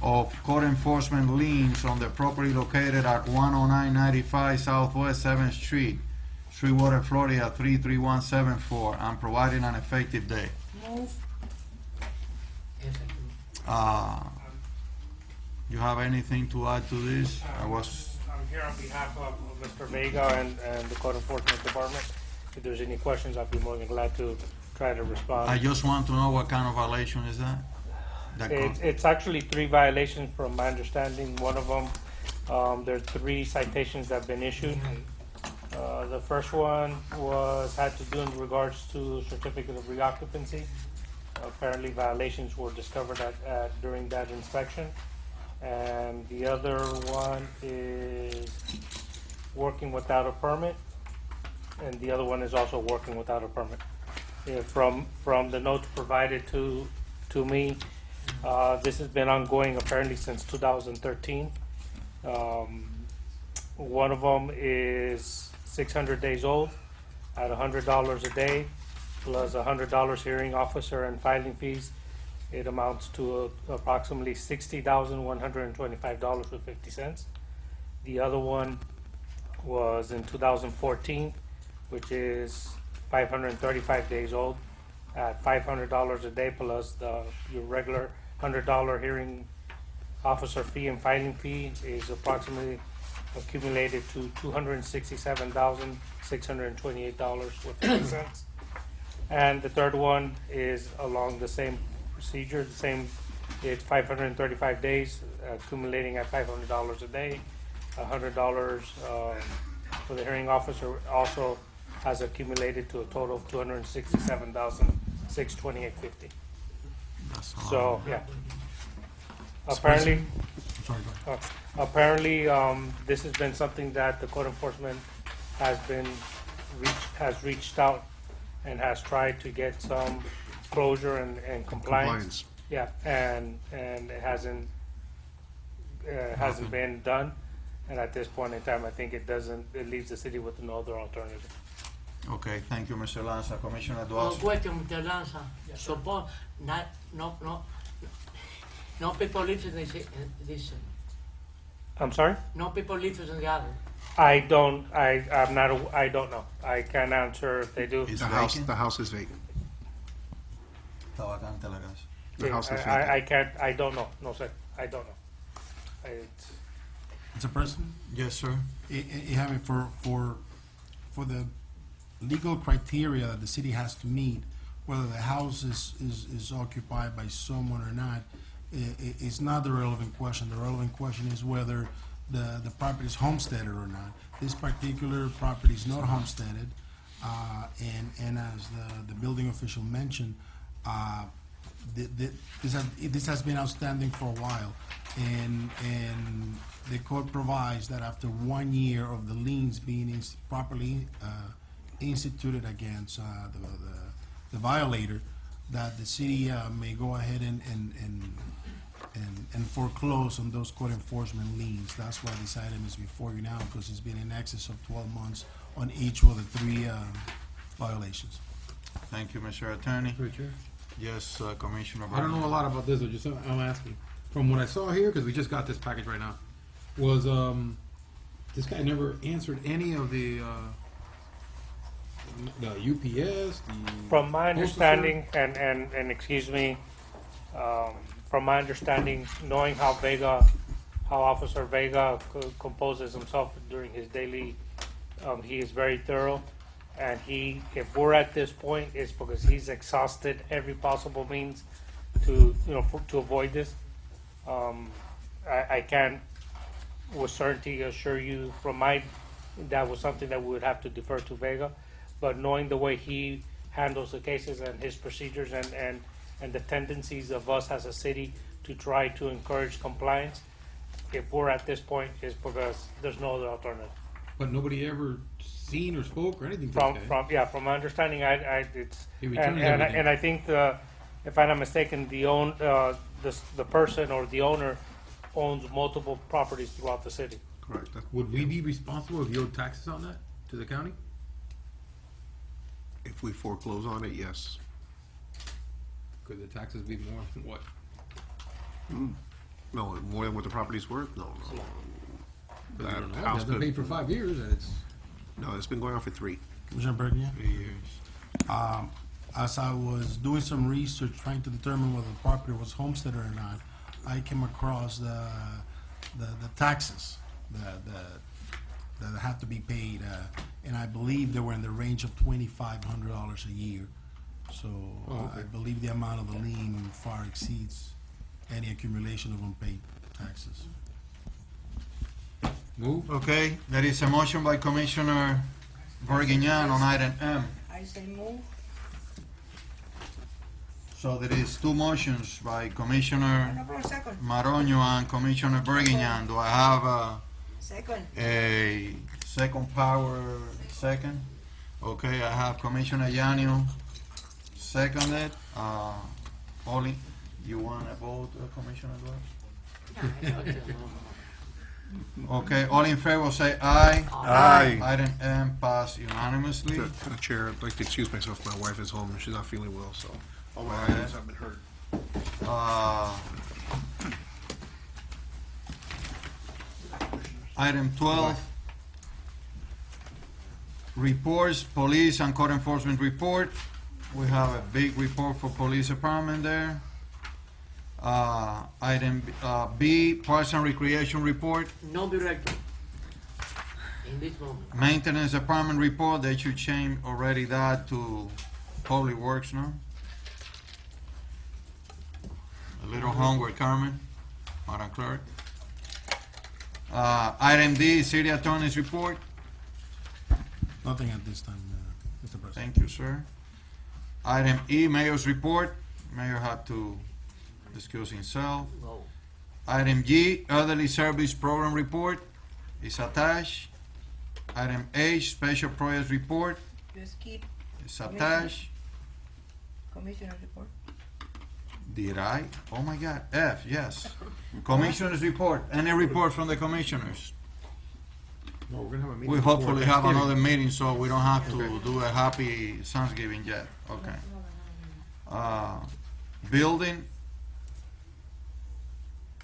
of code enforcement liens on the property located at 10995 Southwest 7th Street, Sweetwater, Florida 33174, and providing an effective date. Move. Yes, You have anything to add to this? I'm here on behalf of Mr. Vega and the Code Enforcement Department. If there's any questions, I'll be more than glad to try to respond. I just want to know what kind of violation is that? It's actually 3 violations from my understanding. One of them, there are 3 citations that have been issued. The first one had to do in regards to certificate of reoccupancy. Apparently violations were discovered during that inspection. And the other one is working without a permit. And the other one is also working without a permit. From the notes provided to me, this has been ongoing apparently since 2013. One of them is 600 days old at $100 a day, plus $100 hearing officer and filing fees. It amounts to approximately $60,125.50. The other one was in 2014, which is 535 days old at $500 a day, plus your regular $100 hearing officer fee and filing fee is approximately accumulated to $267,628.50. And the third one is along the same procedure, it's 535 days, accumulating at $500 a day. $100 for the hearing officer also has accumulated to a total of $267,628.50. So, yeah. Apparently, this has been something that the code enforcement has reached out and has tried to get some closure and compliance. Yeah, and it hasn't been done. And at this point in time, I think it leaves the city with no other alternative. Okay, thank you, Mr. Lanza. Commissioner One Duarte. question, Mr. Lanza. Suppose no people live in this. I'm sorry? No people live in the other. I don't know. I can't answer if they do. The house is vacant. Está vacante la casa. The house is I can't, I don't know. No, sir. I don't know. Mr. President? Yes, sir. Having for the legal criteria that the city has to meet, whether the house is occupied by someone or not, is not the relevant question. The relevant question is whether the property is homesteaded or not. This particular property is not homesteaded, and as the building official mentioned, this has been outstanding for a while, and the code provides that after 1 year of the liens being properly instituted against the violator, that the city may go ahead and foreclose on those code enforcement liens. That's why this item is before you now, because it's been in excess of 12 months on each of the 3 violations. Thank you, Mr. Attorney. Yes, Commissioner. I don't know a lot about this, I'm asking. From what I saw here, because we just got this package right now, was this guy never answered any of the UPS, From my Postal understanding, and excuse me, from my understanding, knowing how Officer Vega composes himself during his daily, he is very thorough. And if we're at this point, it's because he's exhausted every possible means to avoid this. I can't with certainty assure you that was something that we would have to defer to Vega. But knowing the way he handles the cases and his procedures and the tendencies of us as a city to try to encourage compliance, if we're at this point, it's because there's no other alternative. but nobody ever seen or spoke or anything to this guy. From my understanding, it's He returns and everything. I think if I'm not mistaken, the person or the owner owns multiple properties throughout the city. Correct. Would we be responsible if you owed taxes on that to the county? If we foreclose on it, yes. Could the taxes be more than what? No, more than what the property's worth? No. But I don't know. It house hasn't could- paid for 5 years, and it's. No, it's been going on for 3. Commissioner Bergen? 3 years. As I was doing some research trying to determine whether the property was homesteaded or not, I came across the taxes that have to be paid, and I believe they were in the range of $2,500 a year. So I believe the amount of the lien far exceeds any accumulation of unpaid taxes. Move. Okay, there is a motion by Commissioner Borgignan on item M. I say move. So there is 2 motions by Commissioner No, for second. Maronio and Commissioner Borgignan. Do I have Second. a second power second? Okay, I have Commissioner Yanio seconded. Oli, you want to vote, Commissioner Duarte? Okay, all in favor say aye. Aye. Item M pass unanimously. Chair, I'd like to excuse myself. My wife is home and she's not feeling well, so all my Go items ahead. have been heard. Item 12. Reports, police and code enforcement report. We have a big report for police department there. Item B, Parks and Recreation report. No director. In this moment. Maintenance department report, they should change already that to Public Works now. A little homework, Carmen, Madam Clerk. Item D, City Attorney's report. Nothing at this time, Mr. President. Thank you, sir. Item E, Mayor's report. Mayor had to excuse himself. No. Item G, Elderly Service Program report is attached. Item H, Special Projects report Just keep is attached. Commissioner's report. Did I? Oh my God, F, yes. Commissioners report, any report from the commissioners? No, we're gonna have a meeting. We before hopefully have Thanksgiving. another meeting, so we don't have to Okay. do a happy Thanksgiving yet, okay. Building.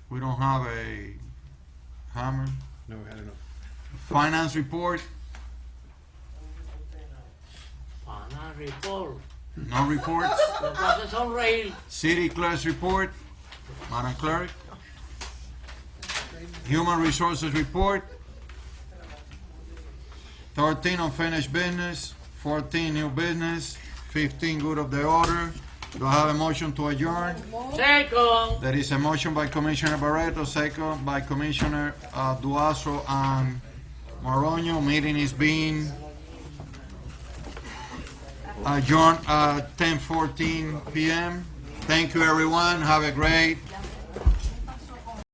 We don't have a hammer. No, we had enough. Finance report, Final report. no reports. The process on rail. City clerk's report, Madam Clerk. Human Resources Report. 13, unfinished business. 14, new business. 15, good of the order. Do I have a motion to adjourn? Second. There is a motion by Commissioner Barreto, second by Commissioner Duaso and Maronio. Meeting is being adjourned at 10:14 p.m. Thank you, everyone. Have a great